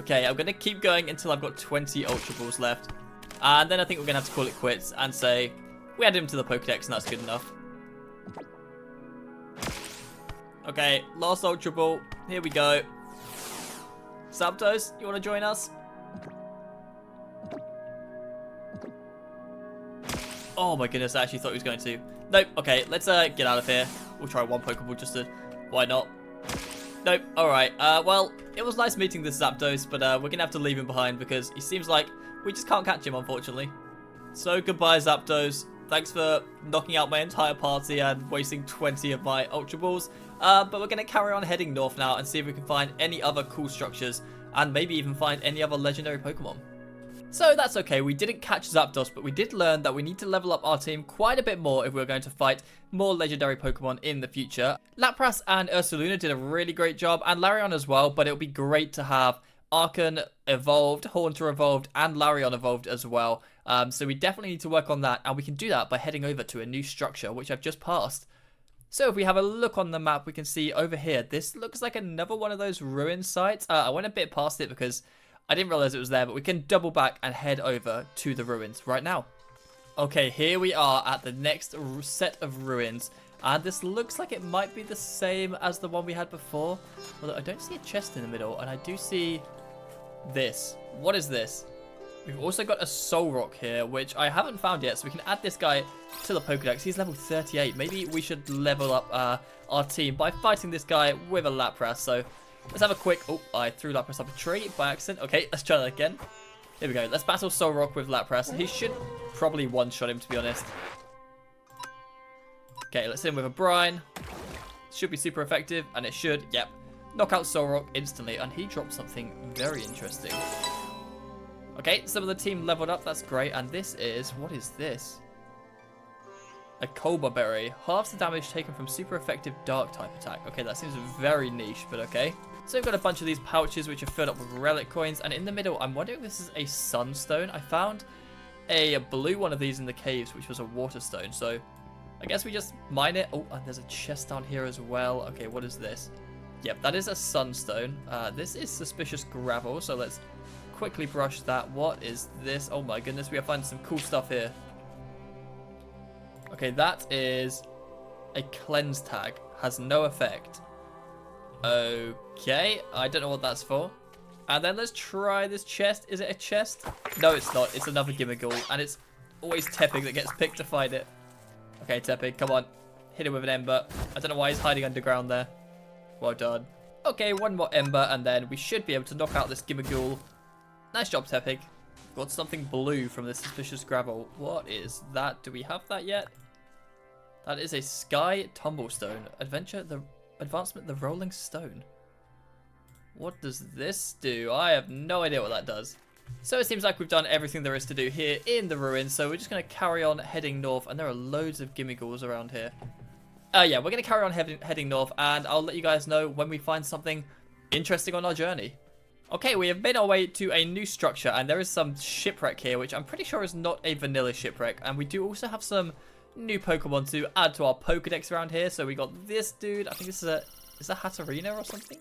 Okay, I'm going to keep going until I've got 20 Ultra Balls left. And then I think we're going to have to call it quits and say we added him to the Pokedex and that's good enough. Okay, last Ultra Ball. Here we go. Zapdos, you want to join us? Oh my goodness, I actually thought he was going to. Nope, okay, let's get out of here. We'll try one Pokeball just to... Why not? Nope, alright. Well, it was nice meeting this Zapdos, but we're going to have to leave him behind because he seems like we just can't catch him, unfortunately. So, goodbye, Zapdos. thanks for knocking out my entire party and wasting 20 of my Ultra Balls. But we're going to carry on heading north now and see if we can find any other cool structures and maybe even find any other legendary Pokemon. So that's okay, we didn't catch Zapdos, but we did learn that we need to level up our team quite a bit more if we're going to fight more legendary Pokemon in the future. Lapras and Ursaluna did a really great job, and Larion as well, but it would be great to have Archon evolved, Haunter evolved, and Larion evolved as well. So we definitely need to work on that, and we can do that by heading over to a new structure, which I've just passed. So if we have a look on the map, we can see over here, this looks like another one of those ruin sites. I went a bit past it because I didn't realize it was there, but we can double back and head over to the ruins right now. Okay, here we are at the next set of ruins. And this looks like it might be the same as the one we had before. Although I don't see a chest in the middle, and I do see this. What is this? We've also got a Soul Rock here, which I haven't found yet, so we can add this guy to the Pokedex. He's level 38. Maybe we should level up our team by fighting this guy with a Lapras. So let's have a quick... Oh, I threw Lapras up a tree by accident. Okay, let's try that again. Here we go. Let's battle Soul Rock with Lapras. He should probably one-shot him, to be honest. Okay, let's hit him with a Brine. Should be super effective, and it should, yep, knock out Soul Rock instantly. And he dropped something very interesting. Okay, some of the team leveled up. That's great. And this is... What is this? A Cobra Berry. Halves the damage taken from super effective dark type attack. Okay, that seems very niche, but okay. So we've got a bunch of these pouches which are filled up with relic coins. And in the middle, I'm wondering if this is a sunstone. I found a blue one of these in the caves, which was a water stone. So I guess we just mine it. Oh, and there's a chest down here as well. Okay, what is this? Yep, that is a sunstone. This is suspicious gravel. So let's quickly brush that. What is this? Oh my goodness, we are finding some cool stuff here. Okay, that is a cleanse tag. Has no effect. Okay, I don't know what that's for. And then let's try this chest. Is it a chest? No, it's not. It's another Gimmighoul, and it's always Tepig that gets picked to fight it. Okay, Tepig, come on. Hit him with an Ember. I don't know why he's hiding underground there. Well done. Okay, one more Ember, and then we should be able to knock out this Gimmighoul. Nice job, Tepig. Got something blue from this suspicious gravel. What is that? Do we have that yet? That is a Sky Tumblestone. Advancement the Rolling Stone. What does this do? I have no idea what that does. So it seems like we've done everything there is to do here in the ruins. So we're just going to carry on heading north. And there are loads of Gimmighouls around here. Yeah, we're going to carry on heading north. And I'll let you guys know when we find something interesting on our journey. Okay, we have made our way to a new structure, and there is some shipwreck here, which I'm pretty sure is not a vanilla shipwreck. And we do also have some new Pokemon to add to our Pokedex around here. So we got this dude. I think this is a Hatterena or something?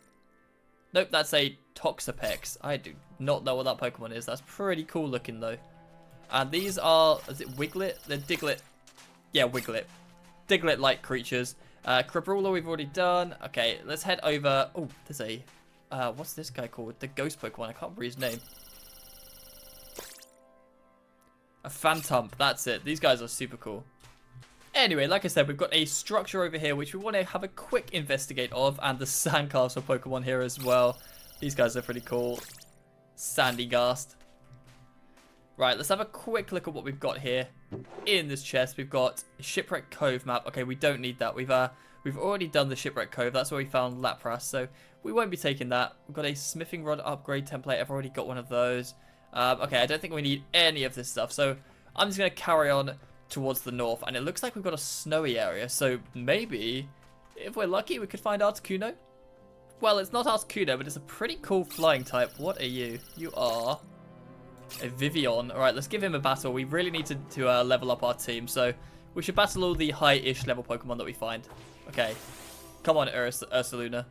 Nope, that's a Toxapex. I do not know what that Pokemon is. That's pretty cool looking though. And these are, is it Wiglet? They're Diglett. Yeah, Wiglet. Diglett-like creatures. Crabrawler we've already done. Okay, let's head over. Oh, there's a... what's this guy called? The ghost Pokemon. I can't remember his name. A Phantump. That's it. These guys are super cool. Anyway, like I said, we've got a structure over here which we want to have a quick investigate of. And the Sandcastle Pokemon here as well. These guys are pretty cool. Sandygast. Right, let's have a quick look at what we've got here. In this chest, we've got a Shipwreck Cove map. Okay, we don't need that. We've already done the Shipwreck Cove. That's where we found Lapras, so we won't be taking that. We've got a Smithing Rod upgrade template. I've already got one of those. Okay, I don't think we need any of this stuff, so I'm just going to carry on towards the north. And it looks like we've got a snowy area, so maybe, if we're lucky, we could find Articuno. Well, it's not Articuno, but it's a pretty cool flying type. What are you? You are a Vivian. All right, let's give him a battle. We really need to level up our team, so we should battle all the high-ish level Pokemon that we find. Okay, come on, Ursaluna.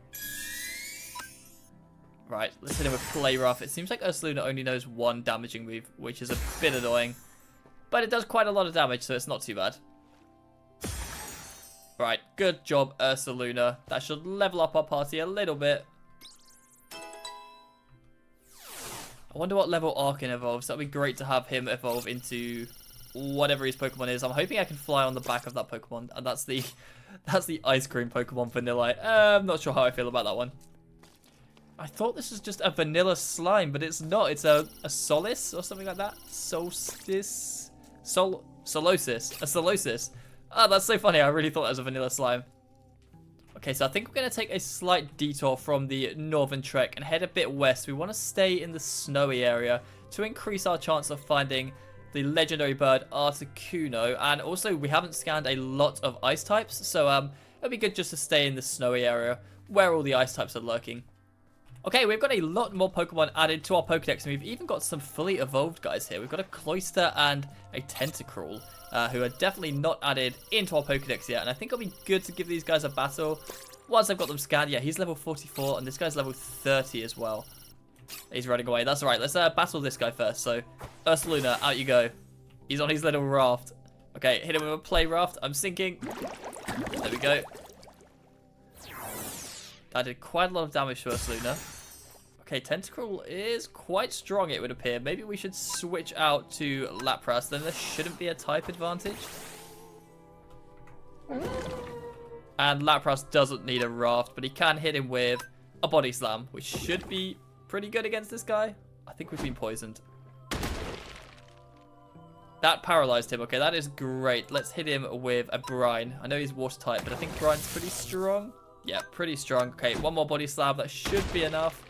Right, let's hit him with Play Rough. It seems like Ursaluna only knows one damaging move, which is a bit annoying. But it does quite a lot of damage, so it's not too bad. Right, good job, Ursaluna. That should level up our party a little bit. I wonder what level Archon evolves. That'd be great to have him evolve into whatever his Pokemon is. I'm hoping I can fly on the back of that Pokemon, and that's the ice cream Pokemon Vanilla. I'm not sure how I feel about that one. I thought this was just a vanilla slime, but it's not. It's a Solace or something like that. Solstice. Solosis. A Solosis. Oh, that's so funny. I really thought that was a vanilla slime. Okay, so I think we're going to take a slight detour from the northern trek and head a bit west. We want to stay in the snowy area to increase our chance of finding the legendary bird Articuno. And also, we haven't scanned a lot of ice types, so it'll be good just to stay in the snowy area where all the ice types are lurking. Okay, we've got a lot more Pokemon added to our Pokedex, and we've even got some fully evolved guys here. We've got a Cloyster and a Tentacruel, who are definitely not added into our Pokedex yet, and I think it'll be good to give these guys a battle once I've got them scanned. Yeah, he's level 44, and this guy's level 30 as well. He's running away. That's alright. Let's battle this guy first. So, Ursaluna, out you go. He's on his little raft. Okay, hit him with a play raft. I'm sinking. There we go. That did quite a lot of damage to Ursaluna. Okay, Tentacruel is quite strong, it would appear. Maybe we should switch out to Lapras. Then there shouldn't be a type advantage. And Lapras doesn't need a raft, but he can hit him with a Body Slam, which should be pretty good against this guy. I think we've been poisoned. That paralyzed him. Okay, that is great. Let's hit him with a Brine. I know he's water type, but I think Brine's pretty strong. Yeah, pretty strong. Okay, one more Body Slam. That should be enough.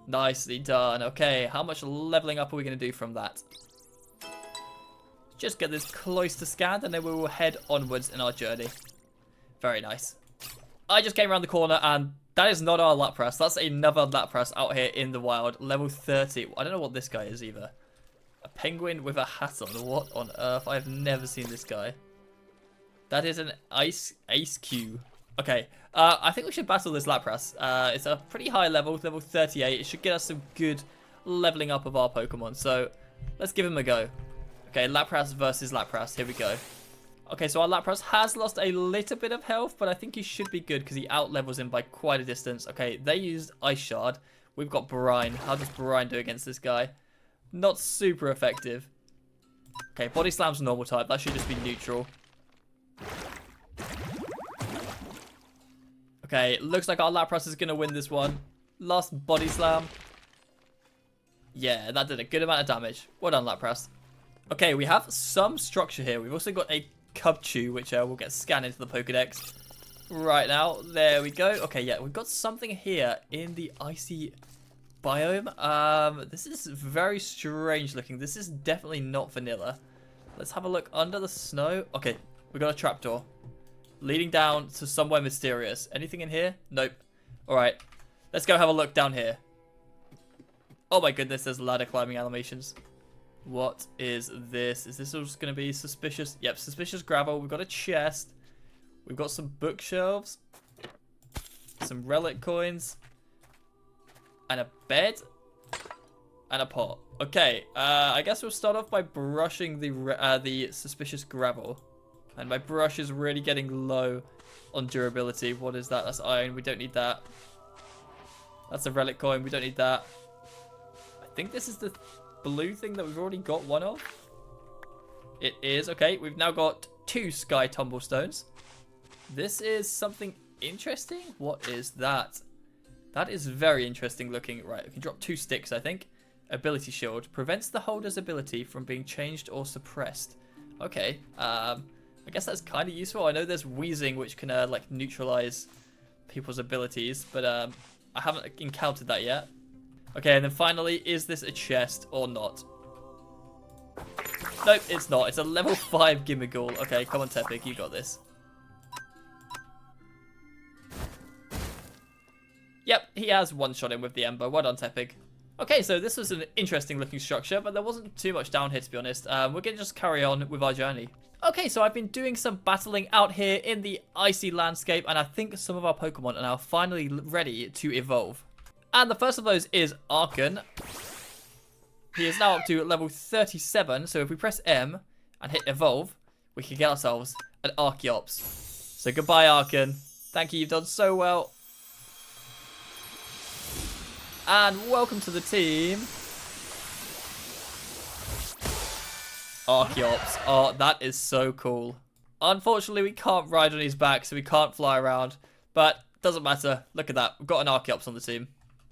Nicely done. Okay, how much leveling up are we going to do from that? Just get this Cloyster scanned, and then we will head onwards in our journey. Very nice. I just came around the corner, and that is not our Lapras. That's another Lapras out here in the wild. Level 30. I don't know what this guy is either. A penguin with a hat on. What on earth? I've never seen this guy. That is an Ice Q. Okay, I think we should battle this Lapras. It's a pretty high level 38. It should get us some good leveling up of our Pokemon. So, let's give him a go. Okay, Lapras versus Lapras. Here we go. Okay, so our Lapras has lost a little bit of health, but I think he should be good because he out-levels him by quite a distance. Okay, they used Ice Shard. We've got Brine. How does Brine do against this guy? Not super effective. Okay, Body Slam's normal type. That should just be neutral. Okay, looks like our Lapras is going to win this one. Last Body Slam. Yeah, that did a good amount of damage. Well done, Lapras. Okay, we have some structure here. We've also got a Cubchoo, which will get scanned into the Pokedex right now. There we go. Okay, yeah, we've got something here in the icy biome. This is very strange looking. This is definitely not vanilla. Let's have a look under the snow. Okay, we got a trapdoor leading down to somewhere mysterious. Anything in here? Nope. Alright, let's go have a look down here. Oh my goodness, there's ladder climbing animations. What is this? Is this just going to be suspicious? Yep, suspicious gravel. We've got a chest. We've got some bookshelves. Some relic coins. And a bed. And a pot. Okay, I guess we'll start off by brushing the suspicious gravel. And my brush is really getting low on durability. What is that? That's iron. We don't need that. That's a relic coin. We don't need that. I think this is the blue thing that we've already got one of. It is. Okay, we've now got 2 sky tumblestones. This is something interesting. What is that? That is very interesting looking. Right, we can drop 2 sticks, I think. Ability shield. Prevents the holder's ability from being changed or suppressed. Okay, I guess that's kind of useful. I know there's wheezing, which can like neutralize people's abilities, but I haven't encountered that yet. Okay, and then finally, is this a chest or not? Nope, it's not. It's a level 5 Gimmighoul. Okay, come on, Tepig, you got this. Yep, he has one-shot him with the Ember. Well done, Tepig. Okay, so this was an interesting looking structure, but there wasn't too much down here, to be honest. We're going to just carry on with our journey. Okay, so I've been doing some battling out here in the icy landscape, and I think some of our Pokemon are now finally ready to evolve. And the first of those is Archon. He is now up to level 37, so if we press M and hit evolve, we can get ourselves an Archeops. So goodbye, Archon. Thank you, you've done so well. And welcome to the team. Archeops. Oh, that is so cool. Unfortunately, we can't ride on his back, so we can't fly around. But doesn't matter. Look at that. We've got an Archeops on the team.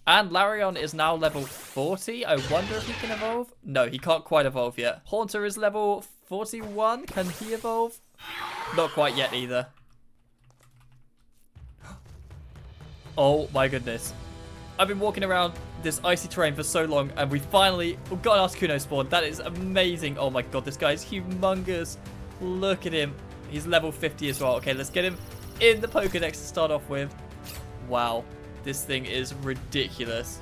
And Larion is now level 40. I wonder if he can evolve. No, he can't quite evolve yet. Haunter is level 41. Can he evolve? Not quite yet either. Oh my goodness. I've been walking around this icy terrain for so long, and we finally got an Articuno spawn. That is amazing. Oh my god, this guy is humongous. Look at him. He's level 50 as well. Okay, let's get him in the Pokedex to start off with. Wow, this thing is ridiculous.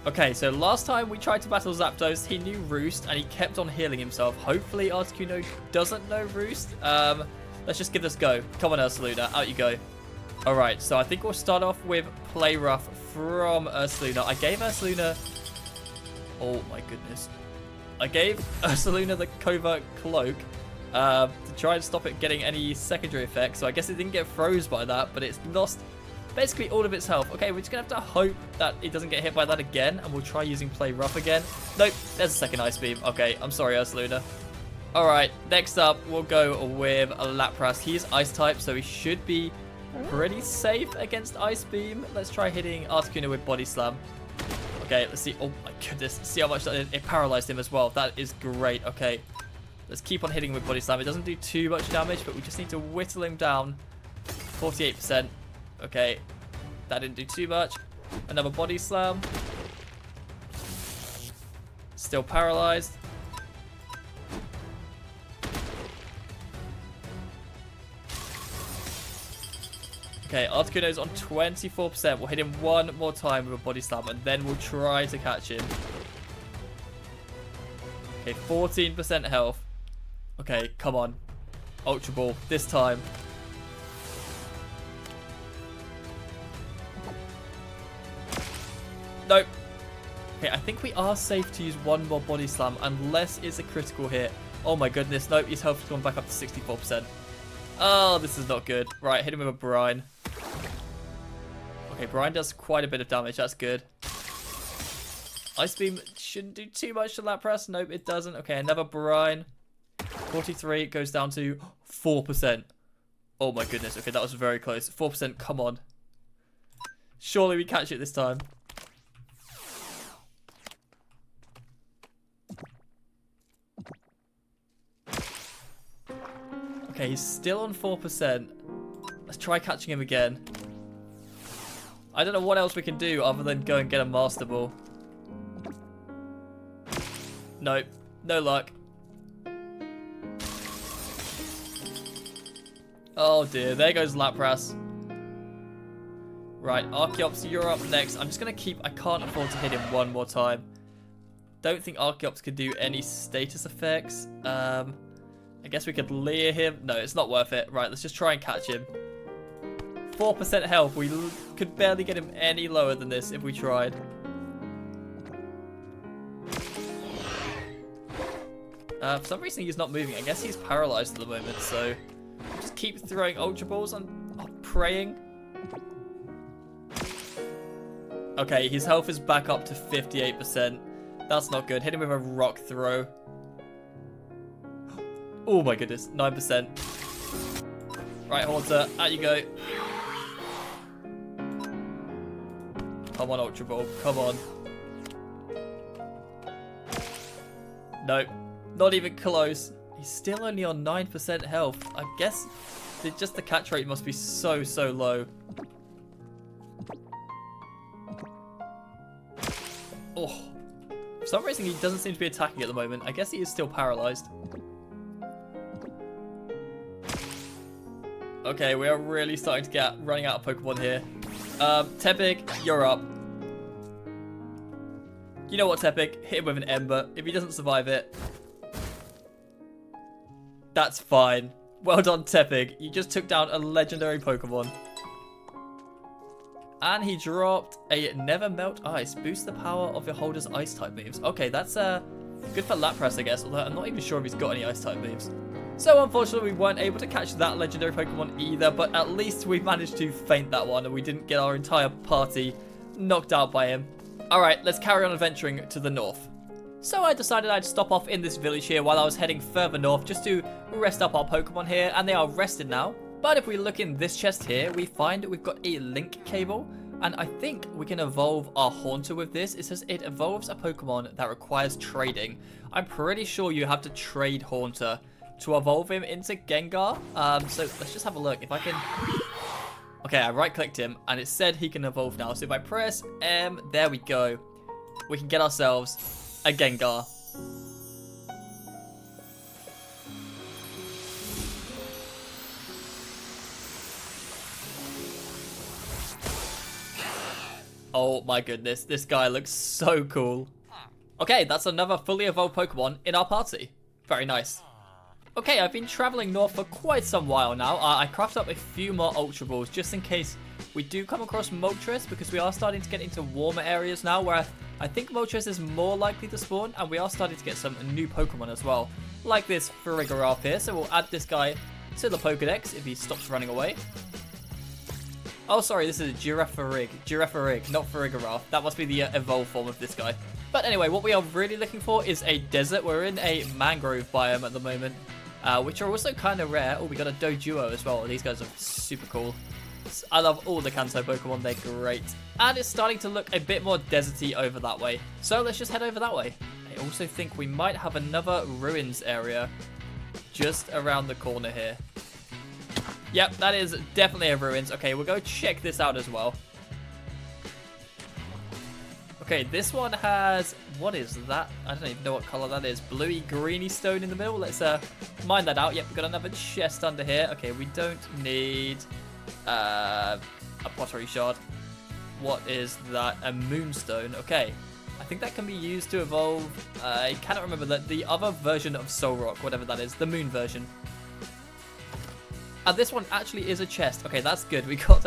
Okay, so last time we tried to battle Zapdos, he knew Roost, and he kept on healing himself. Hopefully Articuno doesn't know Roost. Let's just give this a go. Come on, Ursaluna, out you go. Alright, so I think we'll start off with Play Rough from Ursaluna. I gave Ursaluna... Oh my goodness. I gave Ursaluna the Covert Cloak to try and stop it getting any secondary effects. So I guess it didn't get froze by that, but it's lost basically all of its health. Okay, we're just going to have to hope that it doesn't get hit by that again, and we'll try using Play Rough again. Nope, there's a second Ice Beam. Okay, I'm sorry, Ursaluna. Alright, next up, we'll go with a Lapras. He is Ice type, so he should be pretty safe against Ice Beam. Let's try hitting Articuno with Body Slam. Okay, let's see. Oh my goodness. See how much that did. It paralyzed him as well. That is great. Okay, let's keep on hitting with Body Slam. It doesn't do too much damage, but we just need to whittle him down. 48%. Okay, that didn't do too much. Another Body Slam. Still paralyzed. Okay, Articuno's on 24%. We'll hit him one more time with a Body Slam, and then we'll try to catch him. Okay, 14% health. Okay, come on. Ultra Ball, this time. Nope. Okay, I think we are safe to use one more Body Slam, unless it's a critical hit. Oh my goodness, nope, his health has gone back up to 64%. Oh, this is not good. Right, hit him with a Brine. Okay, Brine does quite a bit of damage. That's good. Ice Beam shouldn't do too much to Lapras. Nope, it doesn't. Okay, another Brine. 43 goes down to 4%. Oh my goodness. Okay, that was very close. 4%, come on. Surely we catch it this time. Okay, he's still on 4%. Let's try catching him again. I don't know what else we can do other than go and get a Master Ball. Nope. No luck. Oh dear. There goes Lapras. Right, Archeops, you're up next. I'm just going to keep... I can't afford to hit him one more time. Don't think Archeops could do any status effects. I guess we could Leer him. No, it's not worth it. Right, let's just try and catch him. 4% health. We could barely get him any lower than this if we tried. For some reason, he's not moving. I guess he's paralyzed at the moment, so just keep throwing Ultra Balls and praying. Okay, his health is back up to 58%. That's not good. Hit him with a Rock Throw. Oh my goodness, 9%. Right, Haunter, out you go. Come on, Ultra Ball, come on. Nope, not even close. He's still only on 9% health. I guess just the catch rate must be so low. Oh, for some reason he doesn't seem to be attacking at the moment. I guess he is still paralyzed. Okay, we are really starting to get running out of Pokemon here. Tepig, you're up. You know what, Tepig? Hit him with an Ember. If he doesn't survive it, that's fine. Well done, Tepig. You just took down a legendary Pokemon. And he dropped a Never Melt Ice. Boost the power of your holder's Ice-type moves. Okay, that's good for Lapras, I guess. Although I'm not even sure if he's got any Ice-type moves. So unfortunately, we weren't able to catch that legendary Pokemon either, but at least we managed to feint that one, and we didn't get our entire party knocked out by him. Alright, let's carry on adventuring to the north. So I decided I'd stop off in this village here while I was heading further north, just to rest up our Pokemon here, and they are rested now. But if we look in this chest here, we find we've got a link cable, And I think we can evolve our Haunter with this. It says it evolves a Pokemon that requires trading. I'm pretty sure you have to trade Haunter to evolve him into Gengar. So let's just have a look. If I can... Okay, I right-clicked him, and it said he can evolve now. So if I press M, there we go. We can get ourselves a Gengar. Oh my goodness, this guy looks so cool. Okay, that's another fully evolved Pokemon in our party. Very nice. Okay, I've been traveling north for quite some while now. I crafted up a few more Ultra Balls just in case we do come across Moltres, because we are starting to get into warmer areas now where I think Moltres is more likely to spawn, and we are starting to get some new Pokemon as well, like this Farigiraf here. So we'll add this guy to the Pokedex if he stops running away. Oh, sorry, this is a Girafarig, not Farigiraf. That must be the evolved form of this guy. But anyway, what we are really looking for is a desert. We're in a mangrove biome at the moment, which are also kind of rare. Oh, we got a Doduo as well. These guys are super cool. I love all the Kanto Pokemon. They're great. And it's starting to look a bit more deserty over that way. So let's just head over that way. I also think we might have another ruins area just around the corner here. Yep, that is definitely a ruins. Okay, we'll go check this out as well. Okay, this one has... What is that? I don't even know what color that is. Bluey, greeny stone in the middle. Let's mine that out. Yep, we've got another chest under here. Okay, we don't need a pottery shard. What is that? A moonstone. Okay. I think that can be used to evolve... I cannot remember the other version of Soul Rock, whatever that is. The moon version. And this one actually is a chest. Okay, that's good. We got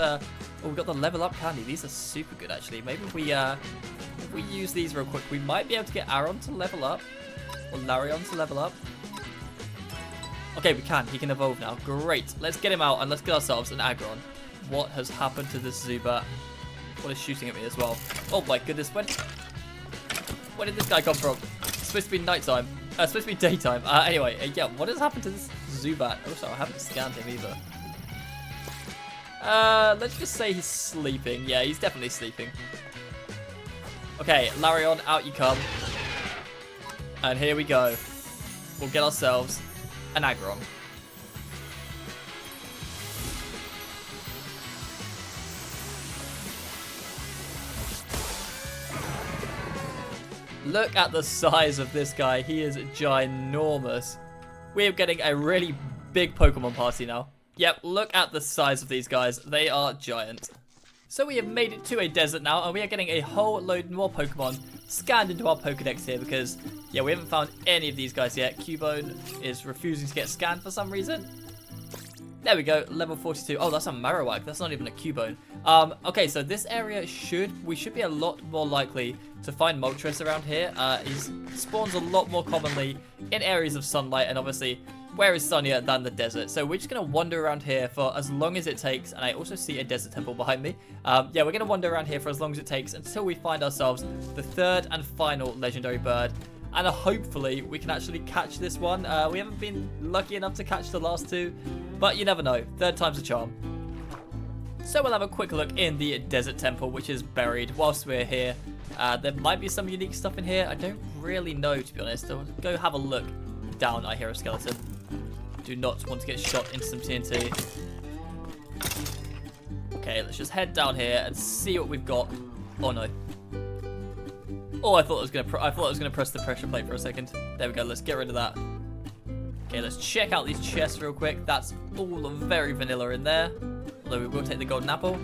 we got the level up candy. These are super good actually. Maybe if we use these real quick, we might be able to get Aaron to level up, or Larion to level up. Okay, we can. He can evolve now. Great. Let's get him out and let's get ourselves an Aggron. What has happened to this Zubat? What is shooting at me as well? Oh my goodness. Where did this guy come from? It's supposed to be nighttime. It's supposed to be daytime. Anyway, yeah, what has happened to this Zubat? Also, I haven't scanned him either. Let's just say he's sleeping. Yeah, he's definitely sleeping. Okay, Larion, out you come. And here we go. We'll get ourselves an Aggron. Look at the size of this guy. He is ginormous. We're getting a really big Pokemon party now. Yep, look at the size of these guys. They are giant. So we have made it to a desert now, and we are getting a whole load more Pokemon scanned into our Pokedex here because, yeah, we haven't found any of these guys yet. Cubone is refusing to get scanned for some reason. There we go, level 42. Oh, that's a Marowak. That's not even a Cubone. Okay, so this area we should be a lot more likely to find Moltres around here. He spawns a lot more commonly in areas of sunlight, and obviously where is sunnier than the desert. So we're just going to wander around here for as long as it takes, and I also see a desert temple behind me. Yeah, we're going to wander around here for as long as it takes until we find ourselves the third and final legendary bird. And hopefully we can actually catch this one. We haven't been lucky enough to catch the last two, but you never know. Third time's a charm. So we'll have a quick look in the desert temple, which is buried whilst we're here. There might be some unique stuff in here. I don't really know, to be honest. I'll go have a look down. I hear a skeleton. Do not want to get shot into some TNT. Okay, let's just head down here and see what we've got. Oh no. Oh, I thought I was gonna press the pressure plate for a second. There we go. Let's get rid of that. Okay, let's check out these chests real quick. That's all very vanilla in there. Although we will take the golden apple.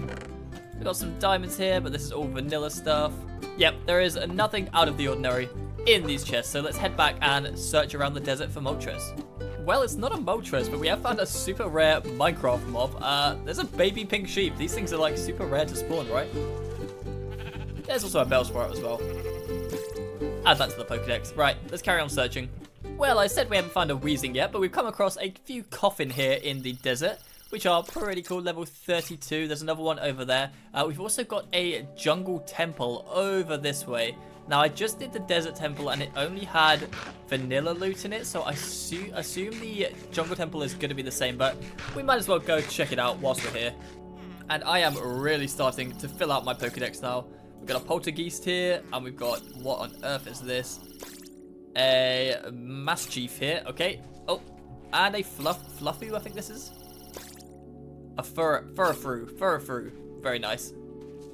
We've got some diamonds here, but this is all vanilla stuff. Yep, there is nothing out of the ordinary in these chests. So let's head back and search around the desert for Moltres. Well, it's not a Moltres, but we have found a super rare Minecraft mob. There's a baby pink sheep. These things are like super rare to spawn, right? There's also a Bellsprout as well. Add that to the Pokedex. Right, let's carry on searching. Well, I said we haven't found a Weezing yet, but we've come across a few Coffin here in the desert, which are pretty cool, level 32. There's another one over there. We've also got a jungle temple over this way. Now, I just did the desert temple, and it only had vanilla loot in it, so I assume the jungle temple is going to be the same, but we might as well go check it out whilst we're here. And I am really starting to fill out my Pokedex now. We've got a Poltergeist here, and we've got, what on earth is this? A Maschief here, okay. Oh, and a Fluffy, I think this is. A Furfrou, very nice.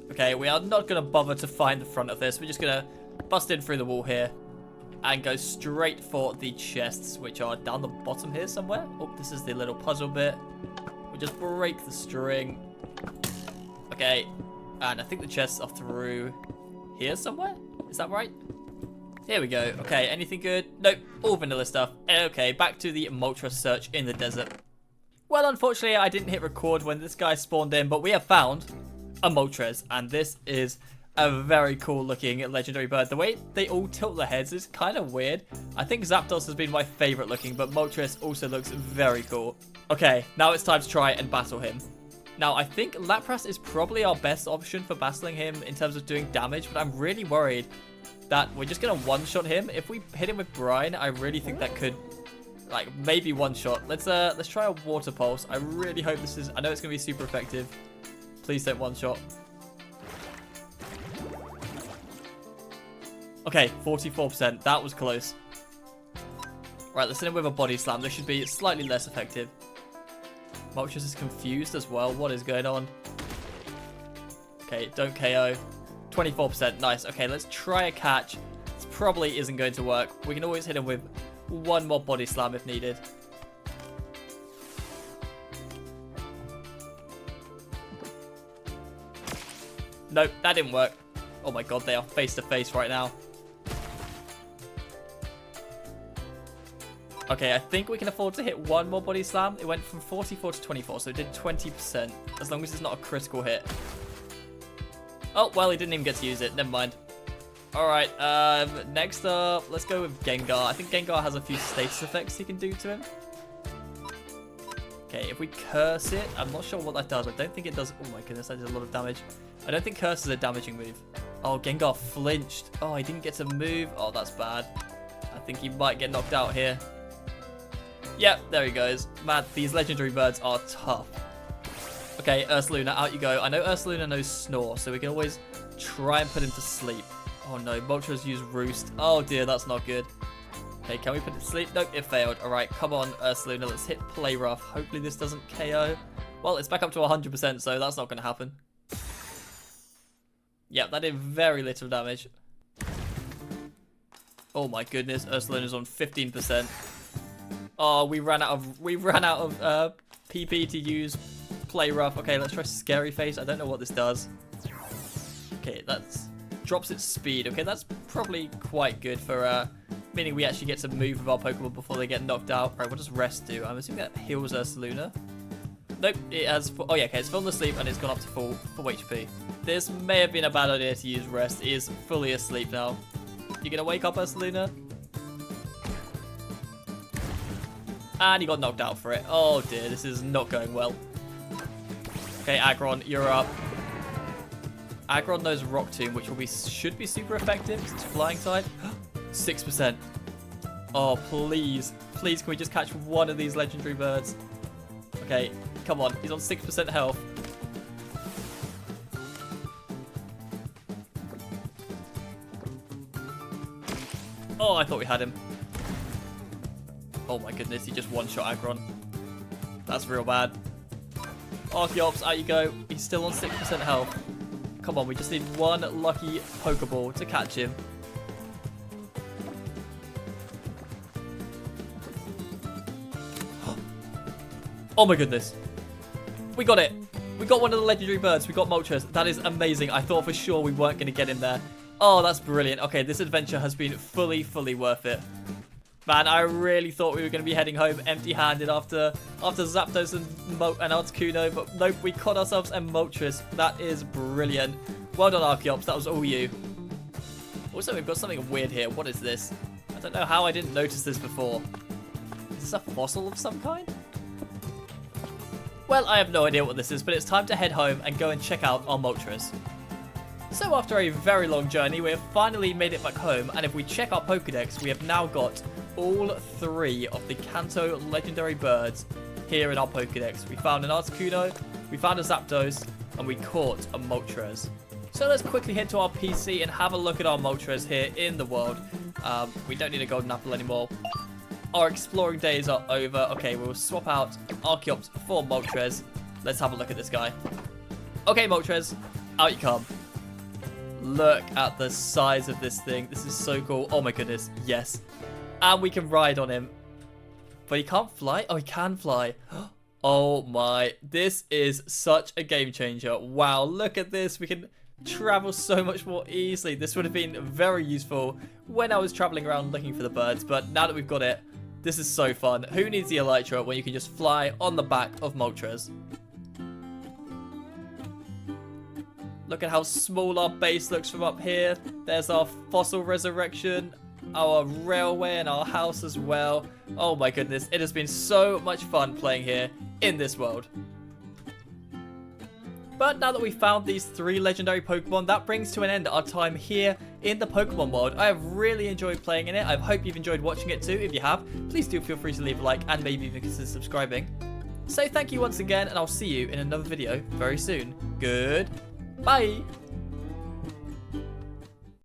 Okay, we are not going to bother to find the front of this. We're just going to bust in through the wall here and go straight for the chests, which are down the bottom here somewhere. Oh, this is the little puzzle bit. We just break the string. Okay, and I think the chests are through here somewhere. Is that right? Here we go. Okay, anything good? Nope, all vanilla stuff. Okay, back to the Moltres search in the desert. Well, unfortunately, I didn't hit record when this guy spawned in, but we have found a Moltres, and this is a very cool looking legendary bird. The way they all tilt their heads is kind of weird. I think Zapdos has been my favorite looking, but Moltres also looks very cool. Okay, now it's time to try and battle him. Now, I think Lapras is probably our best option for battling him in terms of doing damage, but I'm really worried that we're just going to one-shot him. If we hit him with Brine, I really think that could, like, maybe one-shot. Let's try a Water Pulse. I really hope this is, I know it's going to be super effective. Please don't one-shot. Okay, 44%. That was close. Right, let's hit him with a Body Slam. This should be slightly less effective. Moltres is confused as well. What is going on? Okay, don't KO. 24%. Nice. Okay, let's try a catch. This probably isn't going to work. We can always hit him with one more Body Slam if needed. Nope, that didn't work. Oh my god, they are face to face right now. Okay, I think we can afford to hit one more Body Slam. It went from 44 to 24, so it did 20%. As long as it's not a critical hit. Oh, well, he didn't even get to use it. Never mind. Alright, next up, let's go with Gengar. I think Gengar has a few status effects he can do to him. Okay, if we curse it, I'm not sure what that does. I don't think it does. Oh my goodness, that did a lot of damage. I don't think curse is a damaging move. Oh, Gengar flinched. Oh, he didn't get to move. Oh, that's bad. I think he might get knocked out here. Yep, there he goes. Man, these legendary birds are tough. Okay, Ursaluna, out you go. I know Ursaluna knows Snore, so we can always try and put him to sleep. Oh no, Moltres used Roost. Oh dear, that's not good. Okay, can we put it to sleep? Nope, it failed. Alright, come on, Ursaluna, let's hit Play Rough. Hopefully this doesn't KO. Well, it's back up to 100%, so that's not going to happen. Yep, that did very little damage. Oh my goodness, Ursaluna's on 15%. Oh, we ran out of PP to use Play Rough. Okay, let's try Scary Face. I don't know what this does. Okay, that's drops its speed. Okay, that's probably quite good for meaning we actually get to move with our Pokemon before they get knocked out. Alright, what does Rest do? I'm assuming that heals Ursaluna. Nope, it has. Oh yeah, okay, it's fallen asleep and it's gone up to full HP. This may have been a bad idea to use Rest. It is fully asleep now. You gonna wake up, Ursaluna? And he got knocked out for it. Oh dear, this is not going well. Okay, Aggron, you're up. Aggron knows Rock Tomb, which should be super effective because it's flying type. 6%. Oh, please. Please, can we just catch one of these legendary birds? Okay, come on. He's on 6% health. Oh, I thought we had him. Oh my goodness, he just one-shot Aggron. That's real bad. Archeops, out you go. He's still on 6% health. Come on, we just need one lucky Pokeball to catch him. Oh my goodness. We got it. We got one of the legendary birds. We got Moltres. That is amazing. I thought for sure we weren't going to get in there. Oh, that's brilliant. Okay, this adventure has been fully worth it. Man, I really thought we were going to be heading home empty-handed after Zapdos and Articuno, but nope, we caught ourselves a Moltres. That is brilliant. Well done, Archeops. That was all you. Also, we've got something weird here. What is this? I don't know how I didn't notice this before. Is this a fossil of some kind? Well, I have no idea what this is, but it's time to head home and go and check out our Moltres. So after a very long journey, we have finally made it back home, and if we check our Pokedex, we have now got all 3 of the Kanto legendary birds here in our Pokedex. We found an Articuno, we found a Zapdos, and we caught a Moltres. So let's quickly head to our PC and have a look at our Moltres here in the world. We don't need a golden apple anymore. Our exploring days are over. Okay, we'll swap out Archeops for Moltres. Let's have a look at this guy. Okay, Moltres, out you come. Look at the size of this thing. This is so cool. Oh my goodness, yes. And we can ride on him. But he can't fly? Oh, he can fly. Oh my, this is such a game changer. Wow, look at this. We can travel so much more easily. This would have been very useful when I was traveling around looking for the birds, but now that we've got it, this is so fun. Who needs the Elytra when you can just fly on the back of Moltres? Look at how small our base looks from up here. There's our fossil resurrection, our railway, and our house as well. Oh my goodness, it has been so much fun playing here in this world. But now that we've found these 3 legendary Pokemon, that brings to an end our time here in the Pokemon world. I have really enjoyed playing in it. I hope you've enjoyed watching it too. If you have, please do feel free to leave a like and maybe even consider subscribing. So thank you once again, and I'll see you in another video very soon. Goodbye.